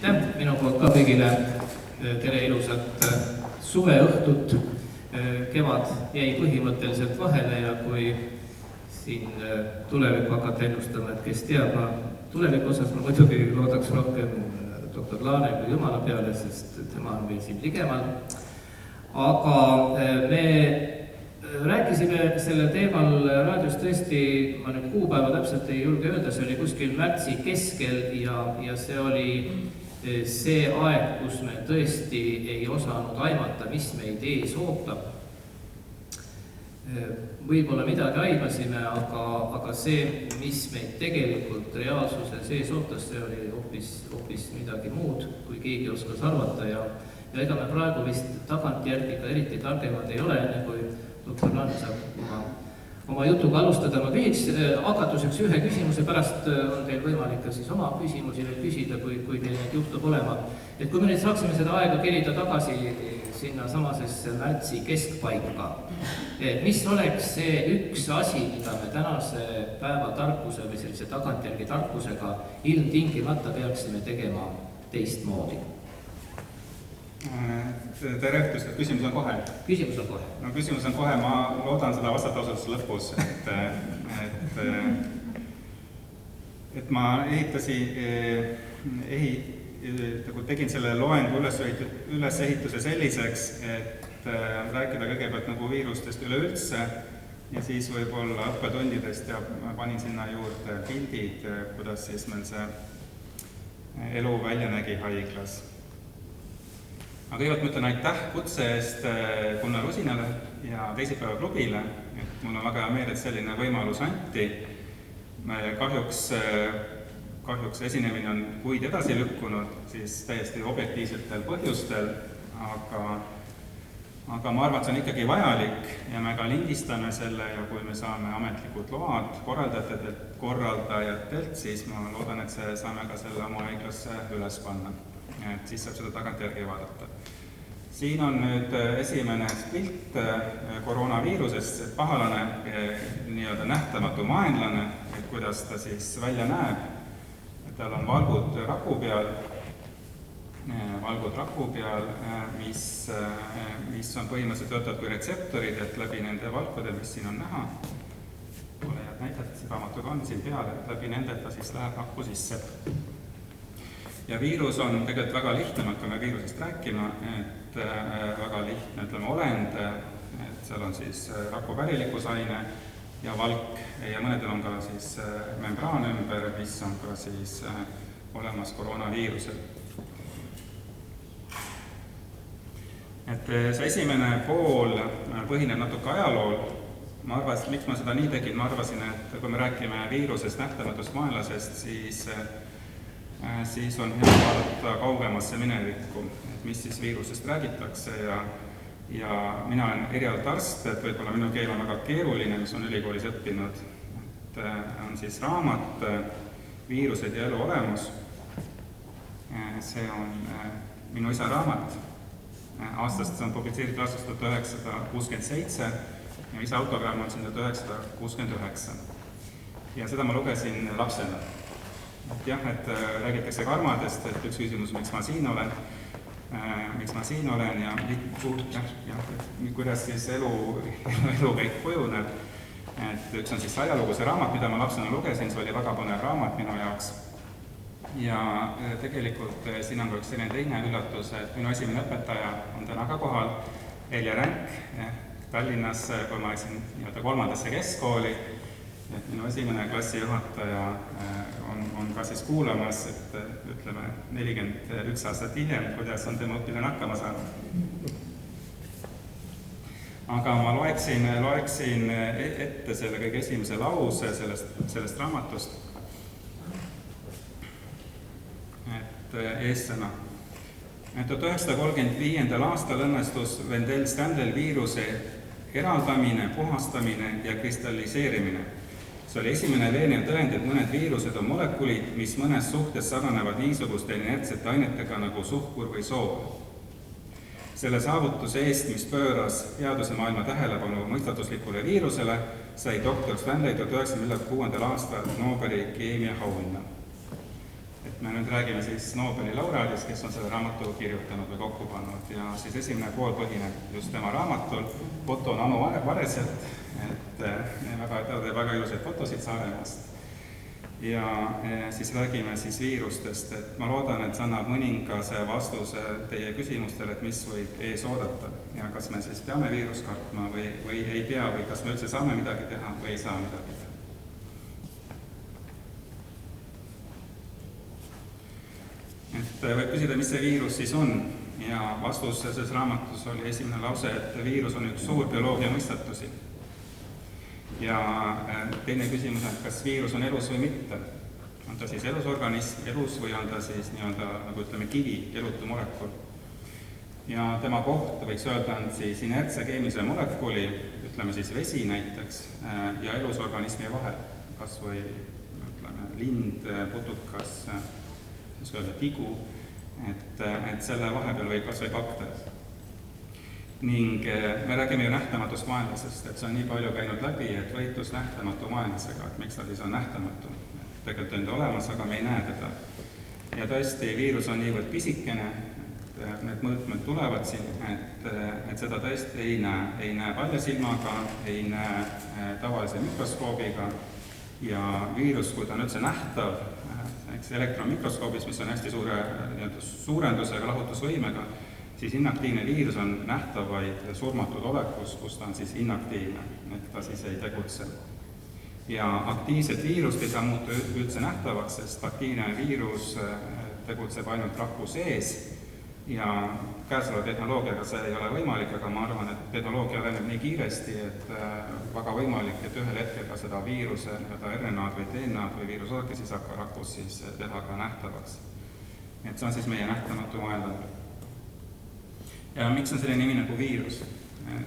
aitäh minu poolt ka kõigile, tere ilusat suveõhtut. Kevad jäi põhimõtteliselt vahele ja kui siin tulevikku hakata ennustama, et kes teab, tuleviku osas ma muidugi loodaks rohkem doktor Laane kui Jumala peale, sest tema on meil siin ligemal. Aga me rääkisime sellel teemal raadios tõesti, ma nüüd kuupäeva täpselt ei julge öelda, see oli kuskil märtsi keskel ja see oli see aeg, kus me tõesti ei osanud aimata, mis meid ees ootab. Võib-olla midagi aimasime, aga see, mis meid tegelikult reaalsuse sees ootas, see oli hoopis midagi muud, kui keegi oskas arvata ja ega me praegu vist tagantjärgi ka eriti targemad ei ole, enne kui doktor Laane saab oma jutuga alustada. Ma küsiks hakatuseks ühe küsimuse, pärast on teil võimalik ka siis oma küsimusi veel küsida, kui teil neid juhtub olema. Et kui me nüüd saaksime seda aega kerida tagasi sinna samasesse märtsi keskpaika, mis oleks see üks asi, mida me tänase päeva tarkuse või sellise tagantjärgi tarkusega ilmtingimata peaksime tegema teistmoodi? Tere õhtust, küsimus on kohe? Küsimus on kohe. No küsimus on kohe, ma loodan seda vastata osas lõpus, et ma tegin selle loengu ülesehituse selliseks, et rääkida kõigepealt nagu viirustest üleüldse ja siis võib-olla õppetundidest ja panin sinna juurde pildid, kuidas siis meil see elu välja nägi haiglas. Aga kõigepealt ma ütlen aitäh kutse eest Gunnar Usinale ja Teisipäeva klubile, et mul on väga hea meel, et selline võimalus anti. Kahjuks esinemine on kuid edasi lükkunud, siis täiesti objektiivsetel põhjustel, aga ma arvan, et see on ikkagi vajalik ja me ka lindistame selle ja kui me saame ametlikud load korraldajatelt, siis ma loodan, et saame ka selle oma haiglasse üles panna. Et siis saab seda tagantjärgi vaadata. Siin on nüüd esimene pilt koroonaviirusest, pahalane, nii-öelda nähtamatu maenlane, et kuidas ta siis välja näeb. Tal on valgud raku peal, mis on põhimõtteliselt töötavad kui retseptorid, et läbi nende valkude, mis siin on näha, pole head näidet, siin raamatuga on siin peal, et läbi nende ta siis läheb rakku sisse. Ja viirus on tegelikult väga lihtne, ma hakkame viirusest rääkima, et väga lihtne, ütleme, olend, et seal on siis raku pärilikkusaine ja valk ja mõnedel on ka siis membraan ümber, mis on ka siis olemas koroonaviirusel. Et see esimene pool põhineb natuke ajalool. Ma arvasin, miks ma seda nii tegin, ma arvasin, et kui me räägime viirusest, nähtamatust maailmasest, siis on hea vaadata kaugemasse minevikku, et mis siis viirusest räägitakse ja mina olen erialalt arst, et võib-olla minu keel on väga keeruline, mis on ülikoolis õppinud, et on siis raamat Viirused ja elu olemus. See on minu isa raamat, see on publitseeritud aastast 1967 ja isa autogramm on siin 1969 ja seda ma lugesin lapsena. Et jah, et räägitakse karmadest, et üks küsimus, miks ma siin olen ja kuidas siis elu kõik kujuneb. Et üks on siis ajalugu, see raamat, mida ma lapsena lugesin, see oli väga põnev raamat minu jaoks. Ja tegelikult siin on ka üks selline teine üllatus, et minu esimene õpetaja on täna ka kohal, Helja Ränk, Tallinnas, kui ma läksin kolmandasse keskkooli. Et minu esimene klassijuhataja on ka siis kuulamas, et ütleme 41 aastat hiljem, kuidas on tema õpilane hakkama saanud. Aga ma loeksin ette selle kõige esimese lause sellest raamatust. Et eessõna. 1935. aastal õnnestus Wendell Stanley viiruse eraldamine, puhastamine ja kristalliseerimine. See oli esimene veenev tõend, et mõned viirused on molekulid, mis mõnes suhtes sarnanevad niisuguste inertsete ainetega nagu suhkur või sool. Selle saavutuse eest, mis pööras teadusemaailma tähelepanu mõistatuslikule viirusele, sai doktor Stanley 1946. aastal Nobeli keemiaauhinna. et me nüüd räägime siis Nobeli laureaadist, kes on selle raamatu kirjutanud või kokku pannud ja siis esimene pool põhineb just tema raamatul, foto on Anu Vareselt, et ta teeb väga ilusaid fotosid Saaremaast. Ja siis räägime siis viirustest, et ma loodan, et see annab mõningase vastuse teie küsimustele, et mis võib ees oodata ja kas me siis peame viirust kartma või ei pea või kas me üldse saame midagi teha või ei saa midagi teha. Et võib küsida, mis see viirus siis on ja vastus selles raamatus oli esimene lause, et viirus on üks suur bioloogia mõistatusi. Ja teine küsimus on, kas viirus on elus või mitte. On ta siis elusorganism elus või on ta siis nii-öelda, nagu ütleme, kivi, elutu molekul. Ja tema koht võiks öelda on siis inertse keemilise molekuli, ütleme siis vesi näiteks, ja elusorganismi vahel, kas või ütleme, lind, putukas, tigu, et selle vahepeal võib kas või bakter. Ning me räägime ju nähtamatust vaenlasest, et see on nii palju käinud läbi, et võitlus nähtamatu vaenlasega, et miks ta siis on nähtamatu. Tegelikult on ta olemas, aga me ei näe teda. Ja tõesti, viirus on niivõrd pisikene, et need mõõtmed tulevad siin, et seda tõesti ei näe palja silmaga, ei näe tavalise mikroskoobiga ja viirus, kui ta on üldse nähtav, elektronmikroskoobis, mis on hästi suure suurendusega, lahutusvõimega, siis inaktiivne viirus on nähtav vaid surmatud olekus, kus ta on siis inaktiivne, et ta siis ei tegutse. Ja aktiivset viirust ei saa muuta üldse nähtavaks, sest aktiivne viirus tegutseb ainult raku sees ja käesoleva tehnoloogiaga see ei ole võimalik, aga ma arvan, et tehnoloogia areneb nii kiiresti, et väga võimalik, et ühel hetkel ka seda viiruse RNA-d või DNA-d või viirusosakesi siis hakkab rakus siis teha ka nähtavaks. Et see on siis meie nähtamatu vaenlane. Ja miks on selline nimi nagu viirus?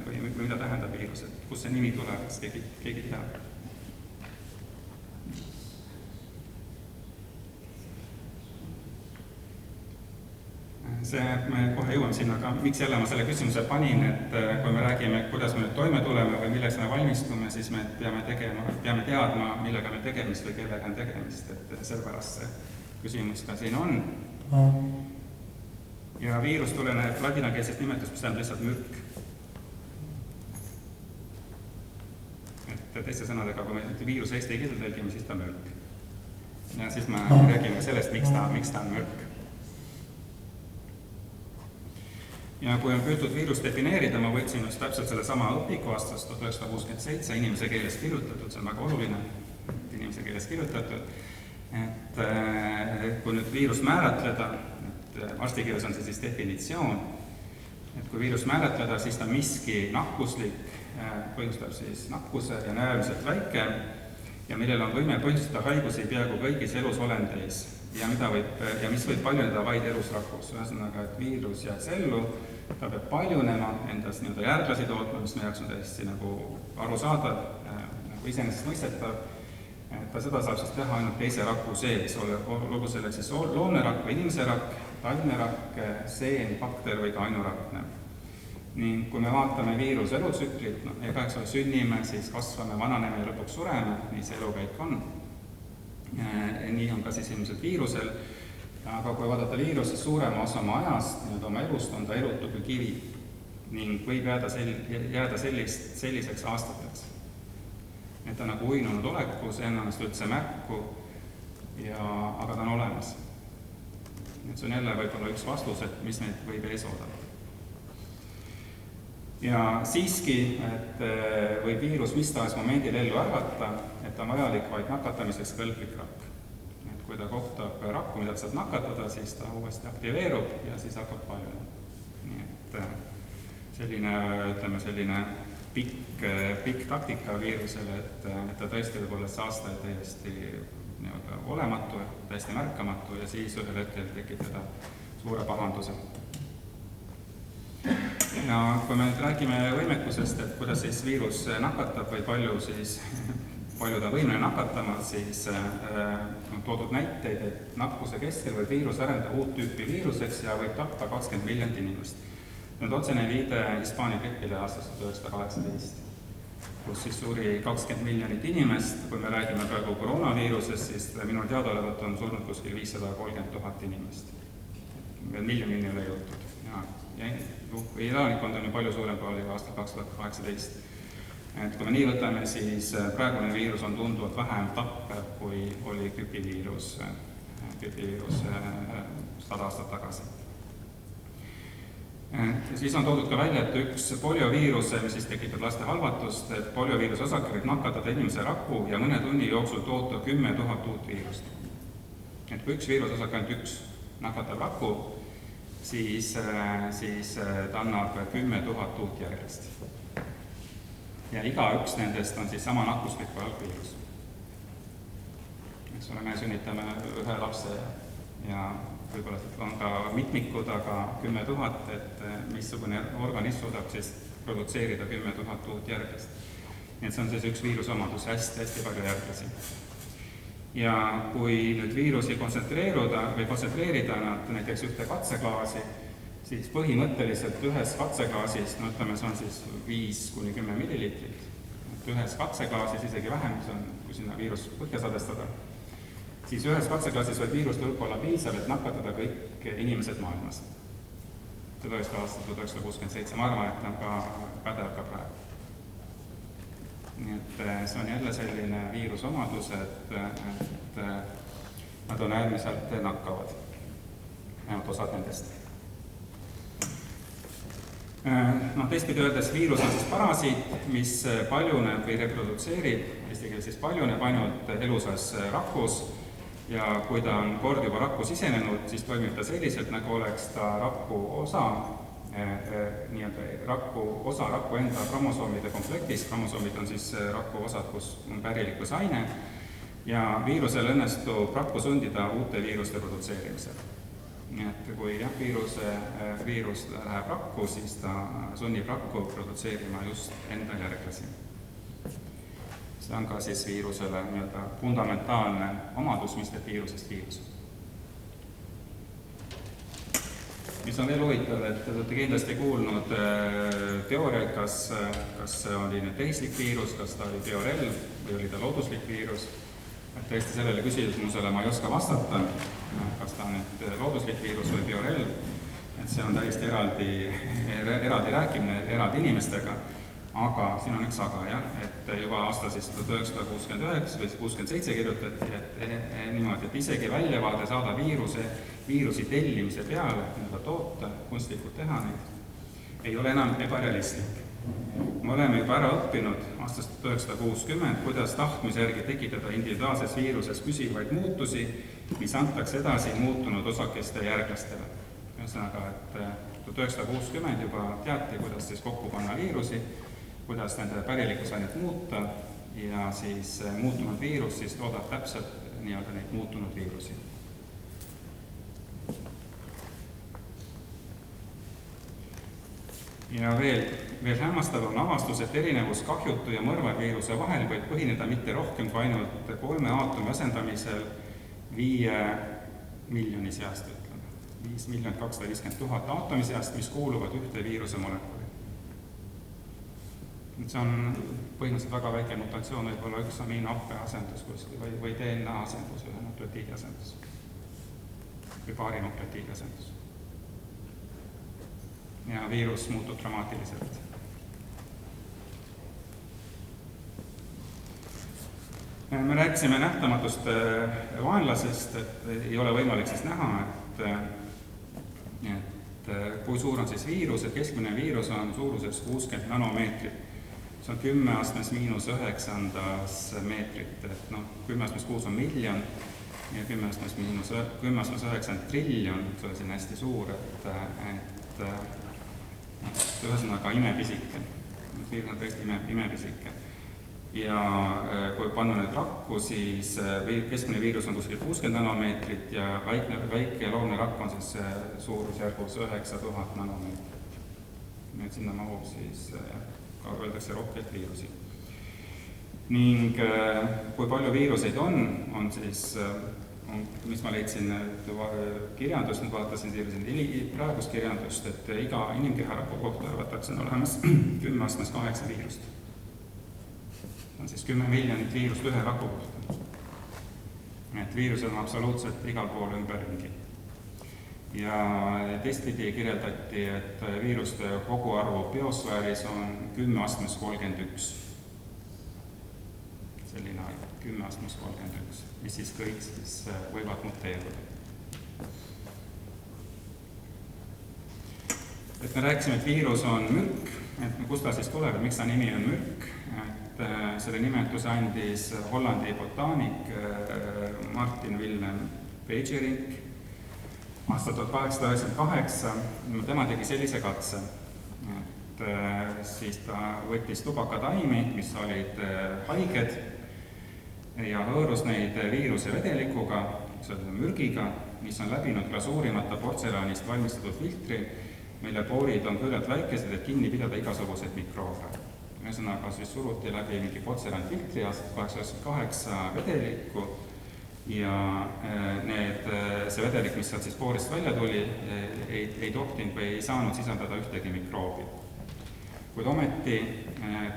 Või mida tähendab viirus? Et kus see nimi tuleb, kas keegi teab? Me kohe jõuame sinna, aga miks jälle ma selle küsimuse panin, et kui me räägime, kuidas me nüüd toime tuleme või milleks me valmistume, siis me peame teadma, millega me tegemist või kellega on tegemist, et sellepärast see küsimus ka siin on. Ja viirus tuleneb ladinakeelsest nimetust, mis tähendab lihtsalt mürk. Et teiste sõnadega, kui me viirus eesti keelde tõlgime, siis ta mürk. Ja siis me räägime sellest, miks ta on mürk. Ja kui on püütud viirust defineerida, ma võtsin just täpselt selle sama õpiku aastast 1967 inimese keeles kirjutatud, see on väga oluline, inimese keeles kirjutatud, et kui nüüd viirust määratleda, et arstikeeles on see siis definitsioon, et kui viirust määratleda, siis ta miski nakkuslik, põhjustab siis nakkuse ja on äärmiselt väike ja millel on võime põhjustada haigusi peaaegu kõigis elusolendeis ja mis võib paljuneda vaid elusrakus. Ühesõnaga, et viirus jääks ellu, ta peab paljunema, endas nii-öelda järglasi tootma, mis meie jaoks on täiesti nagu arusaadav, nagu iseenesestmõistetav. Ta seda saab siis teha ainult teise raku sees, olgu selleks siis loomnerakk või inimese rakk, taimerakk, seen, bakter või ka ainurakne. Ning kui me vaatame viiruse elutsüklit, eks ole, sünnime, siis kasvame, vananeme ja lõpuks sureme, nii see elukäik on. Nii on ka siis ilmselt viirusel, aga kui vaadata viirus, siis suurema osa oma ajast, oma elust on ta elutu kui kivi ning võib jääda selliseks aastateks. Et ta nagu uinunud olekus, ennast üldse märku, aga ta on olemas. Et see on jälle võib-olla üks vastus, et mis meid võib ees oodata. Ja siiski, et võib viirus mis tahes momendil ellu arvata, et on vajalik vaid nakatamiseks kõlblik rakk. Et kui ta kohtab rakku, mida saab nakatada, siis ta uuesti aktiveerub ja siis hakkab paljunema. Nii et selline pikk taktika viirusele, et ta tõesti võib olla aastaid täiesti olematu, täiesti märkamatu ja siis ühel hetkel tekitada suure pahanduse. Ja kui me nüüd räägime võimekusest, et kuidas siis viirus nakatab või palju ta võimeline nakatama, siis on toodud näiteid, et nakkuse keskel võib viirus arendada uut tüüpi viiruseks ja võib tappa 20 miljonit inimest. Nüüd otsene viide Hispaania gripile aastast 1918. kus siis suri 20 miljonit inimest. Kui me räägime praegu koroonaviirusest, siis minul teadaolevalt on surnud kuskil 530 000 inimest. Veel miljonini ei ole jõutud. Ja elanikkond on ju palju suurem kui oli aastal 2018. Et kui me nii võtame, siis praegune viirus on tunduvalt vähem tappev, kui oli gripiviirus 100 aastat tagasi. Siis on toodud ka välja, et üks polioviiruse, mis siis tekitab laste halvatust, et polioviiruse osake võib nakatada inimese raku ja mõne tunni jooksul toota 10 000 uut viirust. Et kui üks viirusosake, ainult üks nakatab raku, siis ta annab 10 000 uut järjest. Ja iga üks nendest on siis sama nakkuslik kui algviirus. Eks ole, me sünnitame ühe lapse ja võib-olla on ka mitmikud, aga 10 000, et missugune organism suudab siis produtseerida 10 000 uut järglast. Nii et see on siis üks viirusomadus, hästi palju järglasi. Ja kui nüüd viirusi kontsentreerida nad näiteks ühte katseklaasi, siis põhimõtteliselt ühes katseklaasis, no ütleme, see on siis 5–10 milliliitrit, ühes katseklaasis isegi vähem, kui sinna viirus põhja sadestada, siis ühes katseklaasis võib viiruste hulk olla piisav, et nakatada kõik inimesed maailmas. Seda oleks ka aastal 1967, ma arvan, et on ka pädev ka praegu. Nii et see on jälle selline viirusomadus, et nad on äärmiselt nakkavad, vähemalt osad nendest. Teistpidi öeldes viirus on siis parasiit, mis paljuneb või reprodutseerib, eesti keeles siis paljuneb ainult elusas rakus ja kui ta on kord juba rakku sisenenud, siis toimib ta selliselt, nagu oleks ta raku osa raku enda kromosoomide komplektis. Kromosoomid on siis raku osad, kus on pärilikkusaine ja viirusel õnnestub rakku sundida uute viiruste produtseerimisel. Nii et kui viirus läheb rakku, siis ta sunnib rakku produtseerima just enda järglasi. See on ka siis viirusele fundamentaalne omadus, mis teeb viirusest viirus. Mis on veel huvitav, et te olete kindlasti kuulnud teooriaid, kas see oli nüüd tehislik viirus, kas ta oli biorelv või oli ta looduslik viirus. Tõesti sellele küsimusele ma ei oska vastata, kas ta on nüüd looduslik viirus või biorelv. Et see on täiesti eraldi rääkimine eraldi inimestega, aga siin on üks aga, et juba aastal 1969 või 1967 kirjutati, et niimoodi, et isegi väljavaade saada viirusi tellimise peale, toota, kunstlikult teha neid, ei ole enam ebarealistlik. Me oleme juba ära õppinud aastast 1960, kuidas tahtmise järgi tekitada individuaalses viiruses püsivaid muutusi, mis antakse edasi muutunud osakeste järglastele. Ühesõnaga, et 1960 juba teati, kuidas siis kokku panna viirusi, kuidas nende pärilikkusainet muuta ja siis muutunud viirus siis toodab täpselt neid muutunud viirusi. Ja veel hämmastav on avastus, et erinevus kahjutu ja mõrvarviiruse vahel võib põhineda mitte rohkem kui ainult 3 aatomi asendamisel 5 miljoni seast, 5 250 000 aatomi seast, mis kuuluvad ühte viiruse molekuli. See on põhimõtteliselt väga väike mutatsioon, võib-olla üks amiinohappe asendus või DNA asendus, ühe nukleotiidi asendus või paari nukleotiidi asendus. Ja viirus muutub dramaatiliselt. Me rääkisime nähtamatust vaenlasest, et ei ole võimalik siis näha, et kui suur on siis viirus, et keskmine viirus on suuruses 60 nanomeetrit. See on 10 astmes miinus 9 meetrit, et 10 astmes 6 on miljon ja 10 astmes 9 triljon, see on siin hästi suur, et ühesõnaga imepisike. Viirus on tõesti imepisike. Ja kui panna nüüd rakku, siis keskmine viirus on kuskil 60 nanomeetrit ja väike loomne rakk on siis suurusjärgus 9000 nanomeetrit. Nii et sinna mahub siis ka öeldakse rohkelt viirusi. Ning kui palju viiruseid on siis, mis ma leidsin kirjandust, nüüd vaatasin praegust kirjandust, et iga inimkeha raku kohta arvatakse on olemas 10 astmes 8 viirust. on siis 10 miljonit viirust ühe raku kohta. Et viirused on absoluutselt igal pool ümberringi. Ja teistpidi kirjeldati, et viiruste koguarvu biosfääris on 10 astmes 31. Selline arv, 10 astmes 31, mis siis kõik siis võivad muteeruda. Et me rääkisime, et viirus on mürk, et kust ta siis tuleb, miks ta nimi on mürk. Et selle nimetuse andis Hollandi botaanik Martin Willem Beijerinck aastal 1898. Tema tegi sellise katse, et siis ta võttis tubakataimi, mis olid haiged ja hõõrus neid viiruse vedelikuga, selle mürgiga, mis on läbinud glasuurimata portselanist valmistatud filtri, mille poorid on küllalt väikesed, et kinni pidada igasuguseid mikroobe. Ühesõnaga siis suruti läbi mingi portselanfiltri aastal 1898 vedelikku ja see vedelik, mis sealt siis poorist välja tuli, ei tohtinud või ei saanud sisaldada ühtegi mikroobi. Kuid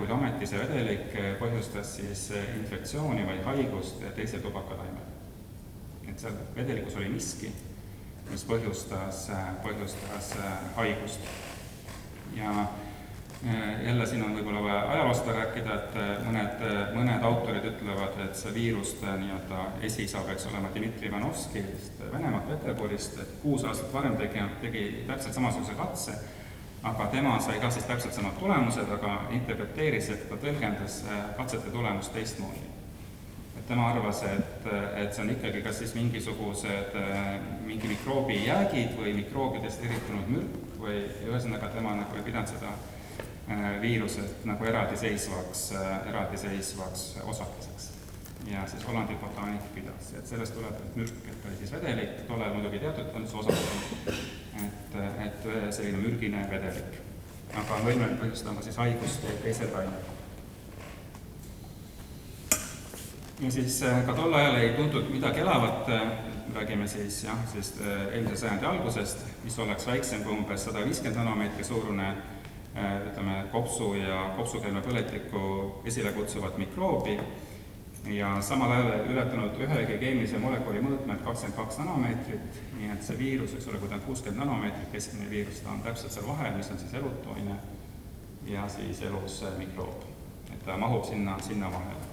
ometi see vedelik põhjustas siis infektsiooni või haigust teisel tubakataimel. Et seal vedelikus oli miski, mis põhjustas haigust. Ja jälle siin on võib-olla vaja ajaloosta rääkida, et mõned autorid ütlevad, et see viirust nii-öelda esi peaks olema Dmitri Ivanovski Venemaalt Peterburist, et 6 aastat varem tegi täpselt samasuguse katse, aga tema sai ka siis täpselt samad tulemused, aga interpreteeris, et ta tõlgendas katsete tulemust teistmoodi. Et tema arvas, et see on ikkagi kas siis mingi mikroobi jäägid või mikroobidest eritunud mürk või ühesõnaga tema nagu ei pidanud seda viiruselt nagu eraldiseisvaks osakeseks. Ja siis Hollandi botaanik pidas, et sellest tuleb mürk, et oli siis vedelik, tollel muidugi teatud osakesed, et selline mürgine vedelik. Aga on võimeline põhjustama siis haigust teisel taimel. Ja siis ka tol ajal ei tuntud midagi elavat, räägime siis eelmise sajandi algusest, mis oleks väiksem kui umbes 150 nanomeetri suurune kopsu ja kopsukeelme põletikku esile kutsuvat mikroobi ja samal ajal ületanud ühegi keemilise molekuli mõõtmed 22 nanomeetrit, nii et see viirus, eks ole, kui ta on 60 nanomeetrit keskmine viirus, ta on täpselt seal vahel, mis on siis elutoine ja siis elus mikroob, et ta mahub sinna vahele.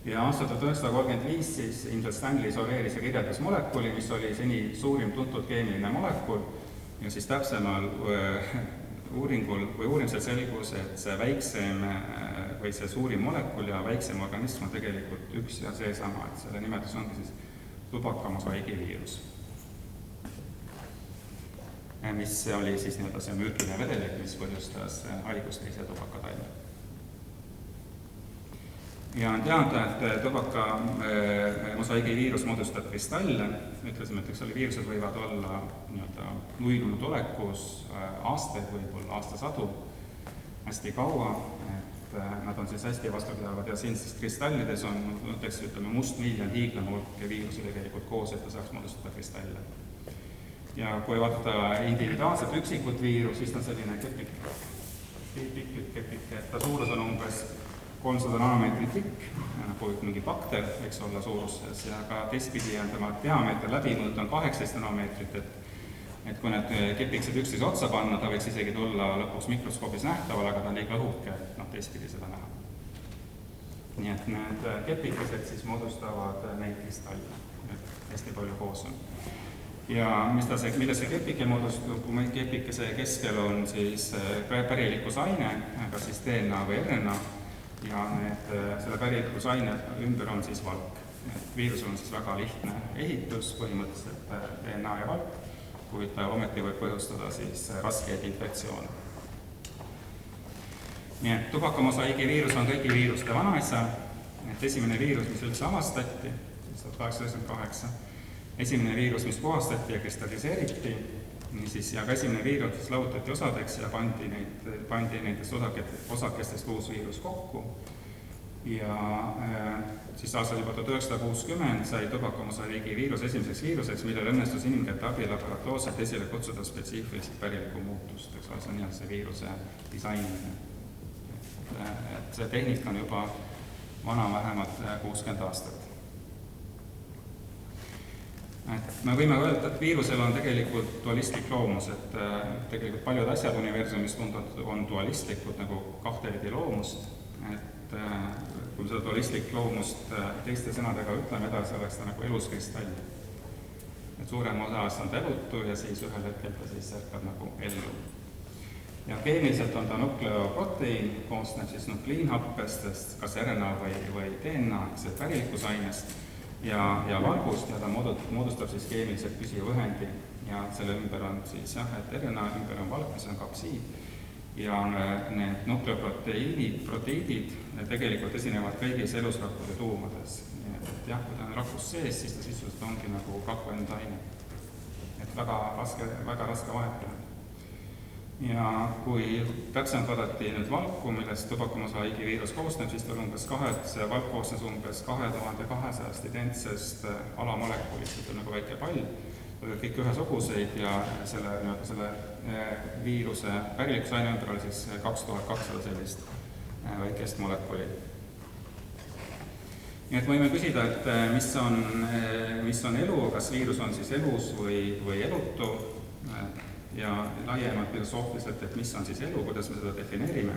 Ja aastal 1935 siis ilmselt Stanley isoleeris ja kirjeldas molekuli, mis oli seni suurim tuntud keemiline molekul ja siis täpsemal uurimisel selgus, et see väiksem või see suurim molekul ja väiksem organism on tegelikult üks ja seesama, et selle nimetus ongi siis tubakamosaigi viirus, mis oli siis nii-öelda see mürgine vedelik, mis põhjustas haigust teise tubakataimel. Ja on teada, et tubakamosaigi viirus moodustab kristalle, ütlesime, et viirused võivad olla nuilunud olekus aastaid, võib-olla aastasadu, hästi kaua, et nad on siis hästi vastupidavad ja siin siis kristallides on näiteks mustmiljon hiiglane hulk viirusi tegelikult koos, et ta saaks moodustada kristalle. Ja kui vaadata individuaalselt üksikut viirus, siis ta on selline kepik, et ta suurus on umbes 300 nanomeetrit pikk, nagu mingi bakter võiks olla suuruses ja ka teistpidi on tema diameeter läbimõõt on 18 nanomeetrit, et kui need kepikesed üksteise otsa panna, ta võiks isegi tulla lõpuks mikroskoobis nähtaval, aga ta on liiga õhuke, et teistpidi seda näha. Nii et need kepikesed siis moodustavad neid kristalle, et hästi palju koos on. Ja milles see kepike moodustub, kui kepikese keskel on siis pärilikkusaine, kas siis DNA või RNA, ja selle pärilikkusaine ümber on siis valk. Viirusel on siis väga lihtne ehitus, põhimõtteliselt DNA ja valk, kuid ometi võib põhjustada siis raskeid infektsioone. Nii et tubakamosaigi viirus on kõigi viiruste vanaisa, et esimene viirus, mis üldse avastati, 1898, esimene viirus, mis puhastati ja kristalliseeriti, ja ka esimene viirus, mis lahutati osadeks ja pandi nendest osakestest uus viirus kokku. Ja siis aastal juba 1960 sai tubakamosaigi viirus esimeseks viiruseks, millel õnnestus inimkete abil laboratoorselt esile kutsuda spetsiifiliselt pärilikku muutust, eks ole, see on see viiruse disainimine. et see tehnika on juba vana vähemalt 60 aastat. Et me võime öelda, et viirusel on tegelikult dualistlik loomus, et tegelikult paljud asjad universumis on dualistlikud, nagu kahtepidi loomust, et kui seda dualistlik loomust teiste sõnadega ütleme edasi, oleks ta nagu elus kristall. Et suurem osas on ta elutu ja siis ühel hetkel ta siis ärkab nagu ellu. Ja keemiliselt on ta nukleoproteiin, koosneb siis nukliinhappest, kas RNA või DNA, see päriliikusainest, ja valgust ja ta moodustab siis keemiliselt püsiva ühendi ja selle ümber on siis et RNA ümber on valk, mis on kapsiid ja need nukleoproteiidid tegelikult esinevad kõigis elusrakkude tuumades. Et jah, kui ta on rakus sees, siis ta sisuliselt ongi nagu rakuendaine. Et väga raske vahet teha. Ja kui täpsemalt vaadati nüüd valku, millest tuberkuloosihaiigi viirus koosneb, siis tal see valk koosnes umbes 2200 identsest alamolekulist, et on nagu väike pall, olid kõik ühesuguseid ja selle viiruse päriliikusaine ümber oli siis 2200 sellist väikest molekuli. Nii et võime küsida, et mis on elu, kas viirus on siis elus või elutu, ja laiemalt filosoofiliselt, et mis on siis elu, kuidas me seda defineerime.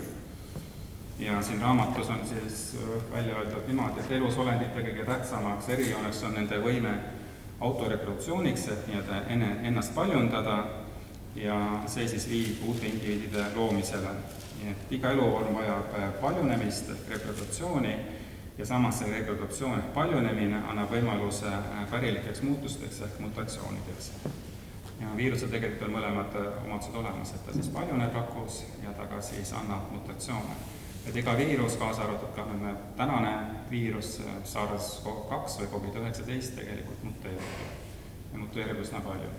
Ja siin raamatus on siis välja öeldud niimoodi, et elusolendite kõige tähtsamaks erijooneks on nende võime autoreprodutsiooniks, et ennast paljundada ja see siis viib uute indiviidide loomisele. Nii et iga eluvorm vajab paljunemist, reprodutsiooni ja samas see reprodutsioon ehk paljunemine annab võimaluse pärilikeks muutusteks ehk mutatsioonideks. Ja viirusel tegelikult on mõlemad omadused olemas, et ta siis paljuneb rakus ja ta ka siis annab mutatsioone. Et iga viirus, kaasa arvatud ka tänane viirus, SARS-CoV-2 või COVID-19 tegelikult muteerib üsna palju.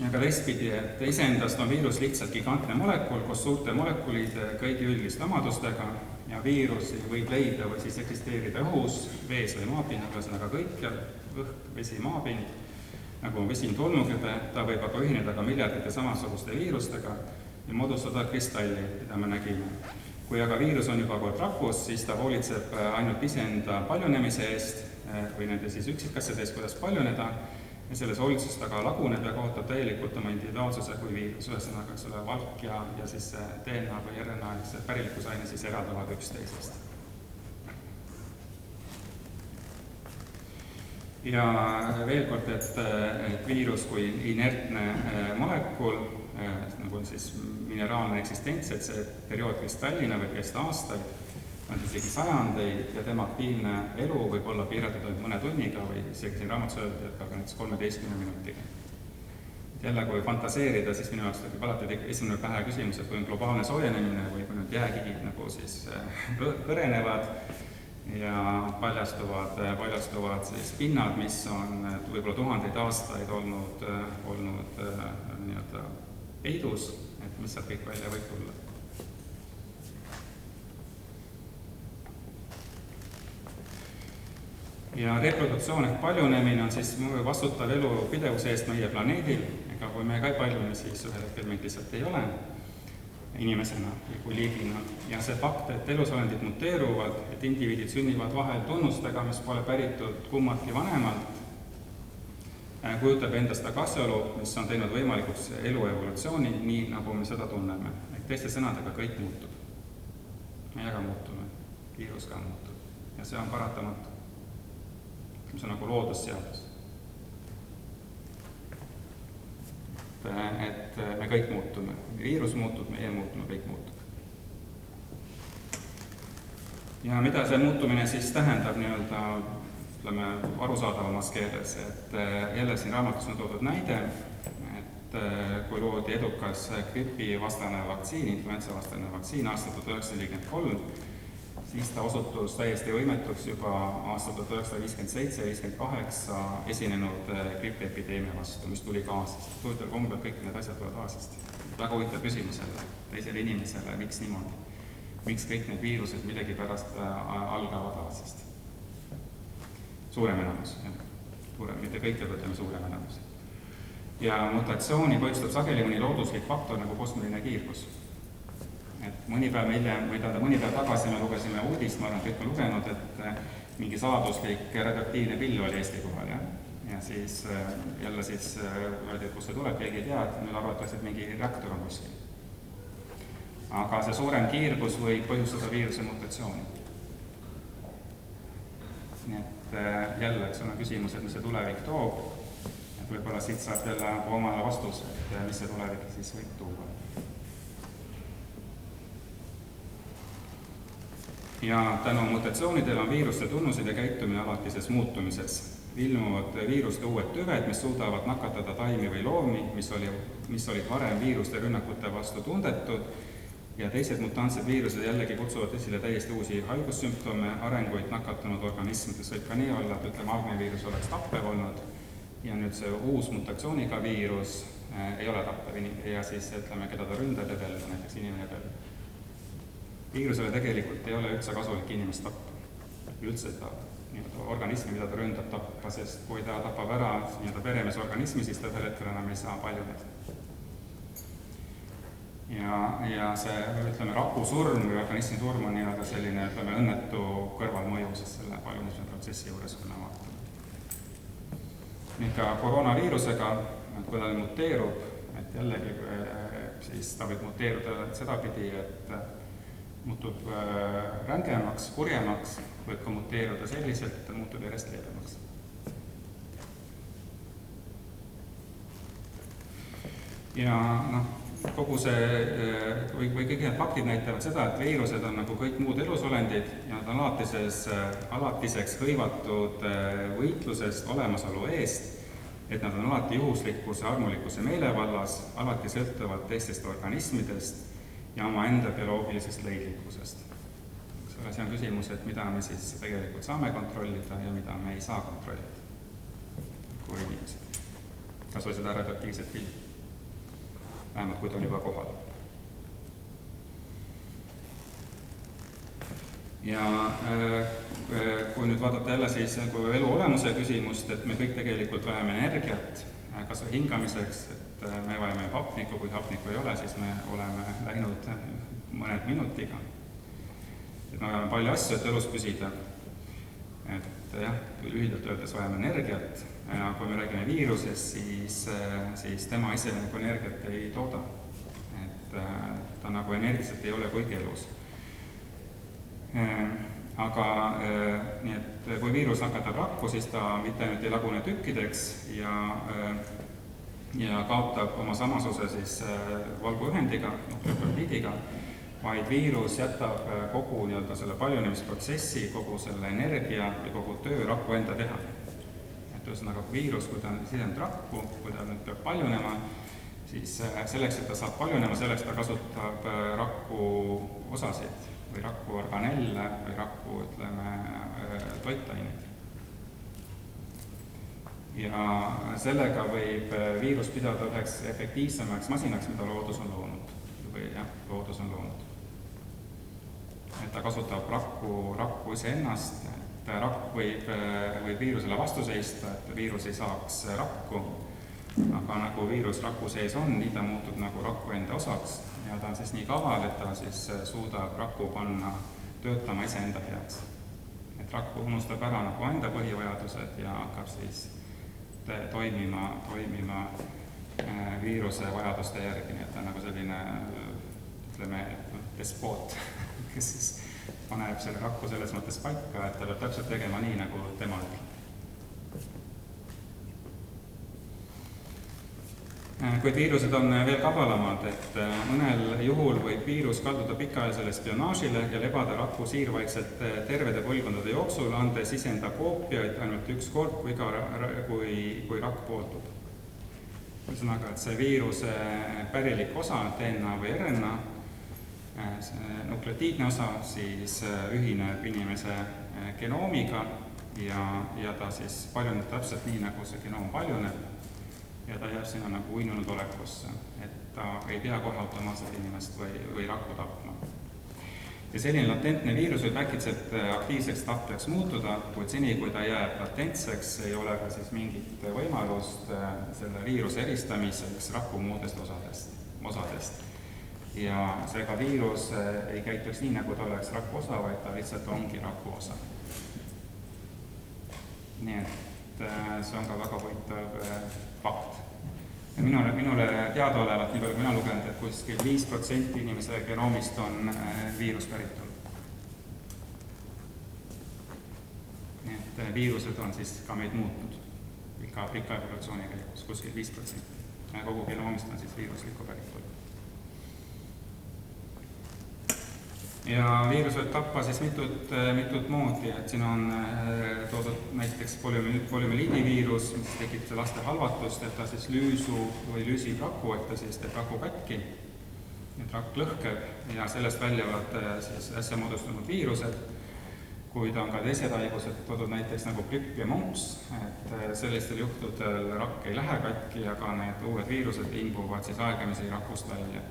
Ja ka teistpidi, et iseendast on viirus lihtsalt gigantne molekul koos suurte molekulide kõigi üldiste omadustega ja viirusi võib leida või siis eksisteerida õhus, vees või maapinnal, ühesõnaga kõikjal, õhk, vesi, maapind, nagu vesi on tolmukübe, ta võib aga ühineda ka miljardite samasuguste viirustega ja moodustada kristalli, mida me nägime. Kui aga viirus on juba kord rakus, siis ta hoolitseb ainult iseenda paljunemise eest või nende siis üksikasjade eest, kuidas paljuneda, ja selles hoolitsuses ta ka laguneb ja kaotab täielikult oma individuaalsuse kui viirus, ühesõnaga selle valk ja siis DNA või RNA, see päriliikusaine siis eraldavad üksteisest. Ja veel kord, et viirus kui inertne molekul, nagu siis mineraalne eksistents, et see periood kristallina võib kesta aastaid, on isegi sajandeid ja tema aktiivne elu võib olla piiratud ainult mõne tunniga või isegi siin raamatus öeldi, et ka näiteks 13 minutiga. Jälle, kui fantaseerida, siis minu jaoks tekib alati esimene pähe küsimus, et kui on globaalne soojenemine või kui nüüd jääkigid nagu siis kõrenevad ja paljastuvad siis pinnad, mis on võib-olla tuhandeid aastaid olnud nii-öelda peidus, et mis sealt kõik välja võib tulla. Ja reprodutsioon ehk paljunemine on siis vastutav elu pidevuse eest meie planeedil, ega kui me ka ei paljune, siis ühel hetkel meid lihtsalt ei ole inimesena kui liigina. Ja see fakt, et elusolendid muteeruvad, et indiviidid sünnivad vahel tunnustega, mis pole päritud kummaltki vanemalt, kujutab endast aga asjaolu, mis on teinud võimalikuks elu evolutsiooni, nii nagu me seda tunneme. Teiste sõnadega kõik muutub. Meie ka muutume, viirus ka muutub ja see on paratamatu. See on nagu loodusseadus. Et me kõik muutume. Viirus muutub, meie muutume, kõik muutub. Ja mida see muutumine siis tähendab nii-öelda, ütleme, arusaadavamas keeles, et jälle siin raamatus on toodud näide, et kui loodi edukas gripivastane vaktsiin, influentsavastane vaktsiin aastal 1943, siis ta osutus täiesti võimetuks juba aastal 1957-1958 esinenud gripiepideemia vastu, mis tuli ka Aasiast. Huvitav kombel kõik need asjad tulevad Aasiast. Väga huvitav küsimus teisele inimesele, miks niimoodi? Miks kõik need viirused millegipärast algavad Aasiast? Suurem enamus, mitte kõik, aga teeme suurem enamus. ja mutatsiooni põhjustab sageli mõni looduslik faktor nagu kosmiline kiirgus. Et mõni päev tagasi me lugesime uudist, ma arvan, et kõik on lugenud, et mingi saladuslik radioaktiivne pill oli Eesti kohal, ja siis jälle öeldi, et kust see tuleb, keegi ei tea, et nüüd arvatakse, et mingi reaktor on kuskil. Aga see suurem kiirgus võib põhjustada viiruse mutatsiooni. Nii et jälle, eks on küsimus, et mis see tulevik toob, et võib-olla siit saab jälle omale vastus, et mis see tulevik siis võib tuua. Ja tänu mutatsioonidele on viiruste tunnused ja käitumine alatises muutumises. Ilmuvad viiruste uued tüved, mis suudavad nakatada taimi või loomi, mis olid varem viiruste rünnakute vastu tundetud, ja teised mutantsed viirused jällegi kutsuvad esile täiesti uusi haigussümptome, arenguid nakatunud organismides. Võib ka nii olla, et algne viirus oleks tappev olnud ja nüüd see uus mutatsiooniga viirus ei ole tappev ja siis keda ta ründab ja veel näiteks inimene veel. Viirusele tegelikult ei ole üldse kasulik inimest tappa, üldse ta organismi, mida ta ründab tappa, sest kui ta tapab ära veremees organismi, siis ta ühel hetkel enam ei saa paljuneda. Ja see rakusurm või organismi surm on selline õnnetu kõrvalmõju selle paljunemise protsessi juures, kui me vaatame. Nüüd ka koroonaviirusega, kui ta muteerub, et jällegi siis ta võib muteeruda sedapidi, et muutub rängemaks, kurjemaks, võib ka muteeruda selliselt, et ta muutub järjest leebemaks. Ja kogu see, või kõik need faktid näitavad seda, et viirused on nagu kõik muud elusolendid ja nad on alatiseks hõivatud võitlusest olemasolu eest, et nad on alati juhuslikkuse, armulikkuse meelevallas, alati sõltuvad teistest organismidest ja omaenda bioloogilisest leidlikkusest. See on küsimus, et mida me siis tegelikult saame kontrollida ja mida me ei saa kontrollida kui inimesed. Kas või seda radioaktiivset pilli. Vähemalt kui ta on juba kohal. Ja kui nüüd vaadata jälle siis elu olemuse küsimust, et me kõik tegelikult vajame energiat, kas või hingamiseks, et me vajame hapnikku, kui hapnikku ei ole, siis me oleme läinud mõned minutiga. Et me vajame palju asju, et elus püsida. Et jah, lühidalt öeldes vajame energiat. Ja kui me räägime viirusest, siis tema ise nagu energiat ei tooda. Et ta nagu energiliselt ei ole kuigi elus. Aga nii et kui viirus nakatab rakku, siis ta mitte ainult ei lagune tükkideks ja kaotab oma samasuse siis valguühendiga, nukleotiidiga, vaid viirus jätab kogu selle paljunemisprotsessi, kogu selle energia ja kogu töö rakku enda teha. Ühesõnaga viirus, kui ta on sisenud rakku, kui ta nüüd peab paljunema, siis selleks, et ta saab paljunema, selleks ta kasutab rakku osasid või rakku organelle või rakku, toitaineid. Ja sellega võib viirus pidada üheks efektiivsemaks masinaks, mida loodus on loonud. Loodus on loonud. Et ta kasutab rakku iseennast, rakk võib viirusele vastu seista, et viirus ei saaks rakku, aga nagu viirus rakku sees on, nii ta muutub nagu rakku enda osaks ja ta on siis nii kaval, et ta siis suudab rakku panna töötama iseenda heaks. Et rakku unustab ära nagu enda põhivajadused ja hakkab siis toimima viiruse vajaduste järgi, nii et ta on nagu selline, despoot, kes siis paneb selle rakku selles mõttes paika, et ta peab täpselt tegema nii, nagu tema ütleb. Kuid viirused on veel kavalamad, et mõnel juhul võib viirus kalduda pikaajalisele spionaažile ja lebada raku siirvaikselt tervede põlvkondade jooksul, andes isenda koopiaid ainult üks kord, kui rakk pooldub. Ühesõnaga, et see viiruse pärilik osa, DNA või RNA, nukleotiidne osa siis ühineb inimese genoomiga ja ta siis paljuneb täpselt nii, nagu see genoom paljuneb ja ta jääb sinna nagu uinunud olekusse, et ta ei pea kohe automaatselt inimest või rakku tapma. ja selline latentne viirus võib äkitselt aktiivseks tahtjaks muutuda, kuid seni, kui ta jääb latentseks, ei ole ka siis mingit võimalust selle viiruse eristamiseks raku muudest osadest. Ja seega viirus ei käituks nii, nagu ta oleks raku osa, vaid ta lihtsalt ongi raku osa. Nii et see on ka väga huvitav fakt. Ja minule teadaolevalt, nii palju mina lugenud, et kuskil 5% inimese genoomist on viirus päritul. Nii et viirused on siis ka meid muutnud pika evolutsiooni käigus, kuskil 5%. Kogu genoomist on siis viiruslikku päritul. Ja viirus võib tappa siis mitut moodi, et siin on toodud näiteks poliomüeliidiviirus, mis tekitab laste halvatust, et ta siis lüüsib raku, et ta siis teeb raku katki, et rakk lõhkeb ja sellest väljuvad siis äsja moodustunud viirused, kuid on ka teised haigused toodud näiteks nagu gripp ja mumps, et sellistel juhtudel rakk ei lähe katki, aga need uued viirused imbuvad siis aegamisi rakust välja.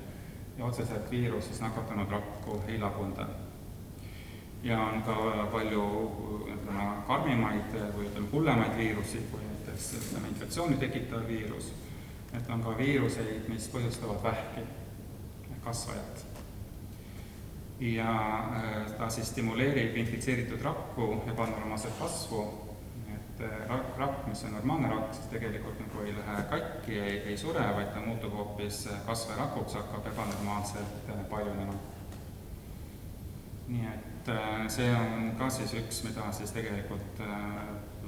Ja otseselt viirus siis nakatanud rakku ei lagunda. Ja on ka palju karmimaid või hullemaid viirusi, kui näiteks infektsiooni tekitav viirus. Et on ka viiruseid, mis põhjustavad vähki, kasvajat. Ja ta siis stimuleerib infitseeritud rakku ebanormaalset kasvu. Rakk, mis on normaalne rakk, siis tegelikult nagu ei lähe katki, ei sure, vaid ta muutub hoopis kasvajarakuks, hakkab ebanormaalselt paljunema. Nii et see on ka siis üks, mida siis tegelikult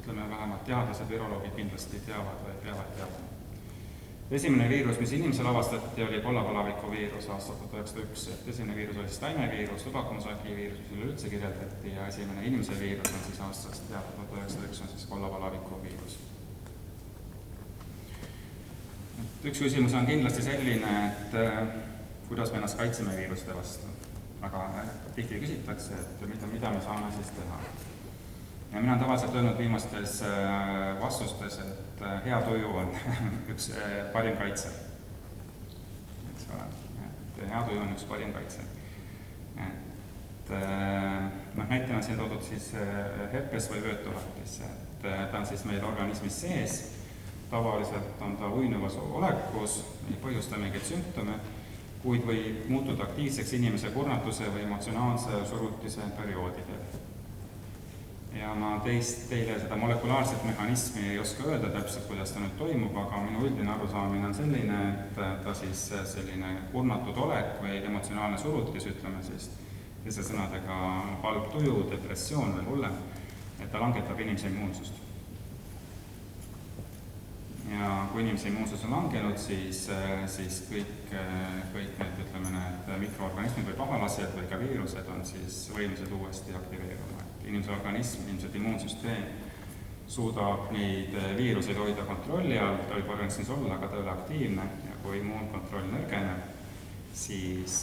vähemalt teadlased, viroloogid kindlasti teavad või peavad teadma. Esimene viirus, mis inimesel avastati, oli kollapalaviku viirus aastal 1901. Esimene viirus oli siis taimeviirus, tubakumusaki viirus, mis üleüldse kirjeldati ja esimene inimese viirus on siis aastast teada 1901 on siis kollapalaviku viirus. Üks küsimus on kindlasti selline, et kuidas me ennast kaitseme viiruste vastu. Aga tihti küsitakse, et mida me saame siis teha. Ja mina on tavaliselt öelnud viimastes vastustes, et hea tuju on üks parim kaitse. Hea tuju on üks parim kaitse. Näitena siin toodud siis herpes või vööturatis. Ta on siis meil organismis sees. Tavaliselt on ta uinuvas olekus, ei põhjusta mingeid sümptome, kuid võib muutuda aktiivseks inimese kurnatuse või emotsionaalse surutise perioodidel. Ja ma teile seda molekulaarset mehhanismi ei oska öelda täpselt, kuidas ta nüüd toimub, aga minu üldine arusaamine on selline, et ta siis selline kurnatud olek või emotsionaalne surutis, ütleme siis, teise sõnadega halb tuju, depressioon või hullem, et ta langetab inimese immuunsust. Ja kui inimese immuunsus on langenud, siis kõik need, need mikroorganismid või pahalased või ka viirused on siis võimelised uuesti aktiveeruma. Inimese organism, ilmselt immuunsüsteem suudab neid viiruseid hoida kontrolli all, ta võib organismis olla, aga ta ei ole aktiivne ja kui immuunkontroll nõrgeneb, siis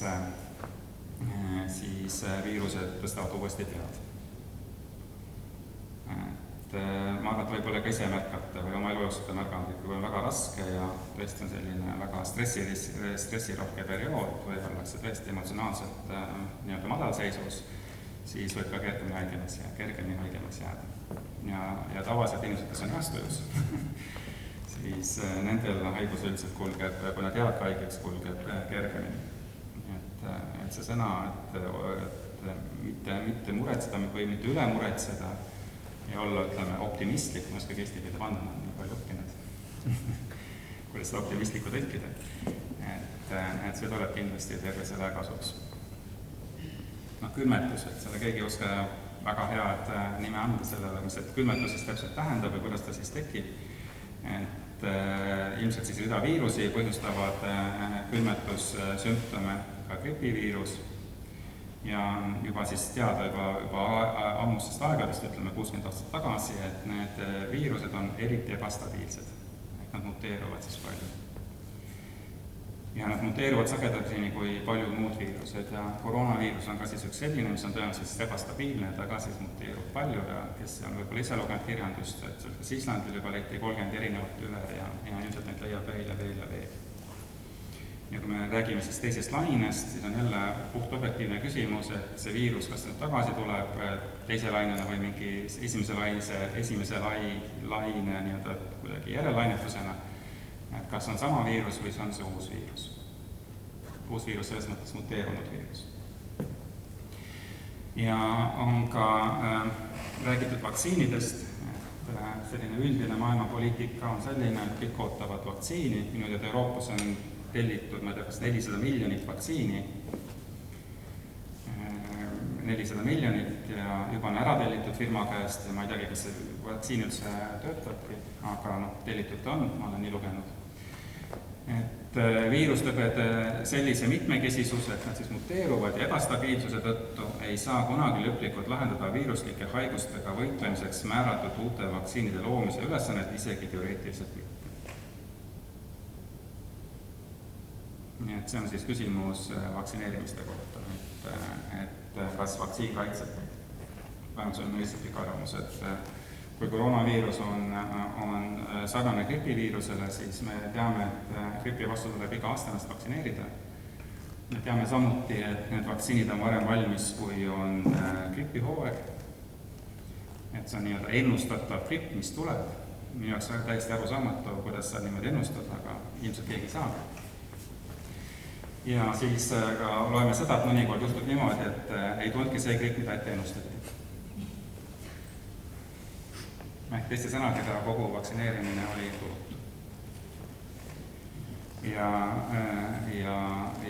viirused tõstavad uuesti pead. Ma arvan, et võib-olla ka ise märkate või oma elu jooksul märganud, kui on väga raske ja tõesti on selline väga stressirohke periood, võib-olla ollakse tõesti emotsionaalselt madalseisus, siis võib ka kergemini haigemaks jääda. Ja tavaliselt inimesed, kes on ühestujus, siis nendel haigus üldiselt kulgeb, kui nad jäävad haigeks, kulgeb kergemini. Et see sõna, et mitte muretseda või mitte üle muretseda ja olla, optimistlik, ma oskagi eesti keelde panna, nii palju õppinud, kuidas seda optimistlikku tõlkida. Et see tuleb kindlasti tervisele kasuks. Külmetus, et seda keegi ei oska väga head nime anda sellele, mis külmetus siis täpselt tähendab või kuidas ta siis tekib. Et ilmselt siis rida viirusi põhjustavad külmetussümptome, ka gripiviirus. Ja juba siis teada juba ammustest aegadest, 60 aastat tagasi, et need viirused on eriti ebastabiilsed. Et nad muteeruvad siis palju. Ja nad muteeruvad sagedamini kui paljud muud viirused ja koroonaviirus on ka siis üks selline, mis on tõenäoliselt ebastabiilne, ta ka siis muteerub palju ja kes on võib-olla ise lugenud kirjandust, et kas Islandil juba leiti 30 erinevat üle ja ilmselt neid leiab veel. ja kui me räägime siis teisest lainest, siis on jälle puht objektiivne küsimus, et see viirus, kas nüüd tagasi tuleb teise lainena või mingi esimese laine nii-öelda kuidagi järelainetusena, et kas on sama viirus või see on see uus viirus. Uus viirus selles mõttes muteerunud viirus. Ja on ka räägitud vaktsiinidest, et selline üldine maailmapoliitika on selline, et kõik ootavad vaktsiini, minu teada Euroopas on tellitud, ma ei tea, kas 400 miljonit vaktsiini, 400 miljonit ja juba on ära tellitud firma käest ja ma ei teagi, kas see vaktsiin üldse töötabki, aga tellitud ta on, ma olen nii lugenud. Et viirustõbede sellise mitmekesisuse, et nad siis muteeruvad ja ebastabiilsuse tõttu ei saa kunagi lõplikult lahendada viiruslike haigustega võitlemiseks määratud uute vaktsiinide loomise ülesannet, isegi teoreetiliselt mitte. Nii et see on siis küsimus vaktsineerimiste kohta, et kas vaktsiin kaitseb. Vähemalt see on mõistlik arvamus, et kui koroonaviirus on sarnane gripiviirusele, siis me teame, et gripi vastu tuleb iga aasta ennast vaktsineerida. Me teame samuti, et need vaktsiinid on varem valmis, kui on gripihooaeg. Et see on nii-öelda ennustatav gripp, mis tuleb. Minu jaoks on täiesti arusaamatu, kuidas sa niimoodi ennustada, aga ilmselt keegi saab. Ja siis ka loeme seda, et mõnikord juhtub niimoodi, et ei tulnudki see gripp, mida ette ennustati. Teiste sõnadega kogu vaktsineerimine oli tulutu.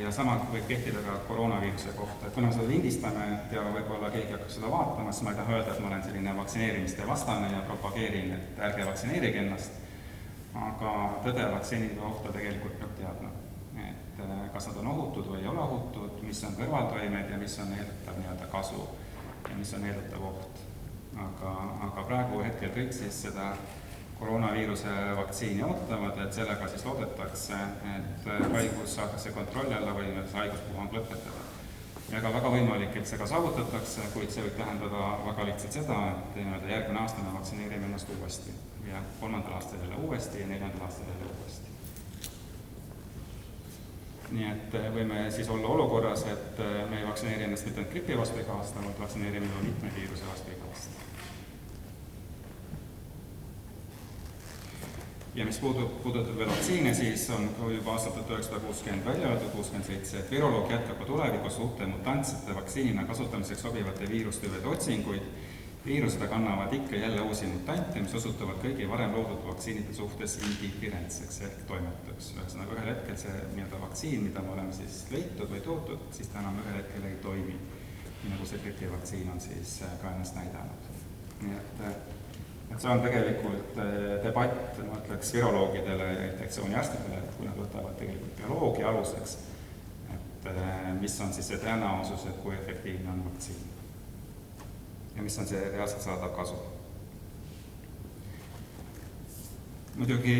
Ja sama võib kehtida ka koroonaviiruse kohta. Et kui me seda lindistame ja võib-olla keegi hakkab seda vaatama, siis ma ei taha öelda, et ma olen selline vaktsineerimiste vastane ja propageerin, et ärge vaktsineerige ennast. Aga tõde vaktsiinide kohta tegelikult peab teadma. Et kas nad on ohutud või ei ole ohutud, mis on kõrvaltoimed ja mis on eeldatav nii-öelda kasu ja mis on eeldatav oht. Aga praegu hetkel kõik siis seda koroonaviiruse vaktsiini ootavad, et sellega siis loodetakse, et haigus saadakse kontrolli alla või haiguspuhang lõpetada. Ja ka väga võimalik, et see ka saavutatakse, kuid see võib tähendada väga lihtsalt seda, et järgmine aasta me vaktsineerime ennast uuesti ja 3. aastal jälle uuesti ja 4. aastal jälle uuesti. Nii et võime siis olla olukorras, et me ei vaktsineeri ennast mitte gripi vastu iga aasta, vaid vaktsineerime mitme viiruse vastu iga aasta. Ja mis puudutab veel vaktsiine, siis on juba aastal 1960 välja öeldud 67, et viroloog jätkab ka tulevikus uute mutantsete vaktsiinina kasutamiseks sobivate viirustüvede otsinguid. Viirused kannavad ikka jälle uusi mutante, mis osutuvad kõigi varem loodud vaktsiinide suhtes indiferentseks ehk toimetuks. Ühesõnaga ühel hetkel see nii-öelda vaktsiin, mida me oleme siis leitud või toodud, siis ta enam ühel hetkel ei toimi, nagu see gripivaktsiin on siis ka ennast näidanud. Nii et see on tegelikult debatt, ma ütleks, viroloogidele ja infektsiooniarstidele, et kui nad võtavad tegelikult bioloogia aluseks, et mis on siis see tõenäosus, et kui efektiivne on vaktsiin. Ja mis on see reaalselt saadav kasu. Muidugi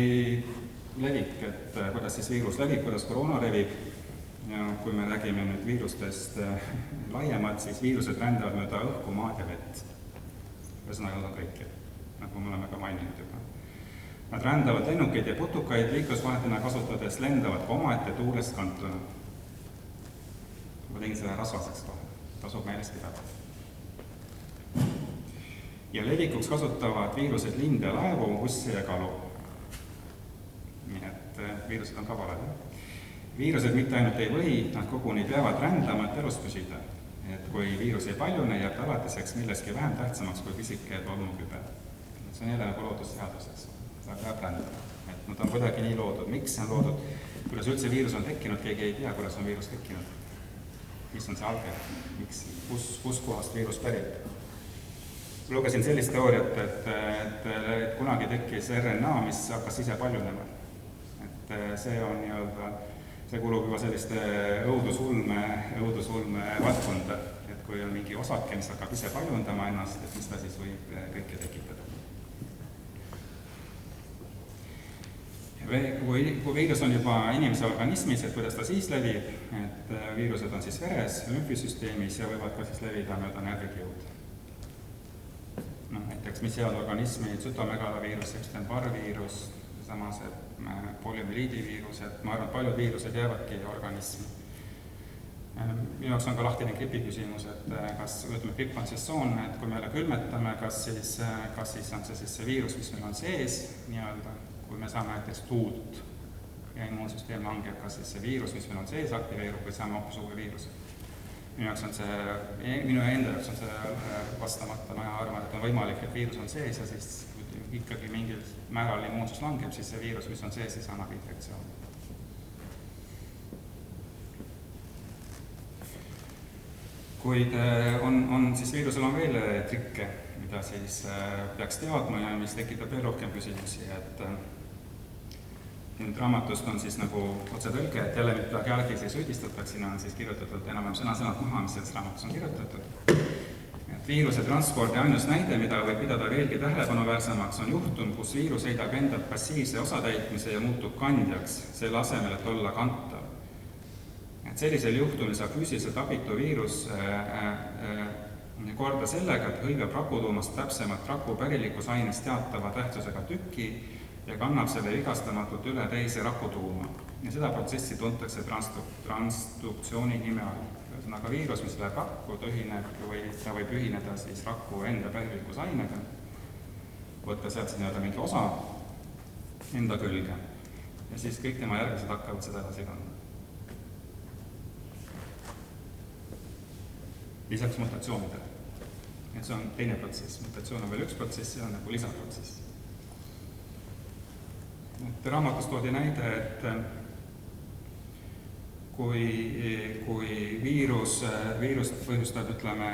levik, et kuidas siis viirus levib, kuidas koroona levib. Ja kui me räägime nüüd viirustest laiemalt, siis viirused rändavad mööda õhku, maad ja vett. Ühesõnaga nad on kõiki, nagu me oleme ka maininud juba. Nad rändavad lennukeid ja putukaid liiklusvahendina kasutades, lendavad ka omaette tuulest kantuna. Ma tegin selle rasvaseks kohe, tasub meeles pidada. Ja levikuks kasutavad viirused linde, laevu, bussi ja kalu. Nii et viirused on kavalad. Viirused mitte ainult ei või, nad koguni peavad rändama, et elus püsida. Et kui viirus ei paljune, jääb alatiseks milleski vähem tähtsamaks kui pisike tolmukübe. See on jälle nagu loodusseaduseks. Ta peab rändama. Et nad on kuidagi nii loodud. Miks see on loodud? Kuidas üldse viirus on tekkinud, keegi ei tea, kuidas on viirus tekkinud. Mis on see alge? Miks? Kus kohast viirus pärib? Lugesin sellist teooriat, et kunagi tekkis RNA, mis hakkas ise paljunema. Et see on nii-öelda, see kulub juba selliste õudusulme valdkonda, et kui on mingi osake, mis hakkab ise paljundama ennast, et mis ta siis võib kõike tekitada. Kui viirus on juba inimese organismis, et kuidas ta siis levib, et viirused on siis veres, lümfisüsteemis ja võivad ka siis levida mööda närvikiud. Näiteks mis head organismid, sütomegalaviirus, Epstein-Barr viirus, seesama see poliomüliidiviirused, ma arvan, et paljud viirused jäävadki organismi. Minu jaoks on ka lahtine gripi küsimus, et kas, ütleme, gripp on siis soon, et kui me jälle külmetame, kas siis on see viirus, mis meil on sees nii-öelda, kui me saame näiteks tuult ja immuunsüsteem langeb, kas siis see viirus, mis meil on sees, aktiveerub või saame hoopis uue viiruse. Minu enda jaoks on see vastamata, ma arvan, et on võimalik, et viirus on sees ja siis ikkagi mingil määral immuunsus langeb, siis see viirus, mis on sees, siis annab infektsiooni. Kuid siis viirusel on veel trikke, mida siis peaks teadma ja mis tekitab veel rohkem küsimusi, et nüüd raamatust on siis nagu otsetõlge, et jälle nüüd plagiaadis ei süüdistataks, siin on siis kirjutatud enam-vähem sõna-sõnalt maha, mis selles raamatus on kirjutatud. Et viiruse transpordi ainus näide, mida võib pidada veelgi tähelepanuväärsemaks, on juhtum, kus viirus heidab endalt passiivse osatäitmise ja muutub kandjaks, selle asemel, et olla kantav. Et sellisel juhtumil saab füüsiliselt abitu viirus korda sellega, et hõivab rakutuumast täpsemalt raku päriliikusainest teatava tähtsusega tüki ja kannab selle vigastamatult üle teise rakutuuma. Ja seda protsessi tuntakse transduktsiooni nime all. Ühesõnaga viirus, mis läheb rakku, ta võib ühineda siis raku enda päriliikusainega, võtta sealt siis mingi osa enda külge ja siis kõik tema järglased hakkavad seda edasi kandma. Lisaks mutatsioonidele. Et see on teine protsess, mutatsioon on veel üks protsess, see on nagu lisaprotsess. Raamatus toodi näide, et kui viirust põhjustab, ütleme,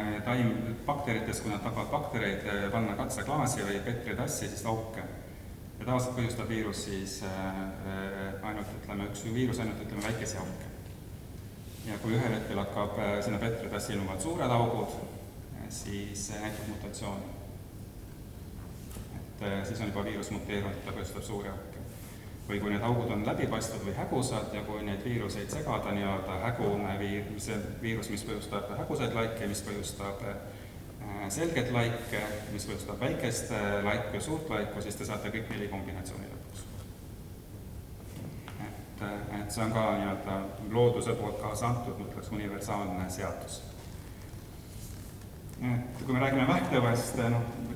bakterites, kui nad tapavad baktereid, panna katseklaasi või petritassi, siis auke. Ja tavaliselt põhjustab viirus siis ainult väikese auke. Ja kui ühel hetkel hakkab sinna petritassi ilmuvad suured augud, siis näitab mutatsiooni. Et siis on juba viirus muteerunud, ta põhjustab suuri auke. Või kui need augud on läbipaistvad või hägusad ja kui neid viiruseid segada nii-öelda hägune viirus, mis põhjustab häguseid laike, mis põhjustab selget laike, mis põhjustab väikest laiku ja suurt laiku, siis te saate kõik 4 kombinatsiooni lõpuks. Et see on ka nii-öelda looduse poolt kaasa antud, mõtleks universaalne seadus. Et kui me räägime vähktõvest,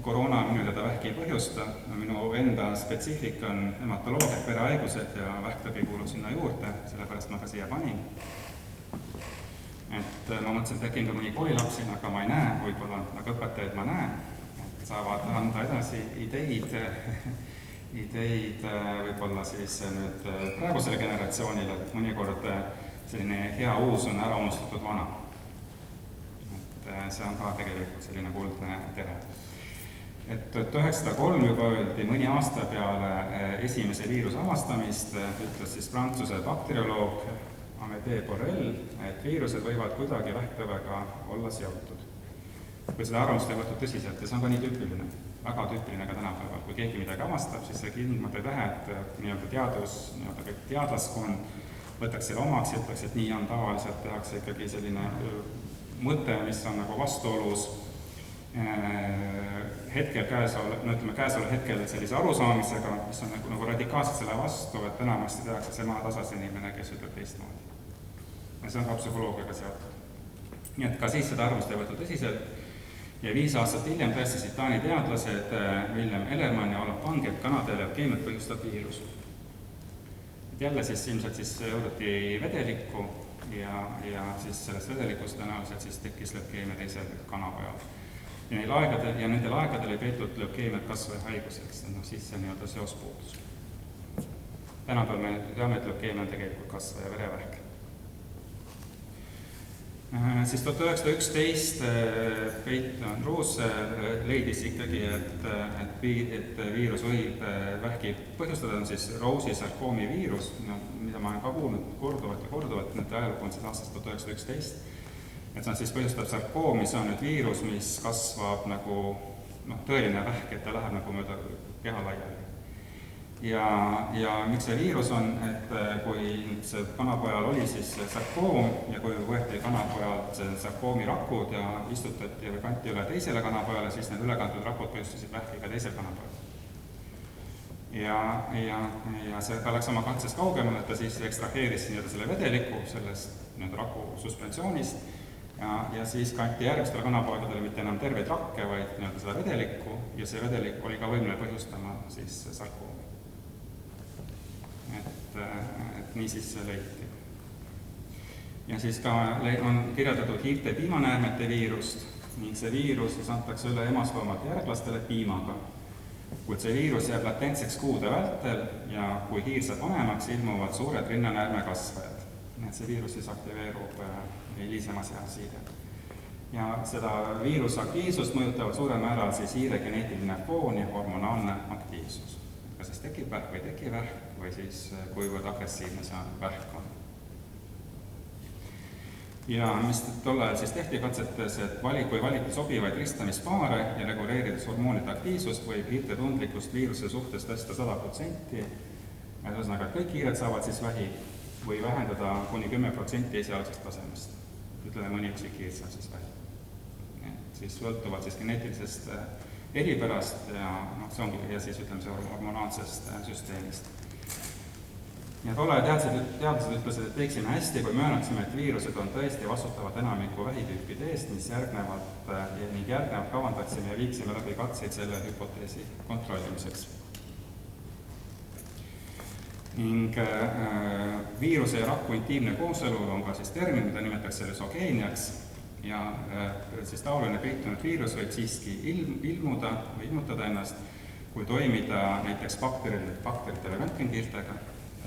koroona minu teada vähki ei põhjusta, minu enda spetsiifika on hematoloogia, verehaigused ja vähktõbi kuulub sinna juurde, sellepärast ma ka siia panin. Et ma mõtlesin, et äkki ka mõni koolilapsin, aga ma ei näe, võib-olla nagu õpetajaid ma näen, et saavad anda edasi ideid võib-olla siis nüüd praegusele generatsioonile, et mõnikord selline hea uus on ära unustatud vana. See on ka tegelikult selline kuldne tere. Et 1903 juba öeldi mõni aasta peale esimese viiruse avastamist, ütles siis Prantsuse bakterioloog Amédée Borel, et viirused võivad kuidagi vähktõvega olla seotud. Kui seda arvamust ei võetud tõsiselt ja see on ka nii tüüpiline, väga tüüpiline ka tänapäeval. Kui keegi midagi avastab, siis see kindmad ei lähe, et nii-öelda teadus, nii-öelda kõik teadlaskond võtaks selle omaks ja ütleks, et nii on tavaliselt, tehakse ikkagi selline mõte, mis on nagu vastuolus käesolev hetkel sellise arusaamisega, mis on nagu radikaalselt selle vastu, et enamasti tehakse see maatasas inimene, kes ütleb teistmoodi. Ja see on ka psühholoogiaga seotud. Nii et ka siis seda arvamust ei võetud tõsiselt ja 5 aastat hiljem tõestasid Taani teadlased William Ellermann ja Olaf Pang, et kanade leukeemiat põhjustab viirus. Et jälle siis ilmselt siis jõudati vedelikku ja siis sellest vedelikust tõenäoliselt siis tekkis leukeemia teisel kanapojal. Ja nendel aegadel ei peetud leukeemiat kasvajahaiguseks, siis see nii-öelda seos puudus. Tänapäeval me teame, et leukeemia on tegelikult kasvaja verevähk. Siis 1911 Peyton Rose leidis ikkagi, et viirus võib vähki põhjustada, on siis Rose'i sarkoomi viirus, mida ma olen ka kuulnud korduvalt, nende ajalugu on siis aastast 1911. Et see on siis põhjustab sarkoomi, see on nüüd viirus, mis kasvab nagu tõeline vähk, et ta läheb nagu mööda keha laiali. Ja miks see viirus on, et kui see kanapojal oli siis sarkoom ja kui võeti kanapojalt sarkoomi rakud ja istutati või kanti üle teisele kanapojale, siis need ülekantud rakud põhjustasid vähki ka teisel kanapojal. ja ta läks oma katsest kaugemale, et ta siis ekstraheeris nii-öelda selle vedeliku sellest nii-öelda raku suspensioonist ja siis kanti järgmistele kanapoegadele mitte enam terveid rakke, vaid nii-öelda seda vedelikku ja see vedelik oli ka võimeline põhjustama siis sarkoomi. Et nii siis see leiti. Ja siis ka on kirjeldatud hiirte piimanäärmete viirust ning see viirus siis antakse üle emasloomalt järglastele piimaga. Kuid see viirus jääb latentseks kuude vältel ja kui hiir saab vanemaks, ilmuvad suured rinnanäärme kasvajad. Nii et see viirus siis aktiveerub hilisemas eas hiirel. Ja seda viiruse aktiivsust mõjutavad suurel määral siis hiire geneetiline foon ja hormonaalne aktiivsus. Kas siis tekib vähk või ei teki vähk või siis kuivõrd agressiivne see vähk on. Ja mis tollal siis tehti katsetes, et kui valiti sobivaid ristamispaare ja reguleerides hormoonide aktiivsust, võib hiirte tundlikkust viiruse suhtes tõsta 100%. Ühesõnaga, kõik hiired saavad siis vähi või vähendada kuni 10% esialgsest tasemest. Ütleme, mõni üksik hiir saab siis vähi. Siis sõltuvad siis geneetilisest eripärast ja siis ütleme see hormonaalsest süsteemist. Ja tolle teadlased ütlesid, et teeksime hästi, kui möönaksime, et viirused on tõesti vastutavad enamiku vähitüüpide eest, mis järgnevalt kavandaksime ja viiksime läbi katseid selle hüpoteesi kontrollimiseks. Ning viiruse ja raku intiimne kooselu on ka siis termin, mida nimetatakse lüsogeeniaks ja siis taoline peitunud viirus võib siiski ilmutada ennast, kui toimida näiteks bakteritele röntgenkiirtega.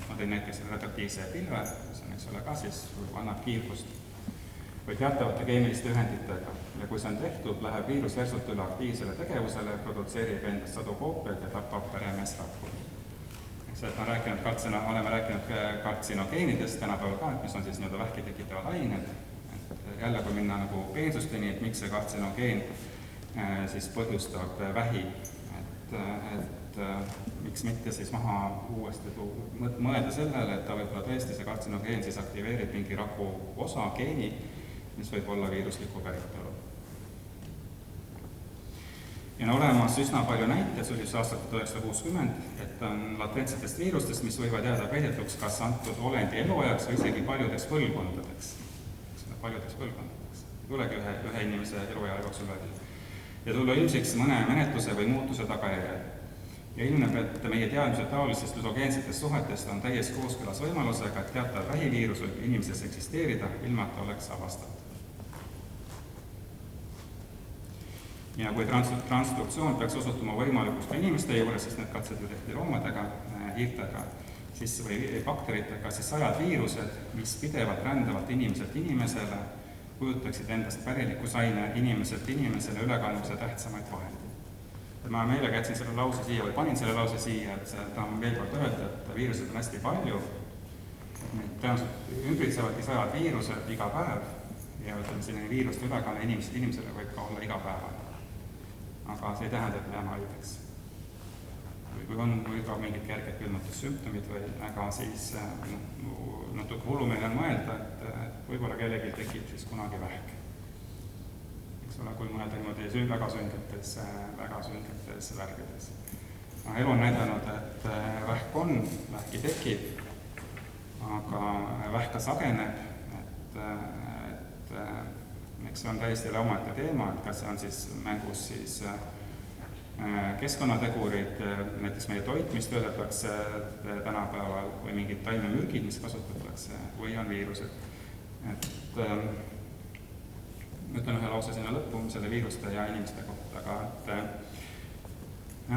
Ma tõin näiteks radioaktiivse pilve, mis on, eks ole, ka siis annab kiirgust või teatavate keemiliste ühenditega. Ja kui see on tehtud, läheb viirus järsult üle aktiivsele tegevusele, produtseerib endast sadu koopiaid ja tapab peremeesrakku. Oleme rääkinud kartsinogeenidest tänapäeval ka, mis on siis nii-öelda vähki tekitavad ained. Jälle, kui minna nagu peensusteni, et miks see kartsinogeen siis põhjustab vähi, et miks mitte siis maha uuesti mõelda sellele, et ta võib-olla tõesti see kartsinogeen siis aktiveerib mingi raku osa geeni, mis võib olla viirusliku päritolu. Ja on olemas üsna palju näiteid, see oli just aastat 1960, et on latentsetest viirustest, mis võivad jääda peidetuks kas antud olendi eluajaks või isegi paljudeks põlvkondadeks. Ei tulegi ühe inimese eluaja jooksul välja. Ja tulla ilmsiks mõne menetluse või muutuse tagajärjel. Ja ilmneb, et meie teadmised taolistest lüsogeensetest suhetest on täies kooskõlas võimalusega, et teatav vähiviirus võib inimeses eksisteerida, ilma et ta oleks avastatud. Ja kui transduktsioon peaks osutuma võimalikuks ka inimeste juures, sest need katsed ju tehti loomadega, hiirtega, või bakteritega, siis sajad viirused, mis pidevalt rändavad inimeselt inimesele, kujutaksid endast pärilikkuse inimeselt inimesele ülekandmise tähtsamaid vahendeid. Ma meelega jätsin selle lause siia või panin selle lause siia, et tahan veel kord öelda, et viirused on hästi palju. Tõenäoliselt ümbritsevadki sajad viirused iga päev ja ütleme, selline viiruste ülekanne inimesele võib ka olla iga päeva. Aga see ei tähenda, et me jääme haigeks. Või ka mingid kerged külmutussümptomid või aga siis natuke hullumeelne on mõelda, et võib-olla kellelgi tekib siis kunagi vähk. Eks ole, kui mõelda niimoodi väga süngetes värgides. Elu on näidanud, et vähk on, vähki tekib, aga vähk ka sageneb, et eks see on täiesti omaette teema, et kas see on siis mängus siis keskkonnategurid, näiteks meie toit, mis töödetakse tänapäeval või mingid taimemürgid, mis kasutatakse või on viirused. Ütlen ühe lause sinna lõppu selle viiruste ja inimeste kohta,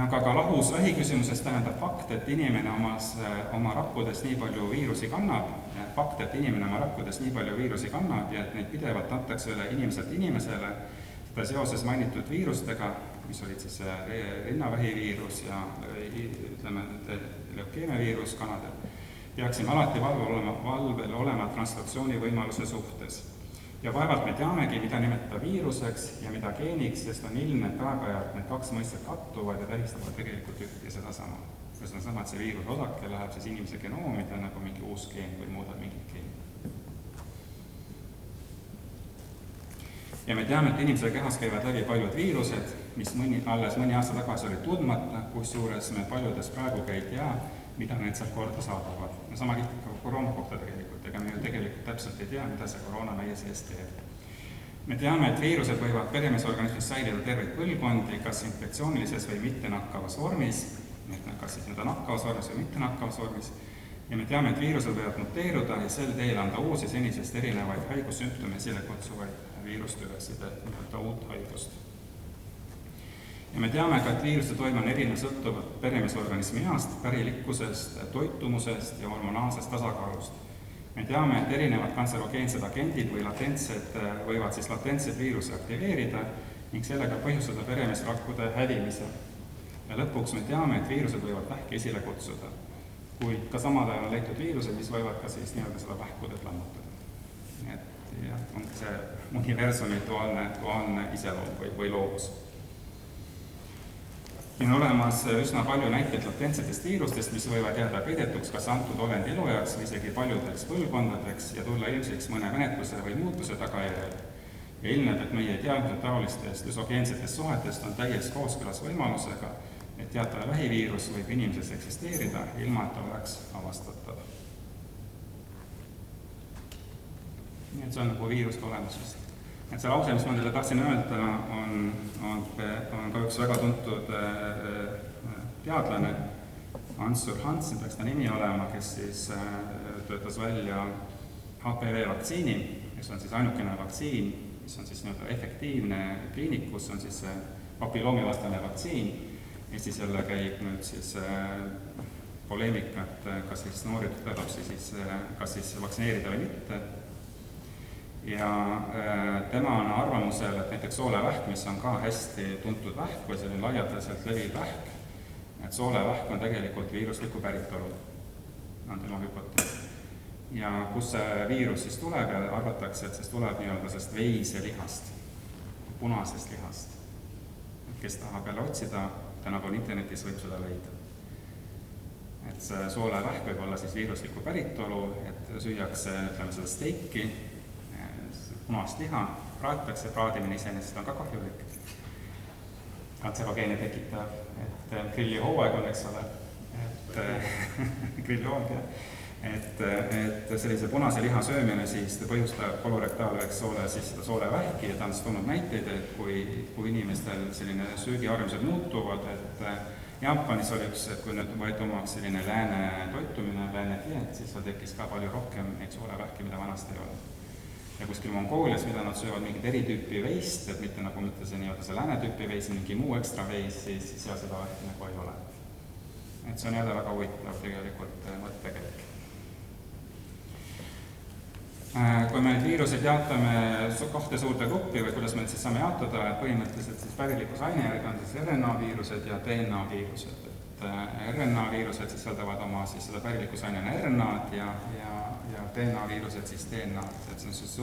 aga ka lahus vähiküsimusest tähendab fakt, et inimene oma rakkudes nii palju viirusi kannab, ja et neid pidevalt antakse üle inimeselt inimesele, seda seoses mainitud viirustega, mis olid siis rinnavähiviirus ja ütleme, leukeemiaviirus kanadel, peaksime alati valvel olema translatsiooni võimaluse suhtes. Ja vaevalt me teamegi, mida nimetada viiruseks ja mida geeniks, sest on ilmne, et aeg-ajalt need kaks mõistet kattuvad ja tähistavad tegelikult ühte ja seda sama. Kus on sama, et see viiruse osake läheb siis inimese genoomida nagu mingi uus geen või muudab mingit geeni. ja me teame, et inimese kehas käivad läbi paljud viirused, mis alles mõni aasta tagasi olid tundmata, kusjuures me paljudes praegugi ei tea, mida need sealt korda saadavad. Ja sama lihtne ka koroona kohta tegelikult, ega me ju tegelikult täpselt ei tea, mida see koroona meie sees teeb. Me teame, et viirused võivad peremeesorganismis säilida terveid põlvkondi, kas infektsioonilises või mittenakkavas vormis, kas siis nakkavas vormis või mittenakkavas vormis, ja me teame, et viirused võivad muteeruda ja sel teel anda uusi senisest erinevaid haigussümptome esile kutsuvaid viirustüvesid, et uut haigust. Ja me teame ka, et viiruse toime on erinev sõltuvalt peremeesorganismi east, pärilikkusest, toitumusest ja hormonaalsest tasakaalust. Me teame, et erinevad kantserogeensed agendid või võivad siis latentseid viiruse aktiveerida ning sellega põhjustada peremeesrakkude hävimise. Ja lõpuks me teame, et viirused võivad vähki esile kutsuda, kuid ka samal ajal on leitud viirused, mis võivad ka siis nii-öelda seda vähkudet lammutada. Et jah, on see universumi duaalne iseloom või loovus. On olemas üsna palju näiteid latentsetest viirustest, mis võivad jääda peidetuks kas antud olendi eluajaks või isegi paljudeks põlvkondadeks ja tulla ilmsiks mõne menetluse või muutuse tagajärjel. Ja ilmneb, et meie teadmised taolistest lüsogeensetest suhetest on täies kooskõlas võimalusega, et teatav vähiviirus võib inimeses eksisteerida, ilma et ta oleks avastatav. Nii et see on nagu viiruste olemusest. Et see lause, mis ma teile tahtsin öelda, on ka üks väga tuntud teadlane, Hans-Ur Hansen peaks ta nimi olema, kes siis töötas välja HPV vaktsiini, mis on siis ainukene vaktsiin, mis on siis nii-öelda efektiivne kliinikus, on siis papilloomivastane vaktsiin. Eestis jälle käib nüüd siis poleemikat, kas siis noori tütarlapsi kas siis vaktsineerida või mitte. Ja tema on arvamusel, et näiteks soolevähk, mis on ka hästi tuntud vähk või selline laialdaselt leviv vähk, et soolevähk on tegelikult viirusliku päritolu, on tema hüpotees. Ja kus see viirus siis tuleb ja arvatakse, et siis tuleb nii-öelda sellest veiselihast, punasest lihast. Kes tahab jälle otsida, tänapäeval internetis võib seda leida. Et see soolevähk võib olla siis viirusliku päritolu, et süüakse, ütleme seda steiki, punast liha, praetakse, praadimine iseenesest on ka kahjulik, kantserogeene tekitav, et grillihooaeg on, eks ole, et grillihooaeg, et sellise punase liha söömine siis põhjustab kolorektaalvähksoole siis seda soolevähki ja ta on siis tulnud näiteid, et kui inimestel selline söögiharjumused muutuvad, et Jaapanis oli üks, et kui nüüd võeti omaks selline lääne toitumine, lääne dieet, siis seal tekkis ka palju rohkem neid soolevähki, mida vanasti ei ole. Ja kuskil Mongoolias, mida nad söövad mingit eritüüpi veist, et mitte nagu mitte see nii-öelda see lääne tüüpi veis, mingi muu ekstra veis, siis seal seda vähki nagu ei ole. Et see on jälle väga huvitav tegelikult mõttekäik. Kui me need viirused jaatame kahte suurde gruppi või kuidas me siis saame jaotada, et põhimõtteliselt siis pärilikus aine järgi on siis RNA viirused ja DNA viirused. Et RNA viirused sisaldavad oma siis seda pärilikus ainena RNA-d ja DNA viirused siis DNA-d, et see on siis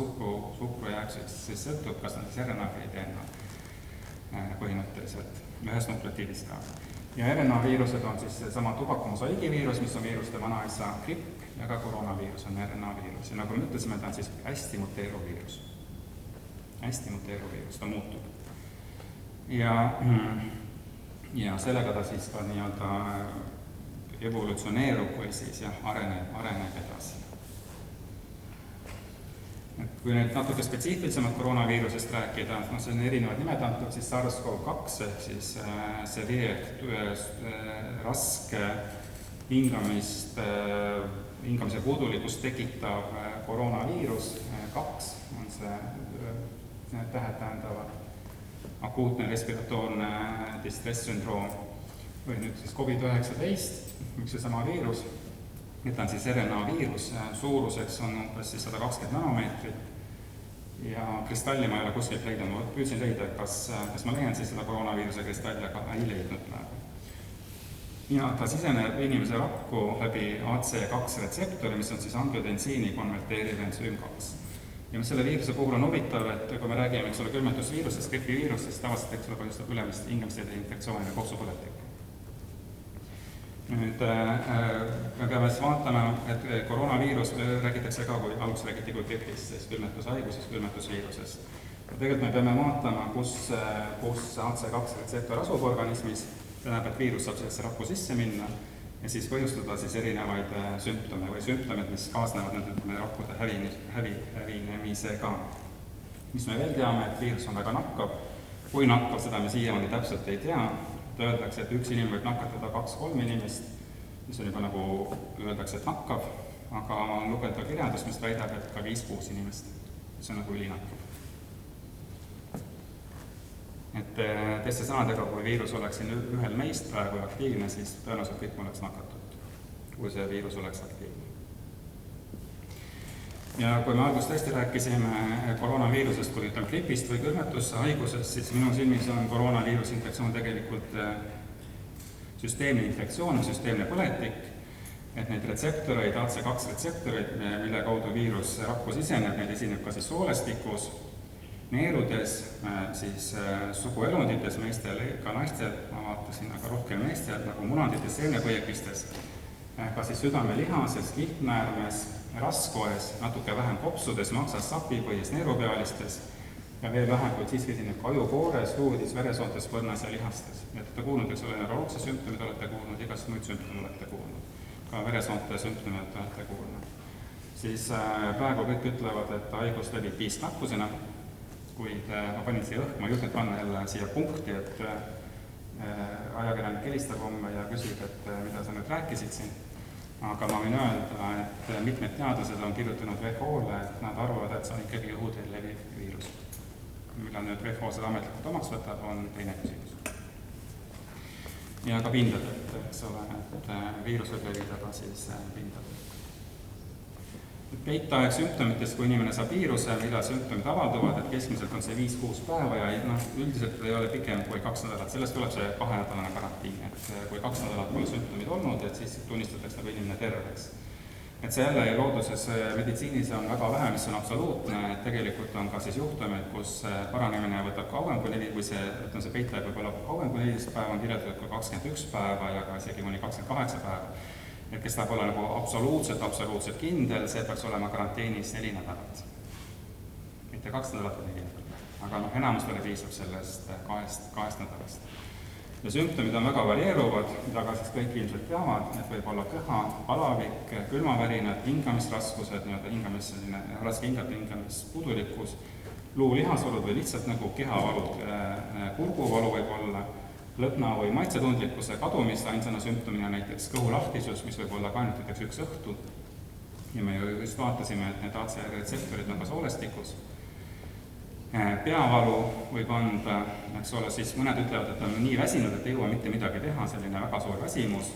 suhkrujääks, siis sõltub, kas on siis RNA või DNA põhimõtteliselt, ühest nukleotiidist ka. Ja RNA viirused on siis sama tubakamosaiigi viirus, mis on viiruste vanaisa gripp, ja ka koroonaviirus on RNA viirus ja nagu me ütlesime, ta on siis hästi muteeruv viirus. Hästi muteeruv viirus, ta muutub. Ja sellega ta siis ka nii-öelda evolutsioneerub või siis areneb edasi. Et kui nüüd natuke spetsiifilisemalt koroonaviirusest rääkida, see on erinevad nimed antud, siis SARS-CoV-2 ehk siis raske hingamise puudulikkust tekitav koroonaviirus, 2 on see tähed tähendavad, akuutne respiratoorne distress-sündroom või nüüd siis COVID-19, üks ja sama viirus. Need on siis RNA viirus, suuruseks on umbes 120 nanomeetrit ja kristalli ma ei ole kuskilt leidnud, ma püüdsin leida, kas ma leian siis seda koroonaviiruse kristalli, aga ei leidnud praegu. Ja ta siseneb inimese rakku läbi AC2 retseptori, mis on siis angiotensiini konverteeriv ensüüm 2. Ja selle viiruse puhul on huvitav, et kui me räägime külmetusviirusest, gripiviirusest, tavaliselt põhjustab ülemist hingamisteede infektsiooni ja kopsupõletikku. Nüüd me peame siis vaatama, et koroonaviirus räägitakse ka, kui alguses räägiti kui gripist, siis külmetushaigus, siis külmetusviirusest. Tegelikult me peame vaatama, kus AC2 retseptor asub organismis, tähendab, et viirus saab sellesse rakku sisse minna ja siis põhjustada siis erinevaid sümptome või sümptomid, mis kaasnevad nende rakkude hävinemisega. Mis me veel teame, et viirus on väga nakkav. Kui nakkav, seda me siiamaani täpselt ei tea. Öeldakse, et üks inimene võib nakatada 2-3 inimest, mis on juba nagu öeldakse, et nakkav, aga on lugeda kirjandust, mis väidab, et ka 5-6 inimest. See on nagu ülinakkav. Et teiste sõnadega, kui viirus oleks siin ühel meist praegu aktiivne, siis tõenäoliselt kõik oleks nakatud, kui see viirus oleks aktiivne. Ja kui me alguses tõesti rääkisime koroonaviirusest, kui ütleme gripist või kõrmetushaigusest, siis minu silmis on koroonaviirusinfektsioon tegelikult süsteemne infektsioon, süsteemne põletik, et neid retseptoreid, AC2 retseptoreid, mille kaudu viirus rakku siseneb, neid esineb ka siis soolestikus, neerudes, siis suguelundites, meestel, ka naistel, ma vaatasin, aga rohkem meestel, nagu munandites, seenepõiekistes, ka siis südamelihases, kihtnäärmes, raskoes, natuke vähem kopsudes, maksas, sapipõies, neerupealistes ja veel vähem, kuid siiski esineb ka ajukoores, luudis, veresoontes, põrnas ja lihastes. Et olete kuulnud, eks ole, neuroloogse sümptomid olete kuulnud, igast muid sümptomi olete kuulnud, ka veresoonte sümptomid olete kuulnud. Siis praegu kõik ütlevad, et haigus levib piisknakkusena, kuid ma panin siia õhk, ma julgen panna jälle siia punkti, et ajakirjanik helistab homme ja küsib, et mida sa nüüd rääkisid siin. Aga ma võin öelda, et mitmed teadlased on kirjutanud WHO-le, et nad arvavad, et see on ikkagi õhuteel leviv viirus. Millal nüüd WHO seda ametlikult omaks võtab, on teine küsimus. Ja ka pindadelt, eks ole, et viirus võib levida ka siis pindadelt. Peitaeg sümptomitest, kui inimene saab viiruse, millal sümptomid avalduvad, et keskmiselt on see 5-6 päeva ja üldiselt ei ole pikem kui 2 nädalat. Sellest tuleb see 2-nädalane karantiin, et kui 2 nädalat pole sümptomid olnud, et siis tunnistatakse nagu inimene terveks. Et see jälle looduses meditsiinis on väga vähe, mis on absoluutne, et tegelikult on ka siis juhtumid, kus paranemine võtab kauem kui 4, kui see peitaeg võib olla kauem kui 14 päeva, on kirjeldatud ka 21 päeva ja ka isegi kuni 28 päeva. Et kes tahab olla nagu absoluutselt kindel, see peaks olema karanteenis 4 nädalat. Mitte 2 nädalat või 4 nädalat. Aga enamustele piisab sellest 2 nädalast. Ja sümptomid on väga varieeruvad, mida ka siis kõik ilmselt teavad, et võib olla köha, palavik, külmavärinad, hingamisraskused, raske hingata, hingamispudulikkus, luulihasolud või lihtsalt nagu kehavalud, kurguvalu võib olla, lõhna või maitsetundlikkuse kadumist ainsana sümptomina näiteks kõhulahtisus, mis võib olla ka ainult näiteks üks õhtu. Ja me just vaatasime, et need AC-retseptorid on ka soolestikus. Peavalu võib anda, eks ole, siis mõned ütlevad, et on nii väsinud, et ei jõua mitte midagi teha, selline väga suur väsimus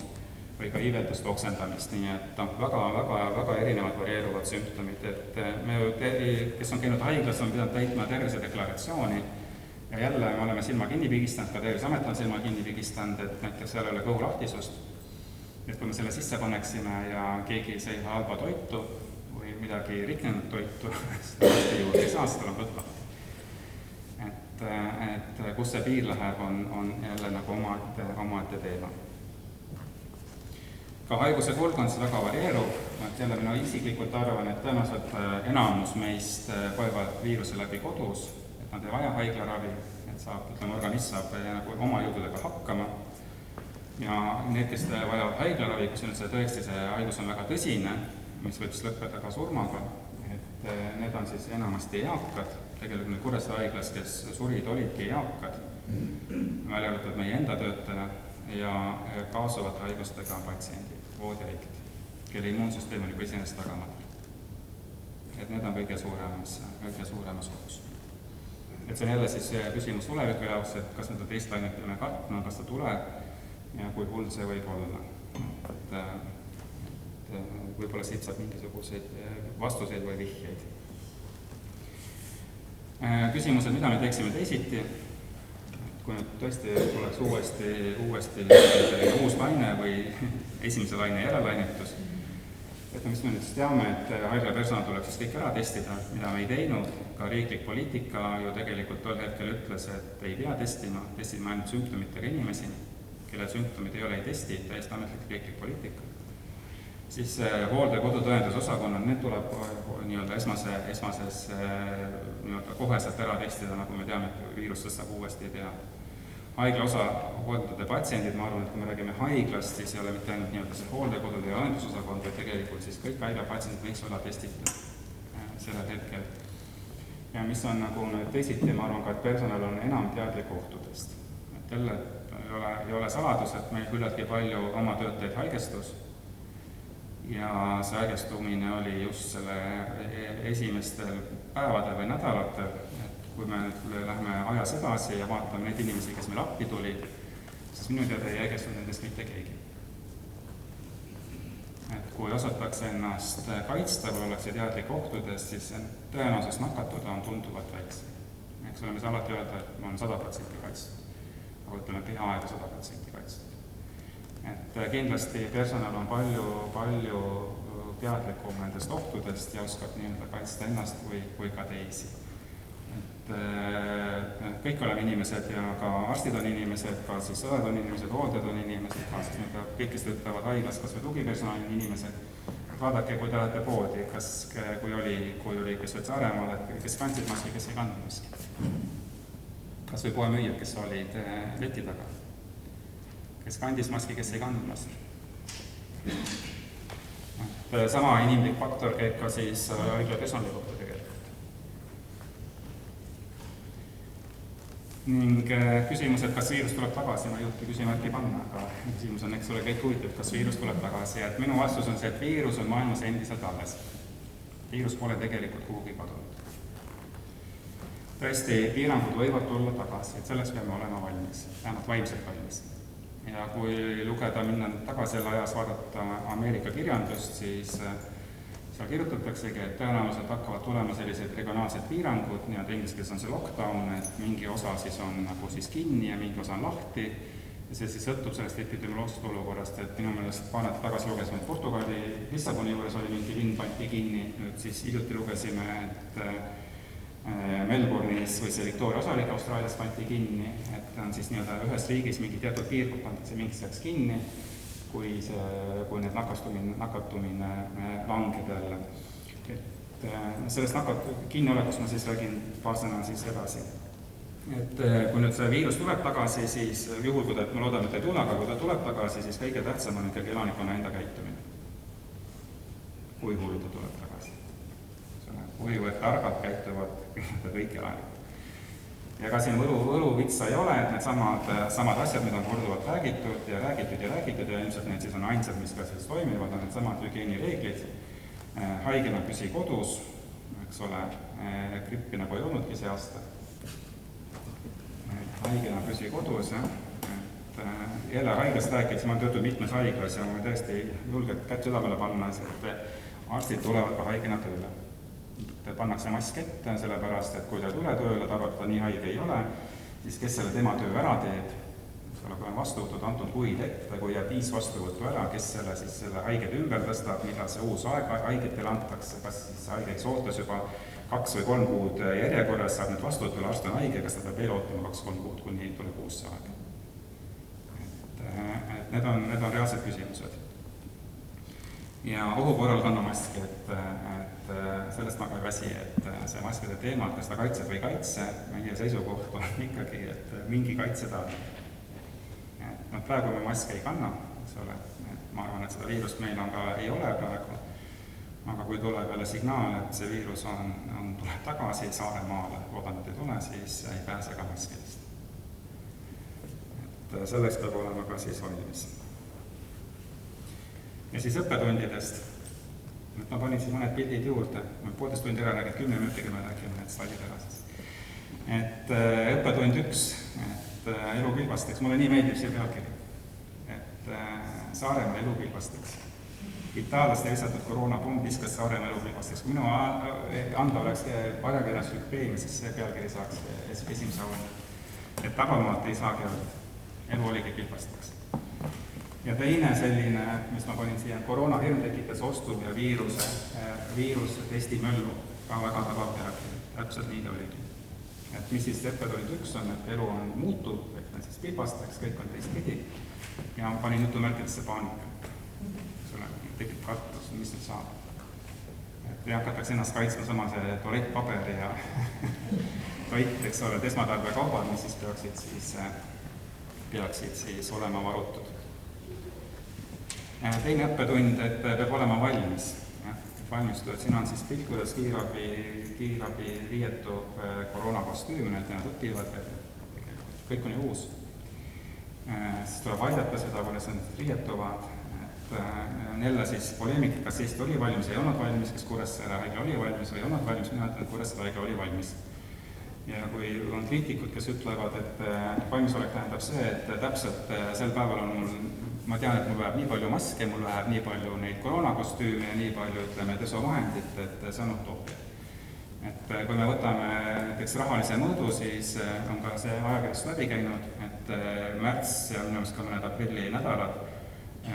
või ka iiveldust oksendamist, nii et väga erinevad varieeruvad sümptomid, et me, kes on käinud haiglas, on pidanud täitma tervisedeklaratsiooni ja jälle me oleme silma kinni pigistanud, ka Terviseamet on silma kinni pigistanud, et näiteks seal ei ole kõhulahtisust, et kui me selle sisse paneksime ja keegi sõi halba toitu või midagi riknenud toitu, seda juurde ei saa, seda on kõht lahti. Et kus see piir läheb, on jälle nagu omaette teema. Ka haiguse kulg on see väga varieeruv, et jälle mina isiklikult arvan, et tõenäoliselt enamus meist põevad viiruse läbi kodus, et nad ei vaja haiglaravi, et organism saab nagu oma jõududega hakkama. Ja need, kes vajavad haiglaravi, kus tõesti see haigus on väga tõsine, mis võib siis lõppeda ka surmaga, et need on siis enamasti eakad, tegelikult Kuressaare haiglas, kes surid olidki eakad, välja arvatud meie enda töötaja ja kaasuvate haigustega patsiendid, voodihaiged, kelle immuunsüsteem on juba iseenesest tagamata. Et need on kõige suuremas ohus. Et see on jälle siis küsimus tuleviku jaoks, et kas me teist lainet peame kartma, kas ta tuleb ja kui hull see võib olla. Et võib-olla siit saab mingisuguseid vastuseid või vihjeid. Küsimused, mida me teeksime teisiti, kui nüüd tõesti tuleks uuesti uus laine või esimese laine järelainetus. Et mis me nüüd siis teame, et haigla personal tuleb siis kõik ära testida, mida me ei teinud. Ka riiklik poliitika ju tegelikult tol hetkel ütles, et ei pea testima ainult sümptomitega inimesi, kelle sümptomid ei ole, ei testi, täiesti ametlik riiklik poliitika. siis hooldekodu tõendusosakonnad, need tuleb nii-öelda esmases nii-öelda koheselt ära testida, nagu me teame, et viirust saab uuesti peale. Haigla osa hooldekodude patsiendid, ma arvan, et kui me räägime haiglast, siis ei ole mitte ainult nii-öelda see hooldekodude ja õendusosakond, vaid tegelikult siis kõik haigla patsiendid võiks olla testitud sellel hetkel. Ja mis on nagu teisiti, ma arvan ka, et personal on enam teadlik ohtudest. Et jälle ei ole saladus, et meil küllaltki palju oma töötajaid haigestus ja see haigestumine oli just selle esimestel päevadel või nädalatel. Kui me nüüd lähme ajas edasi ja vaatame neid inimesi, kes meil appi tulid, siis minu teada ei haigestunud nendest mitte keegi. Et kui osatakse ennast kaitsta või ollakse teadlik ohtudest, siis tõenäosus nakatuda on tunduvalt väiksem. Eks oleme alati öelda, et ma olen 100% kaitstud, aga ütleme peaaegu 100% kaitstud. Et kindlasti personal on palju teadlikum nendest ohtudest ja oskab nii-öelda kaitsta ennast kui ka teisi. Kõik oleme inimesed ja ka arstid on inimesed, ka siis õed on inimesed, hooldajad on inimesed, ka siis need kõik, kes töötavad haiglas, kas või tugipersonali on inimesed. Vaadake, kui te olete poodi, kui oli, kes olid Saaremaal, et kes kandsid maski, kes ei kandnud maski. Kas või poemüüjad, kes olid leti taga. Kes kandis maski, kes ei kandnud maski. Sama inimlik faktor käib ka siis haigla personali kohta tegelikult. Ning küsimus, et kas viirus tuleb tagasi, ma ei jõudki küsimärki panna, aga küsimus on, eks ole, kõik huvitav, kas viirus tuleb tagasi. Et minu vastus on see, et viirus on maailmas endiselt alles. Viirus pole tegelikult kuhugi kadunud. Tõesti, piirangud võivad tulla tagasi, et selleks peame olema valmis, vähemalt vaimselt valmis. Ja kui lugeda, minna tagasi jälle ajas vaadata Ameerika kirjandust, siis seal kirjutataksegi, et tõenäoliselt hakkavad tulema sellised regionaalsed piirangud, nii-öelda inglise keeles on see lockdown, et mingi osa siis on nagu siis kinni ja mingi osa on lahti ja see siis sõltub sellest epidemioloogilisest olukorrast, et minu meelest paar nädalat tagasi lugesime, et Portugali Lissaboni juures oli mingi linn pandi kinni, nüüd siis hiljuti lugesime, et Melbourne'is või see Victoria osariik Austraalias pandi kinni, et on siis nii-öelda ühes riigis mingi teatud piirkond pandakse mingiks ajaks kinni, kui need nakatumine langeb jälle. Et sellest kinniolekust ma siis räägin paar sõna siis edasi. Et kui nüüd see viirus tuleb tagasi, siis juhul, kui me loodame, et ei tule, aga kui ta tuleb tagasi, siis kõige tähtsam on ikkagi elanikkonna enda käitumine. Kui hullu ta tuleb tagasi. Kuivõrd targalt käituvad kõik elanikud. Ja ka siin võluvitsa ei ole, et need samad asjad, mida on korduvalt räägitud ja ilmselt need siis on ainsad, mis ka siis toimivad, on need samad hügieenireeglid. Haigena püsi kodus, eks ole, grippi nagu ei olnudki see aasta. Haigena püsi kodus, jälle haiglast rääkides, ma olen töötud mitmes haiglas ja ma tõesti julgelt kätt südamele panna, et arstid tulevad ka haigena tööle. Pannakse mask ette, sellepärast, et kui ta ei tule tööle, ta arvab, et ta nii haige ei ole, siis kes selle tema töö ära teeb, kui on vastuvõtud antud kuid ette, kui jääb 5 vastuvõttu ära, kes selle haiged ümber tõstab, mida see uus aeg haigetele antakse, kas siis haigeks ootas juba 2 või 3 kuud järjekorras, saab nüüd vastuvõtule arst on haige, kas ta peab veel ootama 2-3 kuud, kuni tuleb uus aeg. Et need on reaalsed küsimused. Ja ohu korral kanna maski, et sellest ma ka ei väsi, et see maskide teema, et kas ta kaitseb või kaitse, meie seisukoht on ikkagi, et mingi kaitse ta on. Praegu me maske ei kanna, eks ole, ma arvan, et seda viirust meil ei ole praegu, aga kui tuleb jälle signaal, et see viirus tuleb tagasi Saaremaale, loodan, et ei tule, siis ei pääse ka maskidest. Et selleks peab olema ka siis valmis. Ja siis õppetundidest. Ma panin siin mõned pildid juurde, ma 1,5 tundi ära räägin, 10 minutiga me räägime need slaidid ära siis. Et õppetund 1, et elu kilvasteks, mulle nii meeldib see pealkiri, et Saaremaa elu kilvasteks. Itaallaste visatud koroonapomm viskas Saaremaa elu kilvasteks. Kui minu anda oleks ajakirjanduslik preemia, siis see pealkiri saaks esimese auhinna. Et Tabamaalt ei saagi öelda, elu oligi kilvasteks. Ja teine selline, mis ma panin siia, koroonahirm tekitas ostu ja viiruse testimöllu, ka väga tabav pealkiri, täpselt nii ta oligi. Et mis siis õppetund 1 on, et elu on muutuv, et me siis pilbastaks, kõik on teistpidi ja panin jutumärkidesse paanika. tekib kartus, mis nüüd saab. Ja hakatakse ennast kaitsma sama see tualettpaber ja toit, eks ole, esmatarbekaubad, mis siis peaksid siis olema varutud. Teine õppetund, et peab olema valmis. Valmistuda, et siin on siis pilt, kuidas kiirabi riietub koroonakostüümi, et nad õpivad, kõik on ju uus. Siis tuleb aidata seda, kuidas nad riietuvad. On jälle siis poleemika, kas Eesti oli valmis, ei olnud valmis, kas Kuressaare haigla oli valmis või ei olnud valmis, mina ütlen, et Kuressaare haigla oli valmis. Ja kui on kriitikud, kes ütlevad, et valmisolek tähendab see, et täpselt sel päeval on mul, ma tean, et mul läheb nii palju maske, mul läheb nii palju neid koroonakostüüme ja nii palju, ütleme, desovahendit, et see on utoopia. Et kui me võtame näiteks rahalise mõõdu, siis on ka see ajakirjast läbi käinud, et märts ja minu meelest ka mõned aprilli nädalad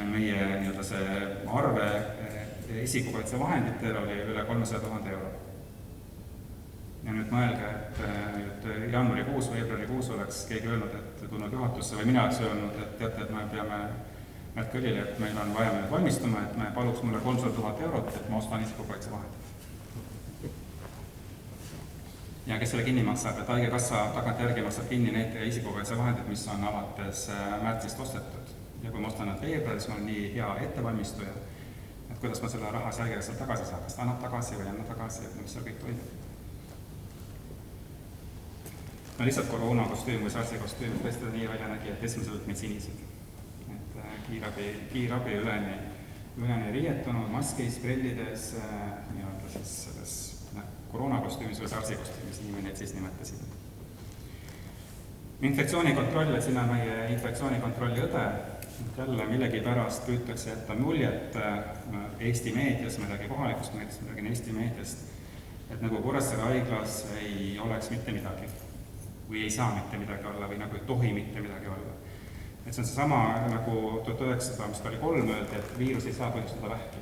meie nii-öelda see arve isikukaitsevahenditel oli üle 300 000 euro. Ja nüüd mõelge, et jaanuarikuus või veebruarikuus oleks keegi öelnud, et tulnud juhatusse või mina oleks öelnud, et teate, et me peame Märt Kõlile, et meil on vaja nüüd valmistuma, et me paluks mulle 300 000 eurot, et ma ostan isikukaitsevahendid. Ja kes selle kinni maksab, et haigekassa tagantjärgi maksab kinni need isikukaitsevahendid, mis on alates märtsist ostetud. Ja kui ma ostan nad veebruaris, ma olen nii hea ettevalmistuja, et kuidas ma selle raha haigekassalt tagasi saan, kas ta annab tagasi või anna tagasi, et mis seal kõik toimub. No lihtsalt koroonakostüüm või SARS-i-kostüüm tõesti nii välja nägi, et esimesed meil sinised. Et kiirabi üleni riietunud, maskis, prellides, nii-öelda siis selles koroonakostüümis või SARS-i-kostüümis, nii me neid siis nimetasid. Infektsioonikontroll, et siin on meie infektsioonikontrolli õde, jälle millegi pärast püütakse jätta muljet Eesti meedias, midagi kohalikust meediast, midagi Eesti meediast, et nagu Kuressaare haiglas ei oleks mitte midagi või ei saa mitte midagi olla või nagu ei tohi mitte midagi olla. Et see on seesama nagu 1903 öeldi, et viirus ei saa põhjustada vähki.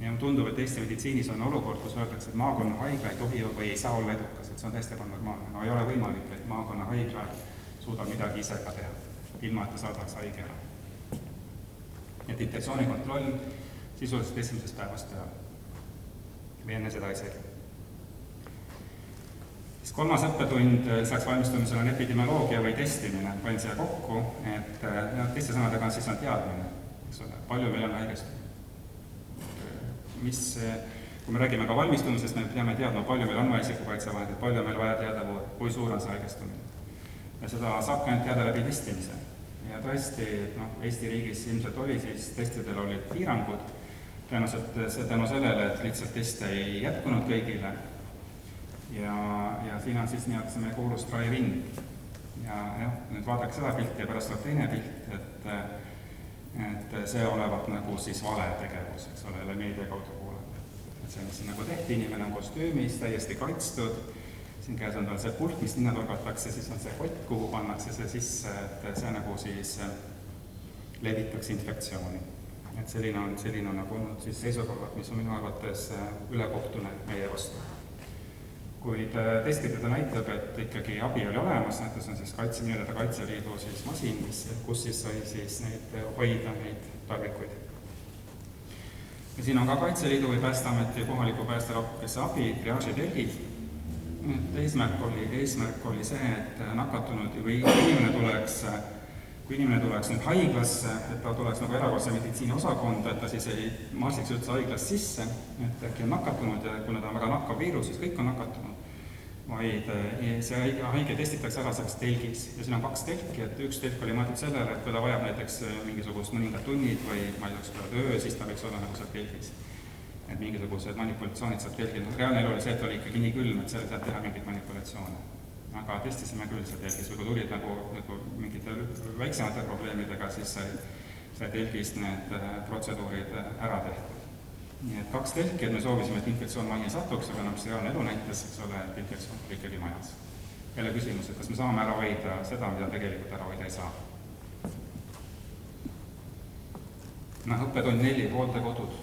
Ja tundub, et Eesti meditsiinis on olukord, kus öeldakse, et maakonna haigla ei tohi või ei saa olla edukas, et see on täiesti ebanormaalne. No ei ole võimalik, et maakonna haigla suudab midagi ise ka teha, ilma et ta saadaks haigena. Et infektsioonikontroll sisuliselt esimesest päevast peale või enne seda isegi. Siis kolmas õppetund lisaks valmistumisel on epidemioloogia või testimine, panin siia kokku, et teiste sõnadega siis on teadmine, eks ole, palju meil on haigestunud. Kui me räägime ka valmistumisest, me peame teadma, palju meil on vaja isikukaitsevahendid, palju meil vaja teada, kui suur on see haigestumine. Ja seda saab ka teada läbi testimise. Ja tõesti, Eesti riigis ilmselt oli siis, testidel olid piirangud, tõenäoliselt tänu sellele, et lihtsalt teste ei jätkunud kõigile. Ja siin on siis nii-öelda see meie kuulus drive-in. Ja nüüd vaadake seda pilti ja pärast tuleb teine pilt, et see olevat nagu siis vale tegevus, eks ole, meedia kaudu kuulata. Et see, mis siin nagu tehti, inimene on kostüümis, täiesti kaitstud, siin käes on tal see pult, mis ninna torgatakse, siis on see kott, kuhu pannakse see sisse, et see nagu siis levitaks infektsiooni. Et selline on nagu olnud siis seisukohad, mis on minu arvates ülekohtune meie vastu. Kuid testid näitab, et ikkagi abi oli olemas, näitas on siis Kaitseliidu siis masin, kus siis sai siis hoida neid tarvikuid. Ja siin on ka Kaitseliidu või Päästeameti kohaliku päästerapukesse abi, triaažitelgid. Eesmärk oli see, et nakatunud või kui inimene tuleks nüüd haiglasse, et ta tuleks nagu erakordse meditsiini osakonda, et ta siis ei marsiks üldse haiglas sisse, et äkki on nakatunud ja kuna ta on väga nakkav viirus, siis kõik on nakatunud, vaid see haige testitakse ära selles telgis. Ja siin on 2 telki, et üks telk oli mõeldud sellele, et kui ta vajab näiteks mingisugust mõningad tunnid või ma ei tea, öö, siis ta võiks olla nagu seal telgis. Et mingisugused manipulatsioonid saab telgil. Reaalne elu oli see, et oli ikkagi nii külm, et seal saab teha mingeid manipulatsioone. Aga testisime küll seal telgis, või kui tulid nagu mingite väiksemate probleemidega, siis sai telgist need protseduurid ära tehtud. Nii et 2 telki, et me soovisime, et infektsioon majja satuks, aga mis reaalne elu näitas, eks ole, et infektsioon oli ikkagi majas. Jälle küsimus, et kas me saame ära hoida seda, mida tegelikult ära hoida ei saa. Õppetund 4, hooldekodud.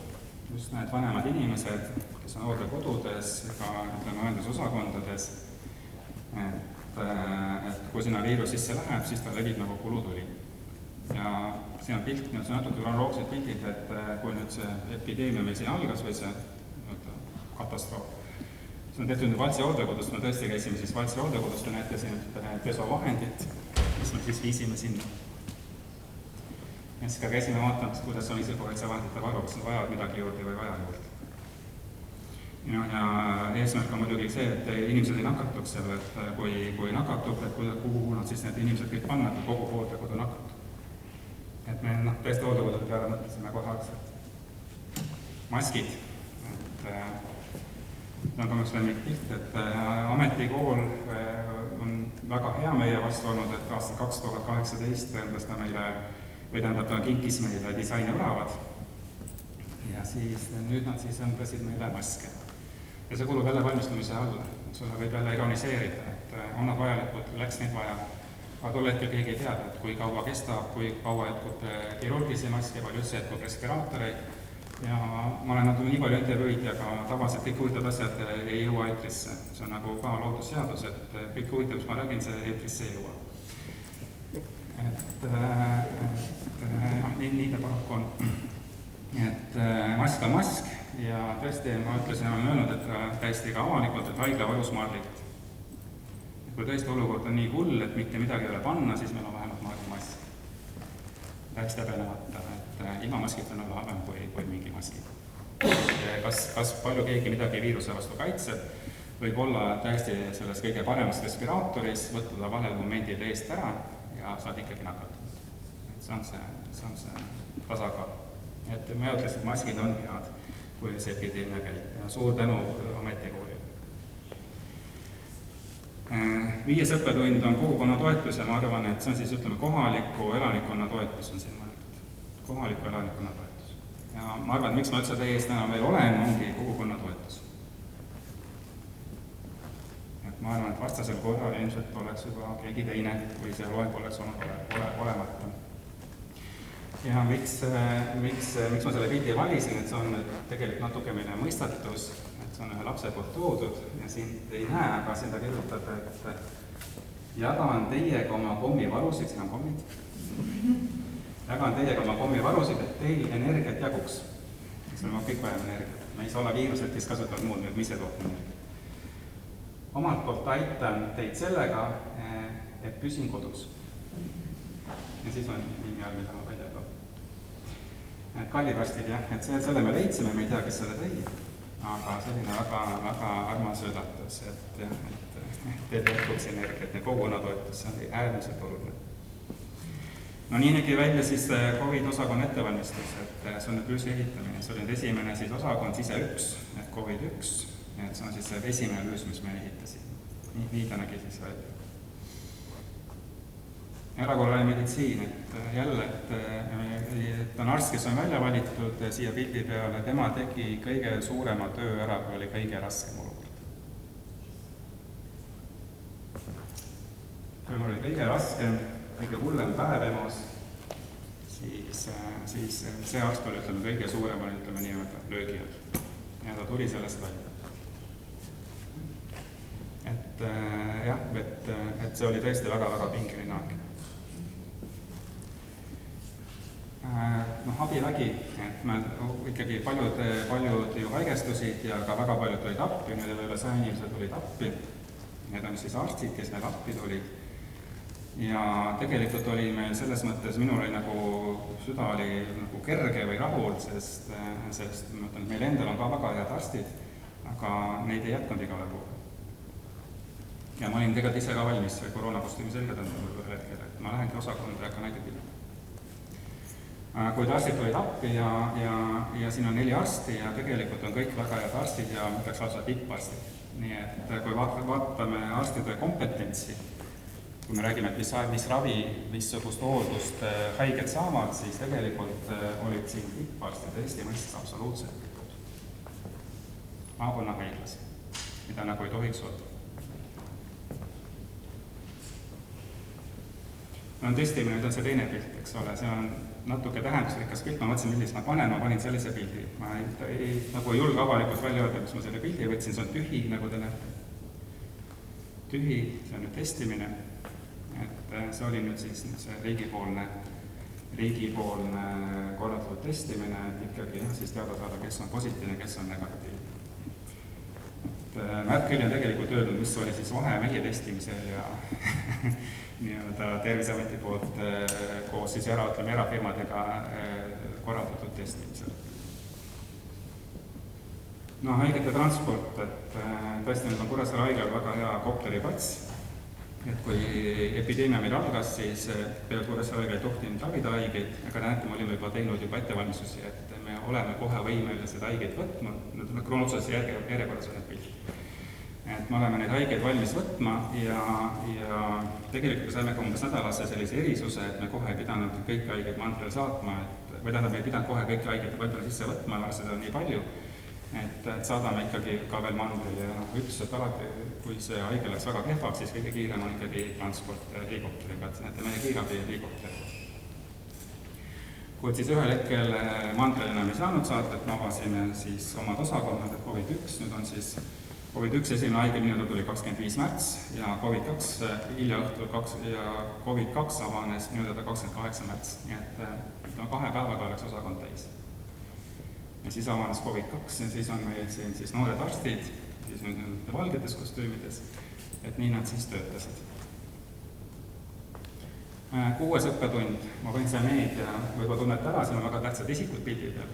Just need vanemad inimesed, kes on hooldekodudes, ka õendusosakondades, et kui sinna viirus sisse läheb, siis ta levib nagu kulutuli. ja siin on pilt, see on natuke kronoloogilised pildid, et kui nüüd see epideemia meil siin algas või see katastroof. See on tehtud nüüd Valtsi hooldekodust, me tõesti käisime siis Valtsi hooldekodust ja näete siin pesuvahendit, mis me siis viisime sinna. Ja siis ka käisime vaatamas, kuidas on isikukaitsevahendite varu, kas nad vajavad midagi juurde või vaja juurde. Ja eesmärk on muidugi see, et inimesed ei nakatuks seal, et kui nakatub, et kuhu nad siis need inimesed kõik panna, et kogu hooldekodu nakatub. Et me tõesti hooldekodude peale mõtlesime kohe algselt. Maskid, et nagu üks lemmik pilt, et ametikool on väga hea meie vastu olnud, et aastal 2018 tõendas ta meile, või tähendab, ta kinkis meile disainiõravad ja siis nüüd nad siis õmbrasid meile maske. Ja see kulub jälle valmistumise alla, sulle võib jälle ironiseerida, et on nad vajalikud, läks neid vaja. Aga tol hetkel keegi ei teada, et kui kaua kestab, kui kaua jätkub kirurgilisi maske, palju üldse jätkub respiraatoreid. Ja ma olen nagu nii palju intervjuid ja ka tavaliselt kõik huvitavad asjad ei jõua eetrisse. See on nagu ka loodusseadus, et kõik huvitav, mis ma räägin, see eetrisse ei jõua. Nii ta paraku on. Et mask on mask ja tõesti ma ütlesin, olen öelnud, et täiesti ka avalikult, et haigla vajus marlit. Kui tõesti olukord on nii hull, et mitte midagi ei ole panna, siis meil on vähemalt marlimask. Täiesti häbenemata, et ilma maskita on olla halvem kui mingi maski. Kas palju keegi midagi viiruse vastu kaitseb, võib olla täiesti selles kõige paremas respiraatoris, võtta ta valel momendil eest ära ja saad ikkagi nakatud. See on see tasakaal. Et ma ütlesin, et maskid on head, kui see epideemia käib ja suur tänu ametikoolile. 5. õppetund on kogukonna toetus ja ma arvan, et see on siis, ütleme, kohaliku elanikkonna toetus on siin mõeldud. Kohaliku elanikkonna toetus. Ja ma arvan, et miks ma üldse teie eest enam veel olen, ongi kogukonna toetus. Et ma arvan, et vastasel korral ilmselt oleks juba keegi teine, kui see loeng oleks olemata. Ja miks ma selle pildi valisin, et see on tegelikult natuke meile mõistatus, et see on ühe lapse poolt toodud ja siin ei näe, aga siin ta kirjutab, et jagan teiega oma kommivarusid, siin on kommid, jagan teiega oma kommivarusid, et teil energiat jaguks. Eks meil on kõik vaja energiat. Me ei saa olla viirused, kes kasutavad muud, me ise tootme energiat. Omalt poolt aitan teid sellega, et püsin kodus. Ja siis on nimi all, mida ma välja toon. Kallid arstid, jah, et selle me leidsime, me ei tea, kes selle tõi, aga selline väga armas üllatus, et teil jätkuks energiat ja koguna toetus, see on äärmiselt oluline. No nii nägi välja siis COVID-osakonna ettevalmistus, et see on nüüd lüüsi ehitamine, see oli nüüd esimene siis osakond sise 1, et COVID-1, et see on siis see esimene lüüs, mis me ehitasime. Nii ta nägi siis välja. Erakorraline meditsiin, et jälle, et on arst, kes on välja valitud siia pildi peale, tema tegi kõige suurema töö ära, kui oli kõige raskem olukord. Kui mul oli kõige raskem, kõige hullem päev EMO-s, siis see arst oli, ütleme, kõige suurema, ütleme nii-öelda löögi all. Ja ta tuli sellest välja. Et jah, et see oli tõesti väga-väga pingeline aeg. Abivägi, et me ikkagi paljud ju haigestusid ja ka väga paljud tulid appi, need üle 100 inimesed tulid appi. Need on siis arstid, kes meil appi tulid. Ja tegelikult oli meil selles mõttes, minul oli süda oli nagu kerge või rahul, sest ma ütlen, et meil endal on ka väga head arstid, aga neid ei jätkunud igale poole. Ja ma olin tegelikult ise ka valmis koroonakostüümi selga tõmbama ühel hetkel, et ma lähengi osakonda ja hakkan näidepildima. Kuid arstid tulid appi ja siin on 4 arsti ja tegelikult on kõik väga head arstid ja mõtleks lausa tipparstid. Nii et kui vaatame arstide kompetentsi, kui me räägime, et mis ravi, missugust hooldust haiged saavad, siis tegelikult olid siin tipparstid Eesti mõistes absoluutselt tipud. Maakonna haiglas, mida nagu ei tohiks olla. No testimine, nüüd on see teine pilt, eks ole, see on natuke tähendusrikas pilt, ma mõtlesin, millist ma panin sellise pildi. Ma ei julge avalikult välja öelda, mis ma selle pildi võtsin, see on tühi, nagu te näete. Tühi, see on nüüd testimine, et see oli nüüd siis see riigipoolne riigipoolne korraldatud testimine, et ikkagi siis teada saada, kes on positiivne, kes on negatiivne. Merkel on tegelikult öelnud, mis oli siis vahe meie testimisel ja nii-öelda Terviseameti poolt koos siis erafirmadega korraldatud testimisel. No haigete transport, et tõesti nüüd on Kuressaare haiglal väga hea kopteripats, et kui epideemia meil algas, siis peale Kuressaare haigla ei tohtinud ravida haigeid, aga näete, me olime juba teinud ettevalmistusi, et me oleme kohe võimelised haigeid võtma, nüüd kroonotsuses järjekorras on need pildid. Et me oleme neid haigeid valmis võtma ja tegelikult saime ka umbes nädalase sellise erisuse, et me kohe ei pidanud kõiki haigeid mandrile saatma, või tähendab, me ei pidanud kohe kõiki haigeid võib-olla sisse võtma, aga seda on nii palju, et saadame ikkagi ka veel mandrile ja ütles, et alati, kui see haige läks väga kehvaks, siis kõige kiirem on ikkagi transport helikopteriga, et näete, meie kiirabi helikopter. Kuid siis ühel hetkel mandrile enam ei saanud saata, et me avasime siis omad osakonnad, et COVID-1, nüüd on siis COVID-1 esimene haige minu tuli 25. märts ja COVID-2 hilja õhtul ja COVID-2 avanes minu 28. märts, nii et 2 päevaga oleks osakond täis. Ja siis avanes COVID-2 ja siis on meil siin siis noored arstid, siis nüüd valgetes kostüümides, et nii nad siis töötasid. 6. õppetund, ma võin see meedia võib-olla tunnete ära, siin on väga tähtsad isikud pildi peal.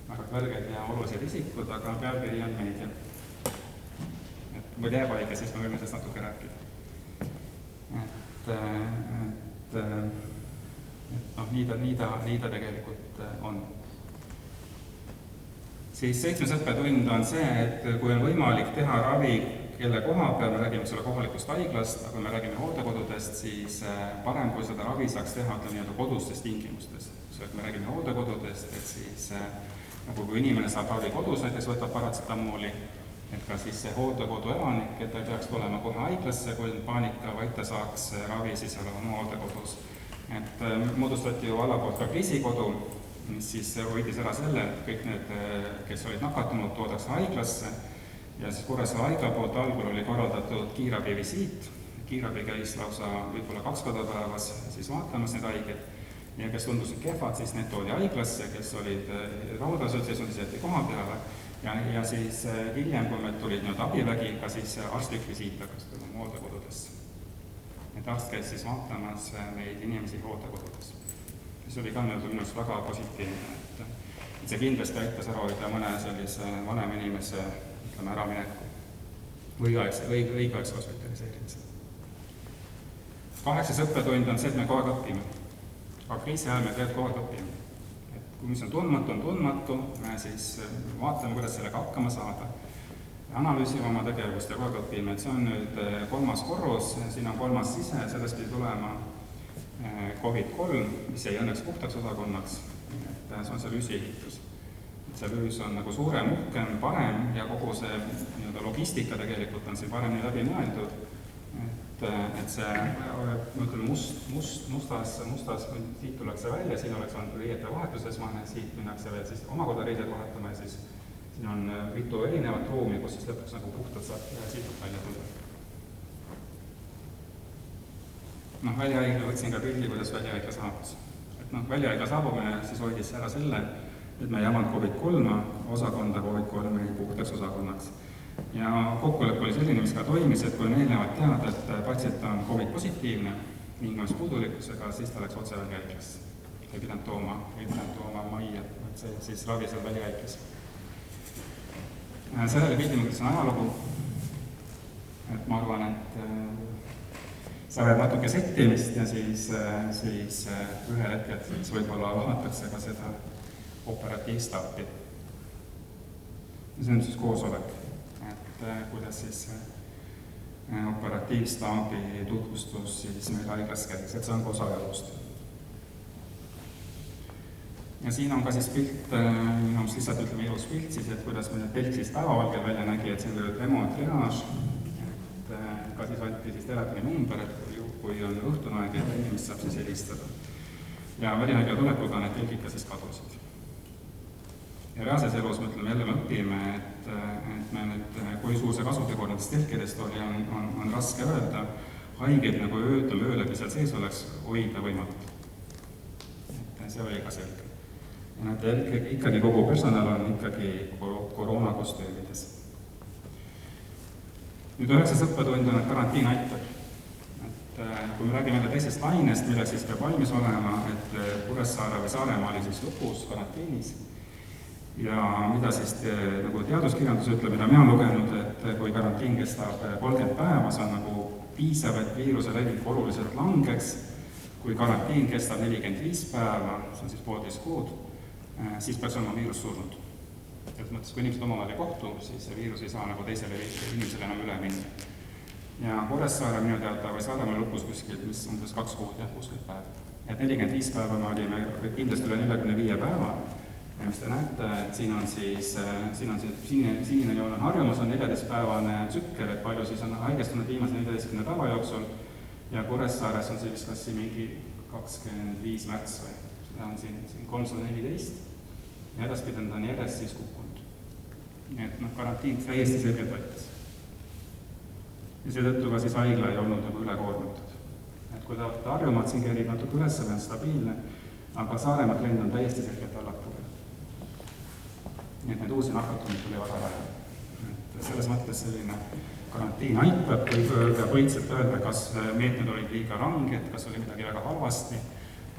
Väga kõrged ja olulised isikud, aga pealkiri on meedia. Või jääb haige, siis me võime sellest natuke rääkida. Nii ta tegelikult on. Siis 7. õppetund on see, et kui on võimalik teha ravi, kelle koha peal, me räägime selle kohalikust haiglast, aga kui me räägime hooldekodudest, siis parem, kui seda ravi saaks teha nii-öelda kodustes tingimustes. Me räägime hooldekodudest, et siis nagu kui inimene saab ravi kodus, näiteks võtab paratsetamooli, et ka siis see hooldekodu elanik, et ta ei peaks tulema kohe haiglasse, kui on paanika, vaid ta saaks ravi siis oma hooldekodus. Et moodustati ju alla poolt ka kriisikodu, mis siis hoidis ära selle, et kõik need, kes olid nakatunud, toodakse haiglasse ja siis Kuressaare haigla poolt algul oli korraldatud kiirabi visiit, kiirabi käis lausa võib-olla 2 korda päevas siis vaatamas need haiged ja kes tundusid kehvad, siis need toodi haiglasse, kes olid rahuldased, siis on jäeti koha peale ja siis hiljem, kui meil tulid nüüd abivägi, ka siis arstlik visiit hakkas tulema hooldekodudesse. Et arst käis siis vaatamas neid inimesi hooldekodudes. See oli ka minu arust väga positiivne, et see kindlasti aitas ära hoida mõne sellise vanem inimese äramineku või õigeaegse hospitaliseerimise. 8. õppetund on see, et me kogu aeg õpime. Aga kriisi ajal me tegelikult kogu aeg õpime. Et kui mis on tundmatu, me siis vaatame, kuidas sellega hakkama saada. Analüüsime oma tegevust ja kogu aeg õpime. Et see on nüüd 3. korrus, siin on 3. sise, sellest pidi tulema COVID-3, mis jäi õnneks puhtaks osakonnaks. Et see on see lüüsiehitus. See lüüs on nagu suurem, uhkem, parem ja kogu see logistika tegelikult on siin paremini läbi mõeldud. Et see, ütleme, mustas, siit tullakse välja, siin oleks olnud riiete vahetus esmane, siit minnakse veel siis omakorda riidet vahetama ja siis siin on mitu erinevat ruumi, kus siis lõpuks nagu puhtalt saab siit välja tulla. Väljahaigla võtsin ka pildi, kuidas väljahaigla saabus. Et väljahaigla saabumine siis hoidis ära selle, et me ei avanud COVID-3 osakonda, COVID-3 ei puhtaks osakonnaks. Ja kokkulepe oli selline, mis ka toimis, et kui on eelnevalt teada, et patsient on COVID-positiivne hingamispuudulikkusega, siis ta läks otse väljahaiglasse. Ei pidanud tooma majja, et see siis ravi seal väljahaiglas. Sellele pildi mõttes on ajalugu, et ma arvan, et sa võid natuke settimist ja siis ühel hetkel siis võib-olla vaadatakse ka seda operatiivstaapi. See on siis koosolek, et kuidas siis operatiivstaabi tutvustus siis meil haiglas käiks, et see on koos ajaloost. Ja siin on ka siis pilt, lihtsalt ütleme ilus pilt siis, et kuidas meil telk siis päevavalgel välja nägi, et siin oli remotriaaž, et ka siis anti siis telefoni number, et kui on õhtune aeg, et inimest saab siis helistada. Ja välihaigla tulekuga need telgid ka siis kadusid. Ja reaalses elus jälle me õpime, et me nüüd, kui suur see kasutegur nendest telkidest oli, on raske öelda. Haigeid nagu öö läbi seal sees oleks hoida võimalik. see oli ka selge. ja nad ikkagi kogu personal on ikkagi koroonakostüümides. nüüd 9. õppetund on, et karantiin aitab. Kui me räägime jälle teisest ainest, milleks siis peab valmis olema, et Kuressaare või Saaremaa oli siis lõpus karanteenis ja mida siis nagu teaduskirjandus ütleb, mida mina olen lugenud, et kui karantiin kestab 30 päeva, see on nagu piisav, et viiruse levik oluliselt langeks. Kui karantiin kestab 45 päeva, see on siis 1,5 kuud, siis peaks olema viirus surnud. selles mõttes, kui inimesed omavahel ei kohtu, siis see viirus ei saa nagu teisele inimesele enam üle minna. Ja Kuressaare minu teada või Saaremaa lõpus kuskil, mis umbes 2 kuud, 60 päeva. Et 45 päeva me olime kindlasti üle 45 päeva. Ja mis te näete, et siin on sinine joon on Harjumas on 14-päevane tsükkel, et palju siis on haigestunud viimase 14 päeva jooksul. Ja Kuressaares on see vist kas mingi 25 märts või seda on siin 314. Ja edaspidi on ta on järjest siis kukkunud. Nii et karantiin täiesti selgelt võttis. Ja seetõttu ka siis haigla ei olnud nagu ülekoormatud. Et kui ta Harjumaad siin kerib natuke üles, on stabiilne, aga Saaremaa trend on täiesti selgelt allapoole. Nii et need uusi nakatumid tuli väga vähe. Selles mõttes selline karantiin aitab, kui peab võitselt öelda, kas meetmed olid liiga ranged, kas oli midagi väga halvasti,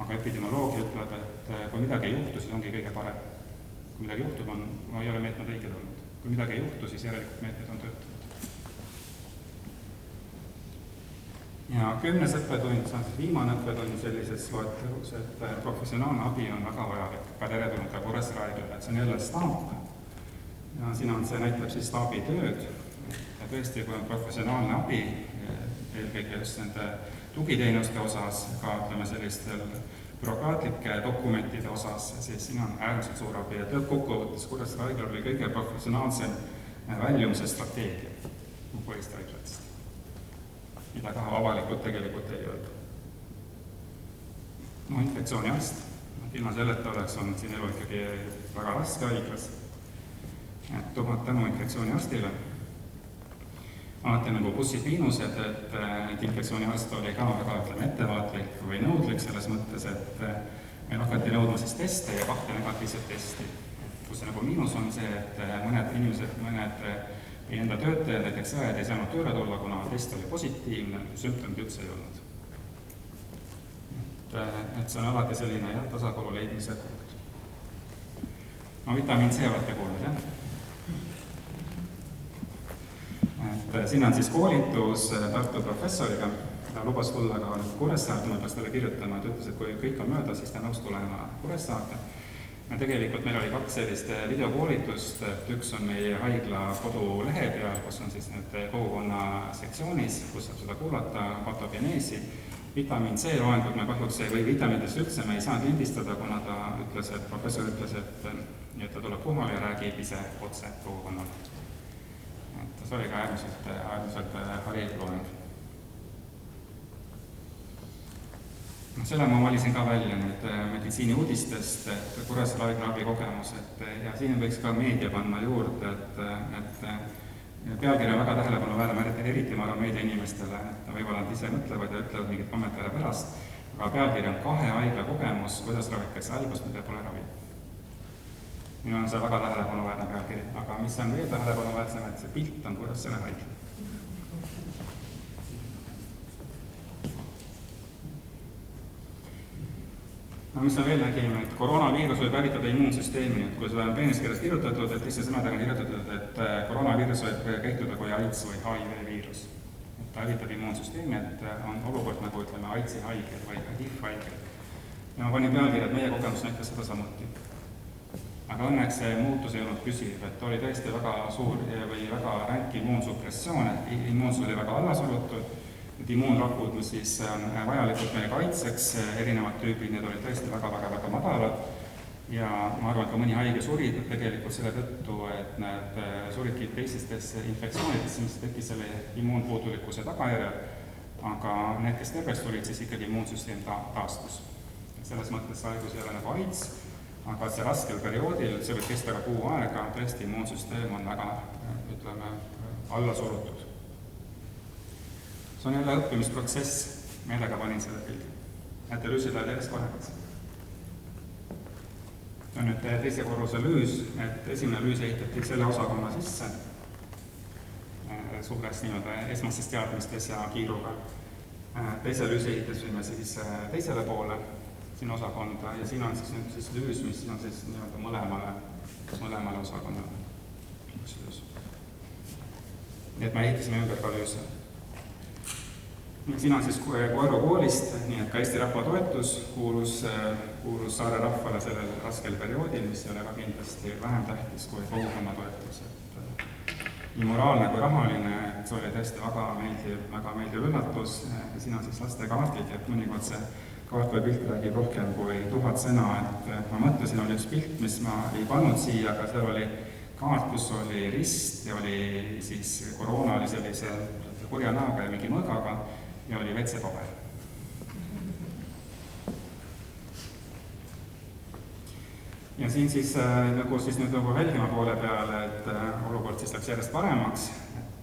aga epidemioloogia ütleb, et kui midagi ei juhtu, siis ongi kõige parem. Kui midagi juhtub, ei ole meetmed õiged olnud. Kui midagi ei juhtu, siis järelikult meetmed on töötanud. Ja 10. õppetund, see on viimane õppetund sellises loetelus, et professionaalne abi on väga vajalik, ka teretulnud ka Kuressaare, et see on jälle staap. Ja siin on see näitab siis staabi tööd. Ja tõesti, kui on professionaalne abi, eelkõige just nende tugiteenuste osas, ka ütleme sellistel bürokraatlike dokumentide osas, siis siin on äärmiselt suur abi. Ja lõppkokkuvõttes Kuressaare haiglal oli kõige professionaalsem väljumise strateegia põhist haiglatest, mida ka avalikult tegelikult ei öelda. Infektsiooniarst. Ilma selleta oleks olnud siin elu ikkagi väga raske haiglas. Et 1000 tänu infektsiooniarstile. Alati nagu bussid miinused, et infektsiooniarst oli ka väga ettevaatlik või nõudlik selles mõttes, et meil hakati nõudma siis teste ja 2 negatiivset testi. Kus see nagu miinus on see, et mõned inimesed, mõned meie enda töötajad, näiteks õed ei saanud tööle tulla, kuna test oli positiivne, sümptomid üldse ei olnud. Et see on alati selline tasakaalu leidmise punkt. Vitamiin C olete kuulnud, jah? Et siin on siis koolitus Tartu professoriga, ta lubas tulla ka Kuressaarde, ma peaks talle kirjutama, et ütles, et kui kõik on mööda, siis ta nõus tulema Kuressaarde. Ja tegelikult meil oli 2 sellist videokoolitust, üks on meie haigla kodulehe peal, kus on siis need kogukonna sektsioonis, kus saab seda kuulata, patogeneesi. Vitamiin C loengud me kahjuks või vitamiinidest üldse me ei saanud lindistada, kuna ta ütles, et professor ütles, et ta tuleb kohale ja räägib ise otse kogukonnale. See oli ka äärmiselt hariv loeng. Selle ma valisin ka välja nüüd meditsiini uudistest, et Kuressaare haigla abi kogemus, ja siin võiks ka meedia panna juurde, et pealkiri on väga tähelepanuväärne, eriti ma arvan meedia inimestele, et võib-olla nad ise mõtlevad ja ütlevad mingid kommentaare pärast, aga pealkiri on 2 haigla kogemus, kuidas ravitakse haigust, mida pole ravi. Minu on see väga tähelepanuväärne pealkiri, aga mis on veel tähelepanuväärsem, et see pilt on Kuressaare haigla. Mis me veel nägime, et koroonaviirus võib hävitada immuunsüsteemi, et kui seda on peenis keeles kirjutatud, et lihtsalt sõnadega on kirjutatud, et koroonaviirus võib käituda kui AIDS või HIV-viirus. Et ta hävitab immuunsüsteemi, et on olukord nagu ütleme AIDSi haiged või HIV-haiged. Ja ma panin pealkirja, et meie kogemus näitas seda samuti. Aga õnneks see muutus ei olnud püsiv, et oli tõesti väga suur või väga ränk immuunsupressioon, et immuunsus oli väga allasurutud. Need immuunrakud, mis siis vajalikud meie kaitseks, erinevad tüübid, need olid tõesti väga madalad. Ja ma arvan, et ka mõni haige suri tegelikult selle tõttu, et need suridki teistesse infektsioonidesse, mis tekkis selle immuunpuudulikkuse tagajärjel. Aga need, kes terveks tulid, siis ikkagi immuunsüsteem taastus. Selles mõttes haigus ei ole nagu AIDS, aga see raskel perioodil, see võib kesta ka kuu aega, tõesti immuunsüsteem on väga, ütleme, allasurutud. See on jälle õppimisprotsess, meelega panin selle pildi. Näete, lüüsid läheb järjest paremaks. see on nüüd teise korruse lüüs, et esimene lüüs ehitati selle osakonna sisse suures esmastes teadmistes ja kiiruga. Teise lüüsi ehitasime siis teisele poole siin osakonda ja siin on siis nüüd siis lüüs, mis on siis nii-öelda mõlemale osakonnale. Nii et me ehitasime ümber ka lüüse. Siin on siis Koeru koolist, nii et ka Eesti rahva toetus kuulus saare rahvale sellel raskel perioodil, mis ei ole ka kindlasti vähem tähtis kui kogukonna toetus. Nii moraalne kui rahaline, et see oli tõesti väga meeldiv üllatus. Siin on siis laste kaardid, et mõnikord see kaart või pilt räägib rohkem kui 1000 sõna, et ma mõtlesin, oli üks pilt, mis ma ei pannud siia, aga seal oli kaart, kus oli rist ja oli siis koroona oli sellise kurja näoga ja mingi mõõgaga ja oli WC-paber. Ja siin siis nüüd Veldimaa poole peale, et olukord siis läks järjest paremaks,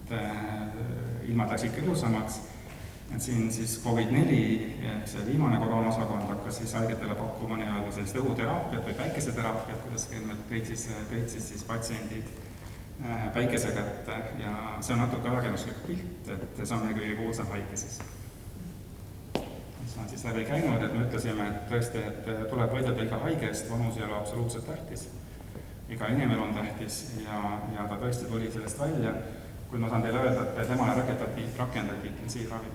et ilmad läks ikka ilusamaks, et siin siis COVID-4, see viimane koroonasakond hakkas siis haigetele pakkuma nii-öelda sellist õhuteraapiat või päikeseteraapiat, kuidas kõik siis patsiendid päikese kätte ja see on natuke ajakirjanduslik pilt, et see on kõige kuulsam haige siis. See on siis läbi käinud, et me ütlesime, et tõesti, et tuleb võidelda iga haige eest, vanus ei ole absoluutselt tähtis. Iga inimene on tähtis ja ta tõesti tuli sellest välja, kui ma saan teile öelda, et temale rakendati intensiivravi.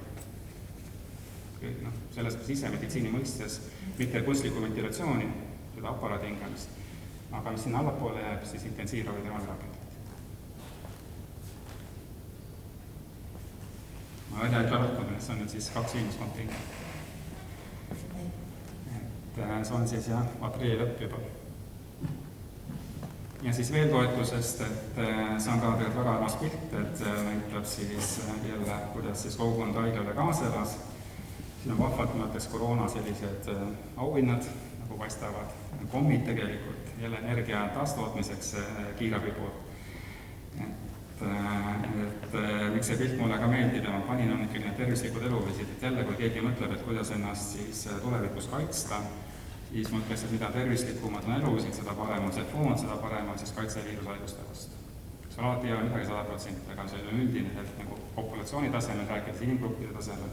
Selles sisemeditsiini mõistes mitte kunstlikku ventilatsiooni, seda aparaadi hingamist, aga mis sinna allapoole jääb, siis intensiivravi temale rakendati. Ma välja ei lahkunud, see on nüüd siis 2 miinuskontingent. See on siis aprilli lõpp juba. Ja siis veel toetusest, et see on ka tegelikult väga armas pilt, et näitab siis jälle, kuidas siis kogukond haiglale kaasa elas. Siin on vahvalt mõttes koroona sellised auhinnad, nagu paistavad kommid tegelikult, jälle energia taastootmiseks kiirabi poolt. Et miks see pilt mulle ka meeldib ja ma panin on ikkagi need tervislikud eluviisid, et jälle kui keegi mõtleb, et kuidas ennast siis tulevikus kaitsta, siis mõtleks, et mida tervislikumad on eluviisid, seda parem on see foon, seda parem on siis kaitse viirushaiguste vastu. See alati ei ole midagi 100%, aga see on üldine, et nagu populatsiooni tasemel, rääkides inimgruppide tasemel,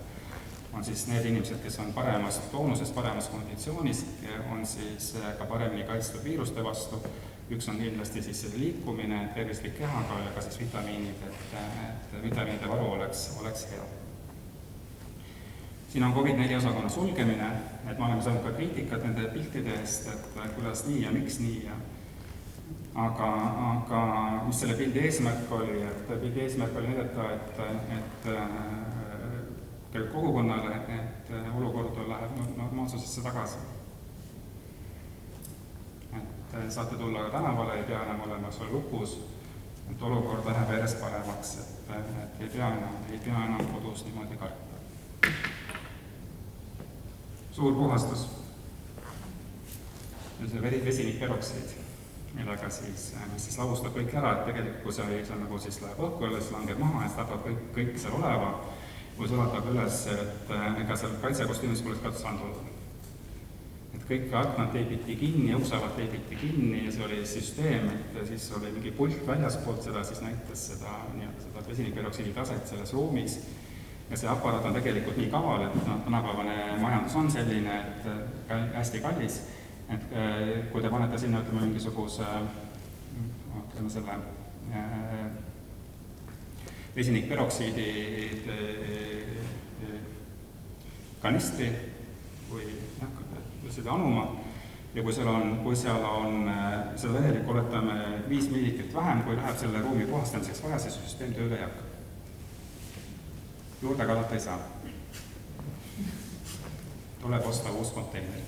on siis need inimesed, kes on paremas toonusest, paremas konditsioonis, on siis ka paremini kaitstud viiruste vastu. Üks on kindlasti siis liikumine, tervislik kehaga ja ka siis vitamiinid, et vitamiinide varu oleks hea. Siin on COVID-4 osakonna sulgemine, et ma olen saanud ka kriitikat nende piltide eest, et kuidas nii ja miks nii. Aga mis selle pildi eesmärk oli, et pildi eesmärk oli näidata, et kogukonnale, et olukord läheb normaalsusesse tagasi. Et saate tulla ka tänavale, ei pea enam olema sul lukus, et olukord läheb järjest paremaks, et ei pea enam kodus niimoodi karta. Suur puhastus. See vesinikperoksiid, millega siis lavustab kõik ära, et tegelikult kui see nagu siis läheb õhku üles, langeb maha ja tapab kõik seal oleva, kui see ulatab üles, et ega seal kaitsekostüümis poleks ka saanud olla. Et kõik aknad teipiti kinni, uksavad teipiti kinni ja see oli süsteem, et siis oli mingi pult väljaspoolt seda, siis näitas seda vesinikperoksiidi taset selles ruumis. Ja see aparaat on tegelikult nii kaval, et tänapäevane majandus on selline, et hästi kallis, et kui te panete sinna mingisuguse selle vesinikperoksiidi kanistri või seda anuma ja kui seal on seda vedelikku oletame 5 milliliitrit vähem, kui läheb selle ruumi puhastamiseks vaja, siis süsteem tööle ei hakka. Juurde kadata ei saa. Tuleb osta uus konteiner,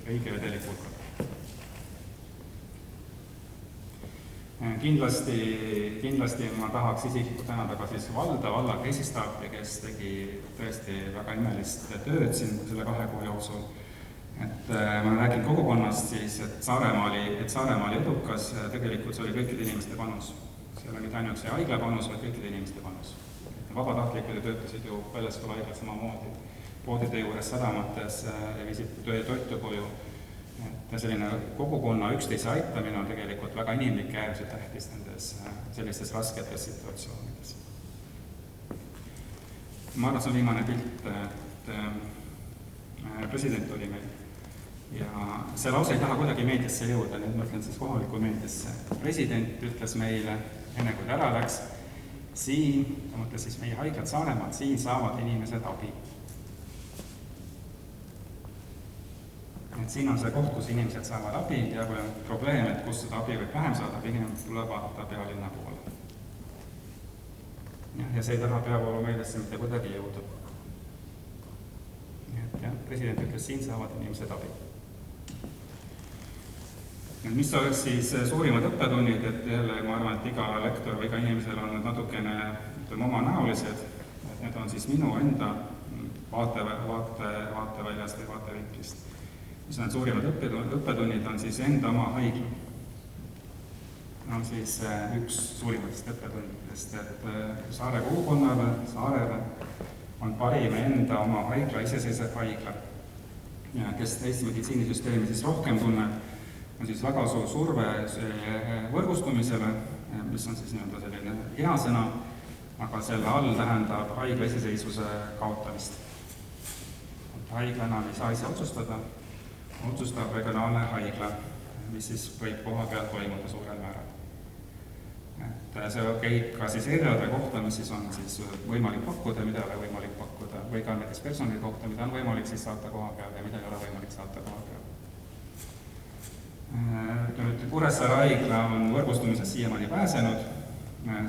õige vedelik hulka. Kindlasti ma tahaks isiklikult tänada ka siis valla kriisistaapi, kes tegi tõesti väga imelist tööd siin selle 2 kuu jooksul. Et ma räägin kogukonnast siis, et Saaremaa oli edukas, tegelikult see oli kõikide inimeste panus. See oli mitte ainult see haigla panus, vaid kõikide inimeste panus. Vabatahtlikud töötasid ju väljaspool haiglat samamoodi, poodide juures, sadamates, viisid toitu koju et selline kogukonna üksteise aitamine on tegelikult väga inimlik ja äärmiselt tähtis nendes sellistes rasketes situatsioonides. Ma arvan, see on viimane pilt, et president oli meil ja see lause ei taha kuidagi meediasse jõuda, nüüd ma ütlen siis kohalikku meediasse. President ütles meile, enne kui ta ära läks, siin, ta mõtles siis meie haiglad Saaremaalt, siin saavad inimesed abi. Et siin on see koht, kus inimesed saavad abi ja kui on probleem, et kus seda abi võib vähem saada, pigem tuleb vaadata pealinna poole. Ja see ei taha peavoolu meelesse mitte kuidagi jõuda. Et jah, president ütles, siin saavad inimesed abi. Mis oleks siis suurimad õppetunnid, et jälle ma arvan, et iga lektor või iga inimesel on natukene omanäolised, et need on siis minu enda vaateväljast või vaatevinklist. Mis on need suurimad õppetunnid, on siis enda oma haigla. On siis üks suurimatest õppetundidest, et Saare kogukonnale, Saarele on parim enda oma haigla, iseseisev haigla. Ja kes Eesti meditsiinisüsteemi siis rohkem tunneb, on siis väga suur surve võrgustumisele, mis on siis nii-öelda selline hea sõna, aga selle all tähendab haigla iseseisvuse kaotamist. Haigla enam ei saa ise otsustada, otsustab regionaalne haigla, mis siis võib koha peal toimuda suurel määral. Et see käib ka siis erialade kohta, mis siis on siis võimalik pakkuda, mida ei ole võimalik pakkuda, või ka näiteks personali kohta, mida on võimalik siis saata koha peal ja mida ei ole võimalik saata koha peal. Kuressaare haigla on võrgustumisest siiamaani pääsenud,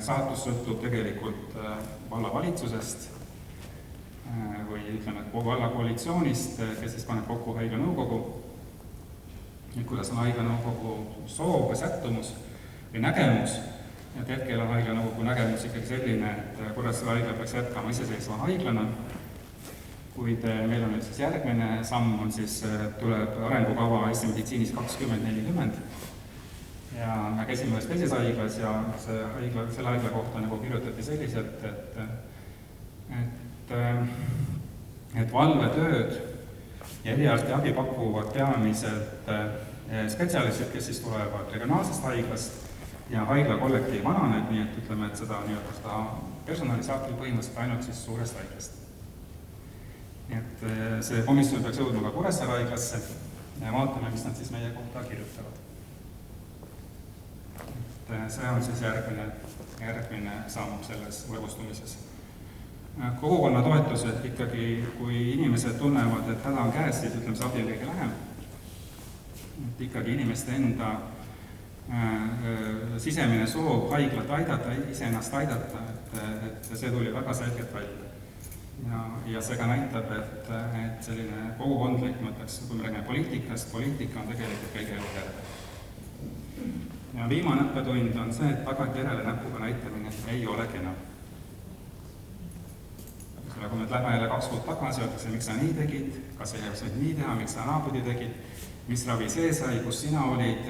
saatus sõltub tegelikult vallavalitsusest või ütleme, vallakoalitsioonist, kes siis paneb kokku haigla nõukogu. Kuidas on haigla nõukogu soov või sättumus või nägemus, et hetkel on haigla nõukogu nägemus ikkagi selline, et Kuressaare haigla peaks jätkama iseseisva haiglana, kuid meil on nüüd siis järgmine samm, on siis tuleb arengukava Eesti meditsiinis 2040 ja me käisime ühes teises haiglas ja selle haigla kohta nagu kirjutati selliselt, et valvetööd ja eriarsti abi pakuvad peamiselt spetsialistid, kes siis tulevad regionaalsest haiglast ja haigla kollektiiv vananeb, nii et ütleme, et seda personali saati põhimõtteliselt ainult siis suurest haiglast. Nii et see komisjon peaks jõudma ka Kuressaare haiglasse ja vaatame, mis nad siis meie kohta kirjutavad. See on siis järgmine samm selles võrgustumises. Kogukonna toetused ikkagi, kui inimesed tunnevad, et häda on käes, siis ütleme, see abi on kõige lähem. Et ikkagi inimeste enda sisemine soov haiglat aidata, iseennast aidata, et see tuli väga selgelt välja. Ja see ka näitab, et selline kogukondlik, ma ütleks, kui me räägime poliitikast, poliitika on tegelikult kõige elujärg. Ja viimane õppetund on see, et tagantjärele näpuga näitamine ei ole kena. Kui me lähme jälle 2 kuud tagasi, öeldakse, miks sa nii tegid, kas ei võinud nii teha, miks sa naapidi tegid, mis ravi see sai, kus sina olid,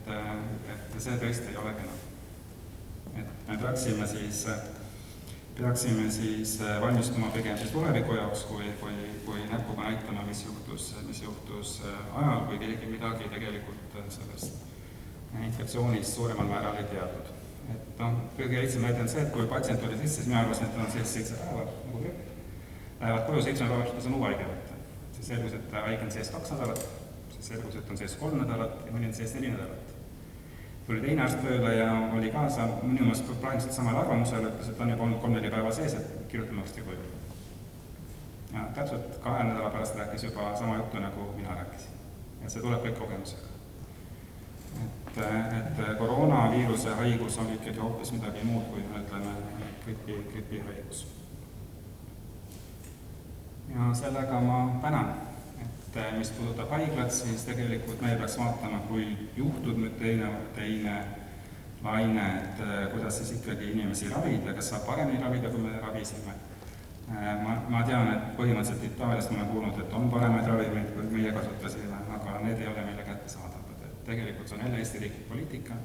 et see tõesti ei ole kena. Et me peaksime siis valmistuma pigem siis tuleviku jaoks, kui näpuga näitama, mis juhtus ajal, kui keegi midagi tegelikult sellest infektsioonist suuremal määral ei teadnud. Et kõige lihtsam näide on see, et kui patsient oli sisse, siis mina arvasin, et on 7 päeva, nagu kõik. Lähevad koju 7 päeva, siis on uue haige võtta. See selgus, et haige on sees 2 nädalat, see selgus, et on sees 3 nädalat ja mõni on sees 4 nädalat. Tuli teine arst tööle ja oli kaasa, minu meelest praegusel samal arvamusel, ütles, et on juba olnud 3-4 päeva sees, et kirjutame varsti koju. Ja täpselt 2 nädala pärast rääkis juba sama juttu, nagu mina rääkisin. Ja see tuleb kõik kogemusega. Et koroonaviiruse haigus on ikkagi hoopis midagi muud, kui me ütleme gripihaigus. Ja sellega ma tänan, et mis puudutab haiglat, siis tegelikult me peaks vaatama, kui juhtub nüüd teine laine, et kuidas siis ikkagi inimesi ravida, kas saab paremini ravida, kui me ravisime. Ma tean, et põhimõtteliselt Itaaliast ma olen kuulnud, et on paremaid ravimeid, kui meie kasutasime, aga need ei ole meile kätte saadavad. Tegelikult see on jälle Eesti riiklik poliitika,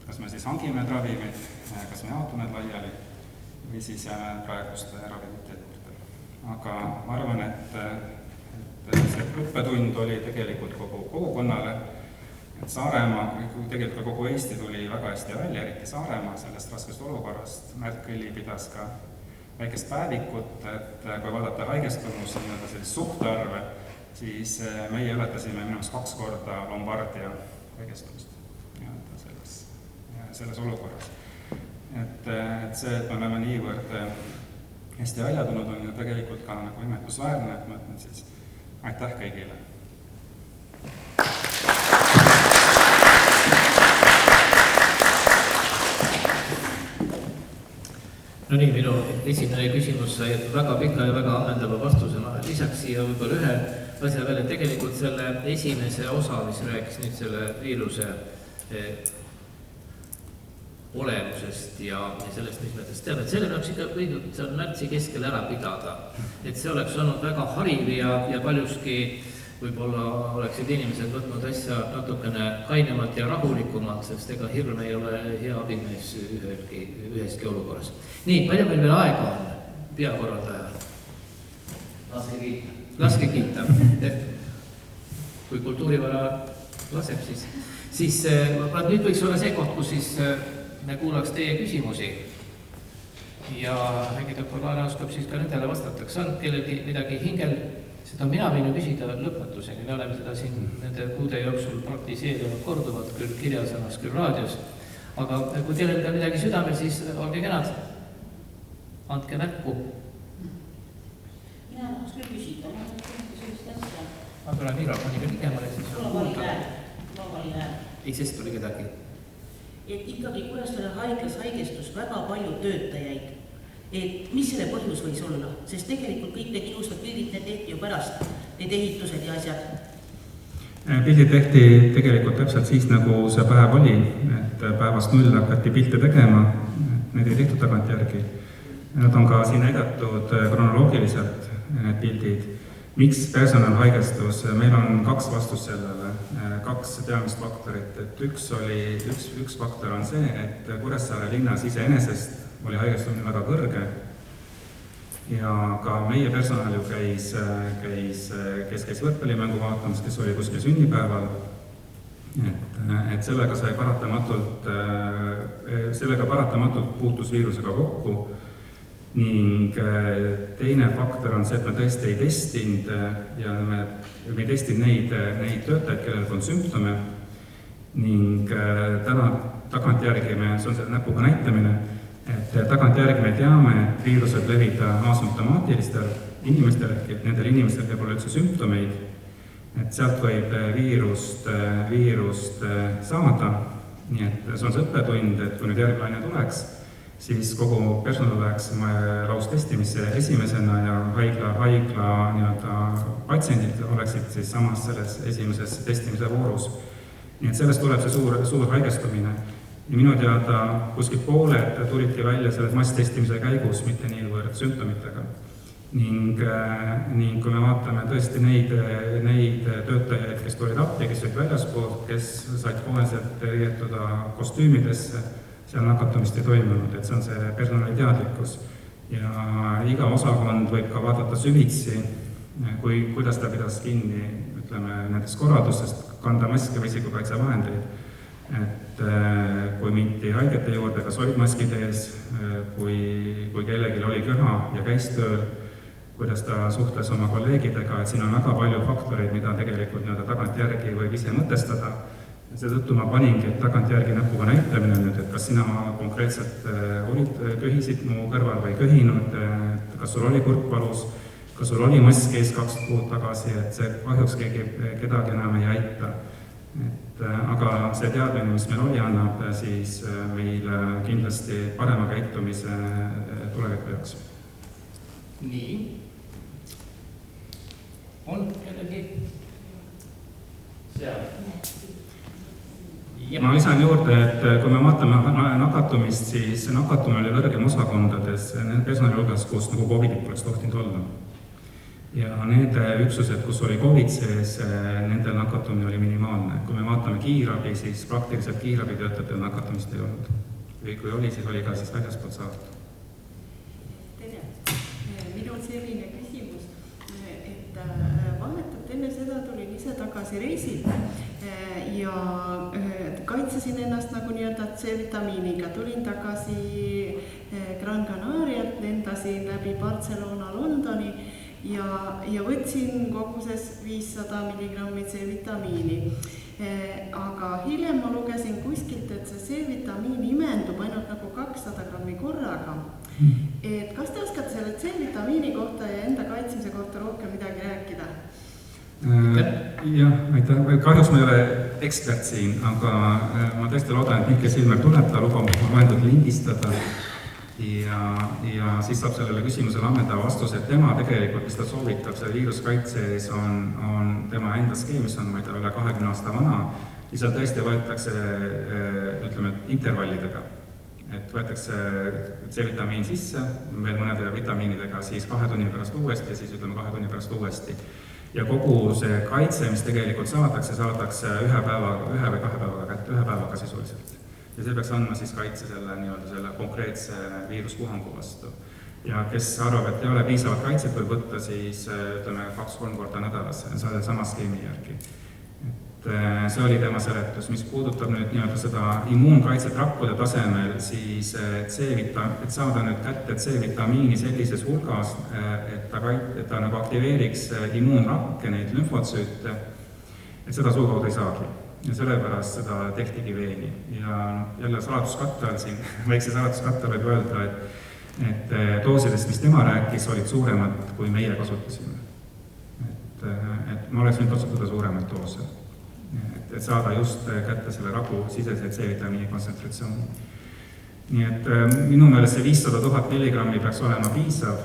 kas me siis hangime need ravimeid, kas me jaotame need laiali või siis jääme praeguste ravimite juurde. Aga ma arvan, et see õppetund oli tegelikult kogu kogukonnale, et Saaremaa, tegelikult kogu Eesti tuli väga hästi välja, eriti Saaremaa sellest raskest olukorrast. Märt Kõlli pidas ka väikest päevikut, et kui vaadata haigestunuse nii-öelda sellist suhtarve, siis meie ületasime minu arust 2 korda Lombardia haigestumist selles olukorras. Et see, et me oleme niivõrd hästi välja tulnud, on ju tegelikult ka nagu imetlusväärne, et ma ütlen siis aitäh kõigile. No nii, minu esimene küsimus sai väga pika ja väga ammendava vastuse. Lisaks siia võib-olla ühe asja veel, et tegelikult selle esimese osa, mis rääkis nüüd selle viiruse olemusest ja sellest, mis me tast teame, et selle peaks ikka võidud seal märtsi keskel ära pidada. Et see oleks olnud väga hariv ja paljuski võib-olla oleksid inimesed võtnud asja natukene kainemalt ja rahulikumalt, sest ega hirm ei ole hea abimees üheski olukorras. Nii, palju meil veel aega on, peakorraldaja? Laske kiita. Kui kultuurivara laseb, siis nüüd võiks olla see koht, kus siis me kuulaks teie küsimusi. Ja äkki doktor Laane oskab siis ka nendele vastata. Kas on kellelgi midagi hingel? Seda mina võin ju küsida lõpmatuseni. Me oleme seda siin nende kuude jooksul praktiseerinud korduvalt, küll kirjasõnas, küll raadios. Aga kui teil on ka midagi südamel, siis olge kenad. Andke märku. Mina tahaks küll küsida, ma tahaks sellist asja. Aga mikrofoniga ligemale, siis on kuulda. Vabali hääl. Ei, sest oli kedagi. Et ikkagi Kuressaare haiglas haigestus väga palju töötajaid. Et mis selle põhjus võis olla? Sest tegelikult kõik need ilusad pildid, need tehti ju pärast, need ehitused ja asjad. Pildid tehti tegelikult täpselt siis, nagu see päev oli, et päevast 0 hakati pilte tegema, need ei tehtud tagantjärgi. Nad on ka siin näidatud kronoloogiliselt, need pildid. Miks personal haigestus? Meil on 2 vastust sellele, 2 peamist faktorit. Et üks faktor on see, et Kuressaare linnas iseenesest oli haigestumine väga kõrge ja ka meie personal ju kes käis võrkpallimängu vaatamas, kes oli kuskil sünnipäeval, et sellega paratamatult puutus viirusega kokku ning teine faktor on see, et me tõesti ei testinud ja me ei testinud neid töötajaid, kellel on sümptome ning täna tagantjärgi see on see näpuga näitamine, et tagantjärgi me teame, et viirus võib levida asümptomaatilistel inimestel, et nendel inimestel võib olla üldse sümptomeid, et sealt võib viirust saada, nii et see on see õppetund, et kui nüüd järglaine tuleks, siis kogu personal läheks laustestimisse esimesena ja haigla patsiendid oleksid siis samas selles esimeses testimise voorus. Nii et sellest tuleb see suur haigestumine. Ja minu teada kuskil pooled tulidki välja selles masstestimise käigus, mitte niivõrd sümptomitega. Ning kui me vaatame tõesti neid töötajaid, kes tulid appi, kes olid väljaspoolt, kes said koheselt riietuda kostüümidesse, seal nakatumist ei toimunud, et see on see personali teadlikkus. Ja iga osakond võib ka vaadata süvitsi, kuidas ta pidas kinni, ütleme, nendest korraldustest, kanda maske või isikukaitsevahendeid. Et kui minti haigete juurde, kas olid maskid ees, kui kellelgi oli köha ja käis tööl, kuidas ta suhtles oma kolleegidega, et siin on väga palju faktoreid, mida tegelikult tagantjärgi võib ise mõtestada. Seetõttu ma paningi, et tagantjärgi näpuga näitamine nüüd, et kas sina konkreetselt köhisid mu kõrval või köhinud, kas sul oli kurk valus, kas sul oli mask ees 2 kuud tagasi, et see kahjuks kedagi enam ei aita. Aga see teadmine, mis meil oli, annab siis meile kindlasti parema käitumise tuleviku jaoks. Nii. On kellegi? Seal. Ma lisan juurde, et kui me vaatame nakatumist, siis nakatumine oli kõrgem osakondades, personali hulgas, kus nagu COVID-it poleks tohtinud olla. Ja need üksused, kus oli COVID sees, nendel nakatumine oli minimaalne. Kui me vaatame kiirabi, siis praktiliselt kiirabitöötajatel nakatumist ei olnud. Või kui oli, siis oli ka siis väljaspoolt saadud. Tere! Minul selline küsimus, et vahetult enne seda, tulin ise tagasi reisilt ja kaitsesin ennast nagu nii-öelda C-vitamiiniga. Tulin tagasi Gran Canarialt, lendasin läbi Barcelona, Londoni ja võtsin koguses 500 milligrammi C-vitamiini. Aga hiljem ma lugesin kuskilt, et see C-vitamiin imendub ainult nagu 200 grammi korraga. Et kas te oskate selle C-vitamiini kohta ja enda kaitsmise kohta rohkem midagi rääkida? Jah, aitäh. Kahjuks ma ei ole ekspert siin, aga ma tõesti loodan, et Mihkel Silmer tuleb, ta lubab vahendud lindistada ja siis saab sellele küsimusele ammendava vastuse, et tema tegelikult, mis ta soovitab selle viiruskaitses, on tema enda skeem, mis on üle 20 aasta vana, ja seal tõesti võetakse, ütleme, intervallidega. Et võetakse C-vitamiin sisse, veel mõnede vitamiinidega, siis 2 tunni pärast uuesti ja siis ütleme 2 tunni pärast uuesti. Ja kogu see kaitse, mis tegelikult saadakse ühe või 2 päevaga kätte, 1 päevaga sisuliselt. Ja see peaks andma siis kaitse selle konkreetse viiruspuhangu vastu. Ja kes arvab, et ei ole piisavat kaitset võib võtta, siis ütleme 2-3 korda nädalas, selle sama skeemi järgi. See oli tema seletus, mis puudutab nüüd seda immuunkaitset rakkude tasemel, siis et saada nüüd kätte C-vitamiini sellises hulgas, et ta nagu aktiveeriks immuunrakke, neid lümfotsüüte, et seda suukaudu ei saagi. Ja sellepärast seda tehtigi veeni. Ja jälle saladuskatte all siin, väikse saladuskatte võib öelda, et doosidest, mis tema rääkis, olid suuremad, kui meie kasutasime. Et ma oleks võinud kasutada suuremat doose. Et saada just kätte selle raku sisese C-vitamiini kontsentratsiooni. Nii et minu meelest see 500 000 milligrammi peaks olema piisav,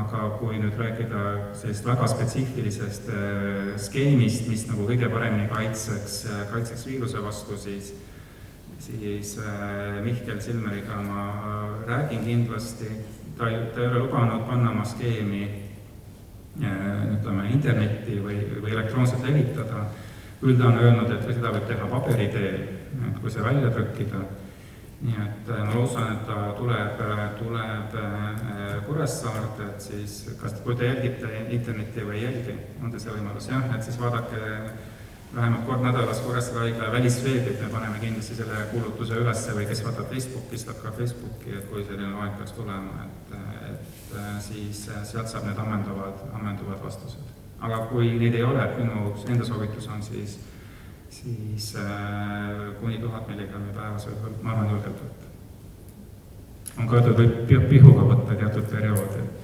aga kui nüüd rääkida sellist väga spetsiifilisest skeemist, mis nagu kõige paremini kaitseks viiruse vastu, siis Mihkel Silmeriga ma räägin kindlasti. Ta ei ole lubanud panna oma skeemi internetti või elektroonselt levitada. Küll ta on öelnud, et seda võib teha paberi teel, kui see välja trükkida. Nii et ma loosan, et ta tuleb Kuressaarde, et siis, kui te jälgite internetti või ei jälgi, on te see võimalus, jah, et siis vaadake vähemalt kord nädalas Kuressaare haigla välisveebit, me paneme kindlasti selle kuulutuse ülesse või kes vaatab Facebookist, ka Facebooki, et kui selline loeng peaks tulema, et siis sealt saab need ammenduvad vastused. Aga kui neid ei ole, et minu enda soovitus on, siis kuni 1000 milligrammi päevas võib, ma arvan, julgelt võtta. On ka öeldud, võib pihuga võtta teatud periood, et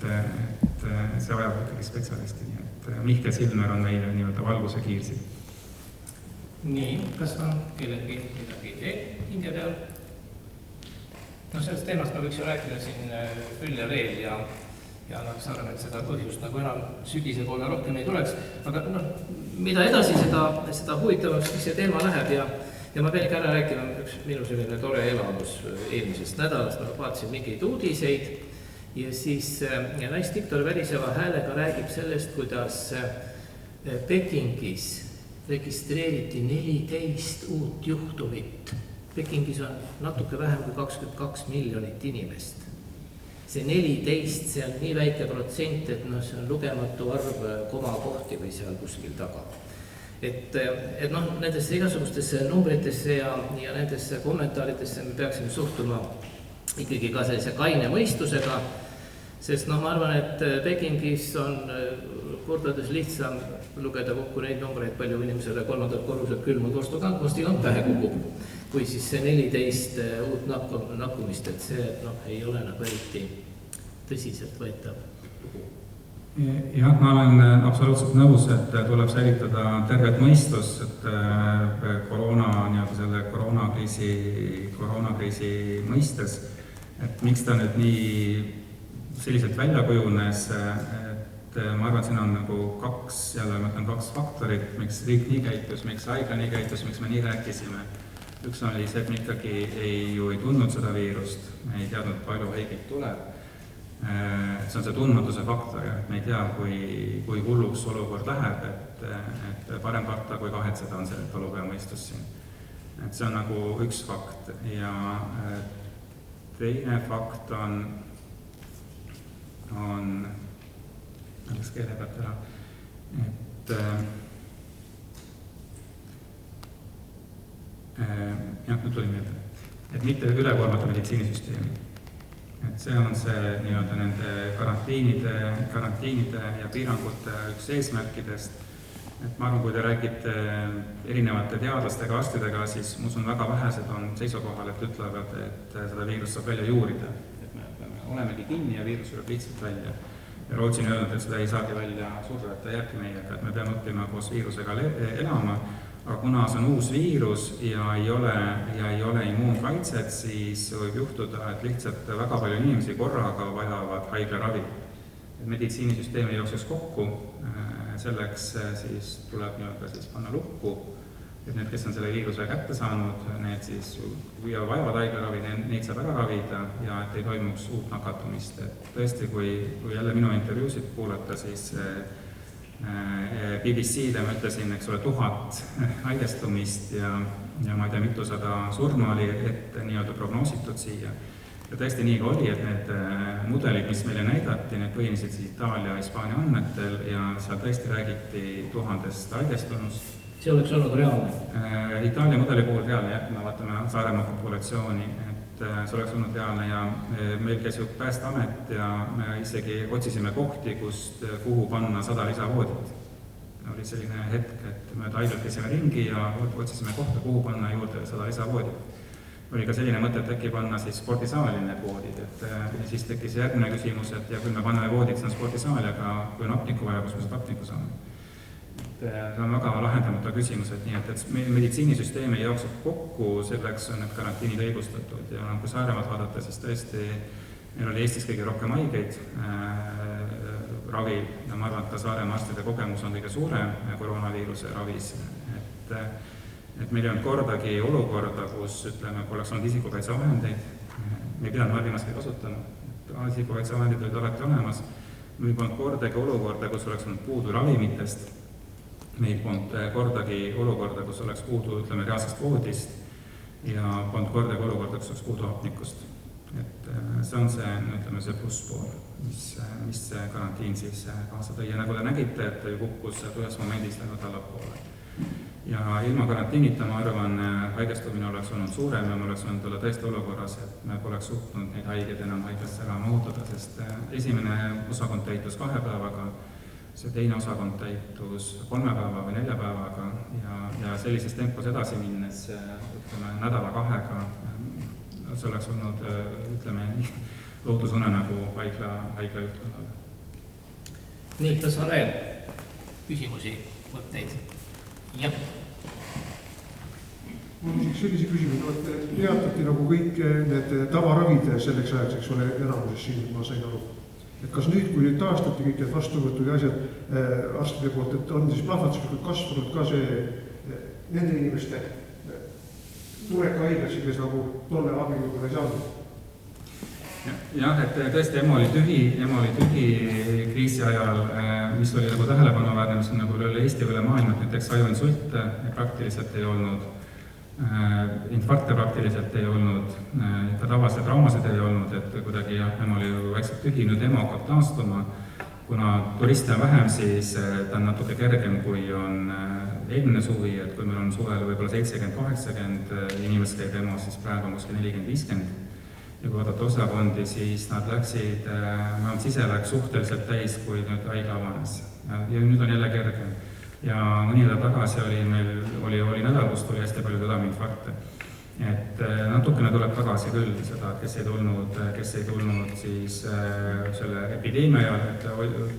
see vajab ikkagi spetsialisti. Nii et Mihkel Silmer on meile nii-öelda valguse kiirsi. Nii, kas on kellelgi midagi hinge peal? No sellest teemast ma võiks ju rääkida siin küll ja veel ja arvan, et seda põhjust nagu enam sügise poole rohkem ei tuleks, aga mida edasi, seda huvitavaks, mis see teema läheb ja ma pean ikka ära rääkima üks minu selline tore elamus eelmisest nädalast, ma vaatasin mingeid uudiseid ja siis naisdiktor väriseva häälega räägib sellest, kuidas Pekingis registreeriti 14 uut juhtumit. Pekingis on natuke vähem kui 22 miljonit inimest. See 14, see on nii väike protsent, et see on lugematu arv komakohti või seal kuskil taga. Et nendesse igasugustesse numbritesse ja nendesse kommentaaridesse me peaksime suhtuma ikkagi ka sellise kaine mõistusega, sest ma arvan, et Pekingis on kordades lihtsam lugeda kokku neid numbreid, palju inimesele 3. korruselt külma vorstikamp pähe kukub, kui siis see 14 uut nakkumist, et see ei ole nagu eriti tõsiselt võetav lugu. Jah, ma olen absoluutselt nõus, et tuleb säilitada tervet mõistus, et selle koroonakriisi mõistes, et miks ta nüüd nii selliselt välja kujunes, et ma arvan, siin on nagu kaks faktorit, miks riik nii käitus, miks haigla nii käitus, miks me nii rääkisime. Üks oli see, et me ikkagi ei tundnud seda viirust, me ei teadnud, palju haigeid tuleb. See on see tundmatuse faktor, et me ei tea, kui hulluks olukord läheb, et parem karta kui kahetseda on see talupojamõistus siin. Et see on nagu üks fakt ja teine fakt on kuidas keele pealt ära, et nüüd tuli meelde, et mitte ülekoormata meditsiinisüsteemi. Et see on see nii-öelda nende karantiinide ja piirangute üks eesmärkidest. Et ma arvan, kui te räägite erinevate teadlastega, arstidega, siis ma usun, väga vähesed on seisukohal, et ütlevad, et seda viirust saab välja juurida. Et me olemegi kinni ja viirus tuleb lihtsalt välja. Ja Rootsi on öelnud, et seda ei saagi välja surra, et ta jääbki meiega, et me peame õppima koos viirusega elama. Aga kuna see on uus viirus ja ei ole immuunkaitset, siis võib juhtuda, et lihtsalt väga palju inimesi korraga vajavad haiglaravi. Meditsiinisüsteem ei jooksuks kokku, selleks siis tuleb nii-öelda panna lukku, et need, kes on selle viiruse kätte saanud, need siis vajavad haiglaravi, neid saab ära ravida ja et ei toimuks uut nakatumist. Et tõesti, kui jälle minu intervjuusid kuulata, siis BBC-le ma ütlesin, eks ole, 1000 haigestumist ja ma ei tea, mitusada surma oli ette nii-öelda prognoositud siia. Ja tõesti nii ka oli, et need mudelid, mis meile näidati, need põhinesid siis Itaalia ja Hispaania andmetel ja seal tõesti räägiti 1000 haigestunust. See oleks olnud reaalne? Itaalia mudeli puhul reaalne, jah, kui me vaatame Saaremaa populatsiooni, et see oleks olnud reaalne ja meil käis ju Päästeamet ja me isegi otsisime kohti, kuhu panna 100 lisavoodit. Oli selline hetk, et me haiglalt käisime ringi ja otsisime kohta, kuhu panna juurde 100 lisavoodit. Oli ka selline mõte, et äkki panna siis spordisaali need voodid, et siis tekkis järgmine küsimus, et ja kui me paneme voodid sinna spordisaali, aga kui on apniku vaja, kus me seda apniku saame. See on väga lahendamata küsimus, et nii, et meditsiinisüsteem ei jooksu kokku, selleks on need karantiinid õigustatud ja kui Saaremaad vaadata, siis tõesti meil oli Eestis kõige rohkem haigeid ravi ja ma arvan, et ka Saaremaa arstide kogemus on kõige suurem koroonaviiruse ravis, et meil ei olnud kordagi olukorda, kus ütleme, kui oleks olnud isikukaitsevahendeid, me ei pidanud harvimaski kasutama, isikukaitsevahendid olid alati olemas, meil polnud kordagi olukorda, kus oleks olnud puudu ravimitest, meil polnud kordagi olukorda, kus oleks puudu, ütleme, reaalsest voodist ja polnud kordagi olukorda, kus oleks puudu apnikust. Et see on see, ütleme, see plusspool, mis karantiin siis kaasa tõi ja nagu te nägite, et kukkus ühes momendis läinud allapoole. Ja ilma karantiinita, ma arvan, haigestumine oleks olnud suurem ja me oleks olnud olla tõesti olukorras, et me poleks suutnud neid haigeid enam haiglasse ära mahutada, sest esimene osakond täitus 2 päevaga, see teine osakond täitus 3 päeva või 4 päevaga ja sellises tempos edasi minnes, ütleme, nädala-2-ga, see oleks olnud, ütleme, lootusune nagu haigla juhtkonnale. Nii, kas on veel küsimusi, mõtteid? Jah. Mul on sellise küsimuse, et peatati nagu kõik need tavaravid selleks ajaks, eks ole, enamuses siin, ma sain aru. Et kas nüüd, kui nüüd taastati kõik need vastuvõtud ja asjad arstide poolt, et on siis plahvatuslikult kasvanud ka see nende inimeste tuleka haiglasse, kes nagu tolle abi võib-olla ei saanud? Jah, et tõesti EMO oli tühi kriisi ajal, mis oli nagu tähelepanuväärne, mis on nagu üle Eesti või üle maailma, et näiteks ajuinsulte praktiliselt ei olnud, infarkte praktiliselt ei olnud, ka tavalised traumased ei olnud, et kuidagi EMO oli vaikselt tühi, nüüd EMO hakkab taastuma, kuna turiste on vähem, siis ta on natuke kergem, kui on eelmine suvi, et kui meil on suvel võib-olla 70-80 inimest käib EMO, siis praegu on kuskil 40-50. Ja kui vaadata osakondi, siis nad läksid, sise läks suhteliselt täis, kui nüüd haigla avanes. Ja nüüd on jälle kergem. Ja mõni nädal tagasi oli nädal, kus tuli hästi palju südameinfarkte. Et natukene tuleb tagasi küll seda, kes ei tulnud siis selle epideemia ajal, et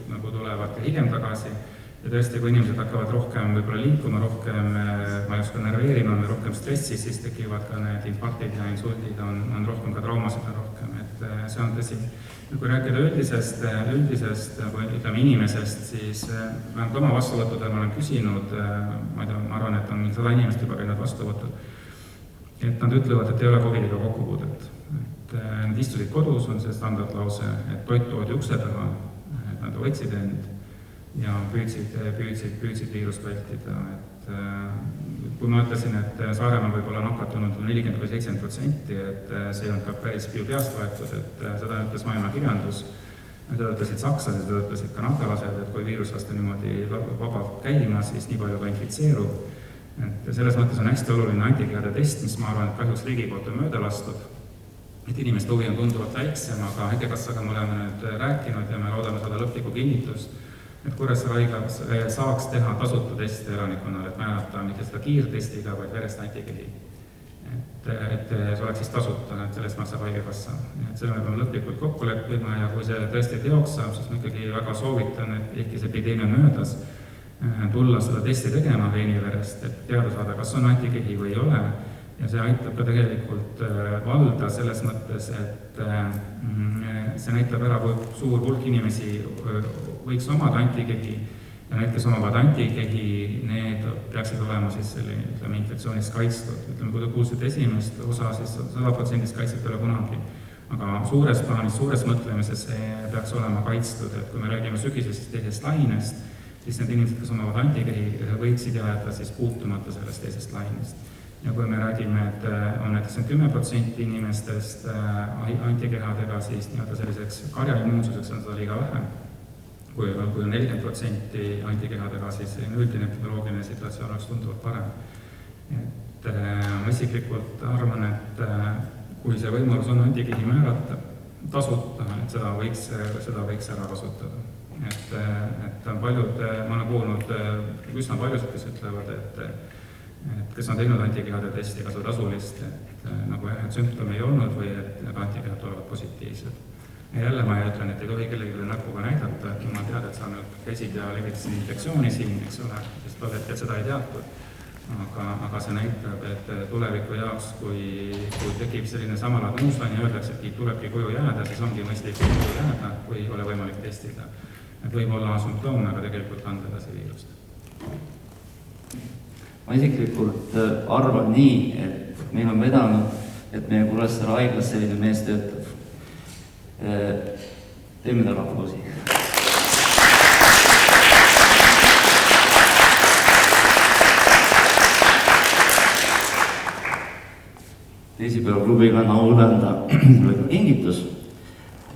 nagu tulevad hiljem tagasi. Ja tõesti, kui inimesed hakkavad rohkem võib-olla liikuma, rohkem, ma ei oska nerveerima, on rohkem stressi, siis tekivad ka need infarktid ja insultid, on rohkem, ka traumasid on rohkem, et see on tõsi. Kui rääkida üldisest, ütleme inimesest, siis vähemalt oma vastuvõttudel ma olen küsinud, ma arvan, et on 100 inimest juba käinud vastuvõtud, et nad ütlevad, et ei ole COVID-iga kokkupuudet. Et nad istusid kodus, on see standardlause, et toit toodi ukse taga, et nad hoidsid end ja püüdsid viirust vältida, et kui ma ütlesin, et Saaremaal võib olla nakatunud 40-70%, et see ei olnud ka päris peast võetud, et seda ütles maailma kirjandus, seda ütlesid sakslased, seda ütlesid kanadalased, et kui viirus lasti niimoodi vabalt käima, siis nii palju ka infitseerub. et selles mõttes on hästi oluline antikehade test, mis ma arvan, et kahjuks riigi poolt on mööda lastud, et inimeste huvi on tunduvalt väiksem, aga Haigekassaga me oleme nüüd rääkinud ja me loodame saada lõplikku kinnitust, et Kuressaare haigla saaks teha tasuta teste elanikkonnale, et määrata mitte seda kiirtestiga, vaid verest antikehi. Et see oleks siis tasuta, et sellest maksab Haigekassa. Et selle me peame lõplikult kokku leppima ja kui see tõesti teoks saab, siis ma ikkagi väga soovitan, et ehkki see epideemia möödas, tulla seda testi tegema veiniverest, et teada saada, kas on antikehi või ei ole. Ja see aitab ka tegelikult valda selles mõttes, et see näitab ära, kui suur hulk inimesi võiks omada antikehi ja need, kes omavad antikehi, need peaksid olema siis selle infektsioonist kaitstud. Ütleme, kui te kuulsite esimest osa, siis 100% kaitset ei ole kunagi. Aga suures plaanis, suures mõtlemises see peaks olema kaitstud, et kui me räägime sügisest teisest lainest, siis need inimesed, kes omavad antikehi, võiksid jääda siis puutumata sellest teisest lainest. Ja kui me räägime, et on näiteks 10% inimestest antikehadega, siis nii-öelda selliseks karjaimmuunsuseks on seda liiga vähe. Kui on 40% antikehadega, siis üldine epidemioloogiline situatsioon oleks tunduvalt parem. Et ma isiklikult arvan, et kui see võimalus on antikehi määrata tasuta, et seda võiks ära kasutada. Et paljud, ma olen kuulnud üsna paljusid, kes ütlevad, et kes on teinud antikehade testi kas või tasulist, et nagu et sümptomi ei olnud või et antikehad tulevad positiivsed. Ja jälle ma ütlen, et ei tohi kellelegi näpuga näidata, et ma tean, et sa nüüd käisid ja levitasid infektsiooni siin, eks ole, sest tol hetkel seda ei teatud. Aga see näitab, et tuleviku jaoks, kui tekib selline samalaadne uuslaine ja öeldakse, et tulebki koju jääda, siis ongi mõistlik koju jääda, kui ei ole võimalik testida. Et võib olla sümptoomne, aga tegelikult kanda edasi viirust. Ma isiklikult arvan nii, et meil on vedanud, et meie Kuressaare haiglas selline mees töötab. Teeme talle aplausi. Teisipäeva klubiga on au üle anda kingitus.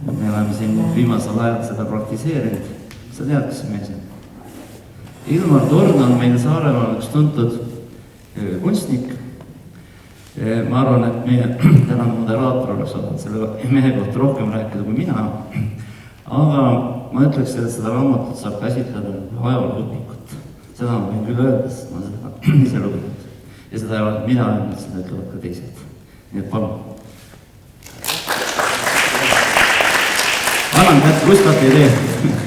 Me oleme siin viimasel ajal seda praktiseerinud. Sa tead, kes see mees on? Ilmar Torn on meil Saaremaal üks tuntud kunstnik. Ma arvan, et meie tänane moderaator oleks olnud selle mehe kohta rohkem rääkida kui mina. Aga ma ütleks, et seda raamatut saab käsitleda ajalooõpikut. Seda on võin küll öelda, sest ma seda ise lugenud. Ja seda ei ole mina öelnud, seda ütlevad ka teised. Nii et palun. Annan kätte, kustat ei tee.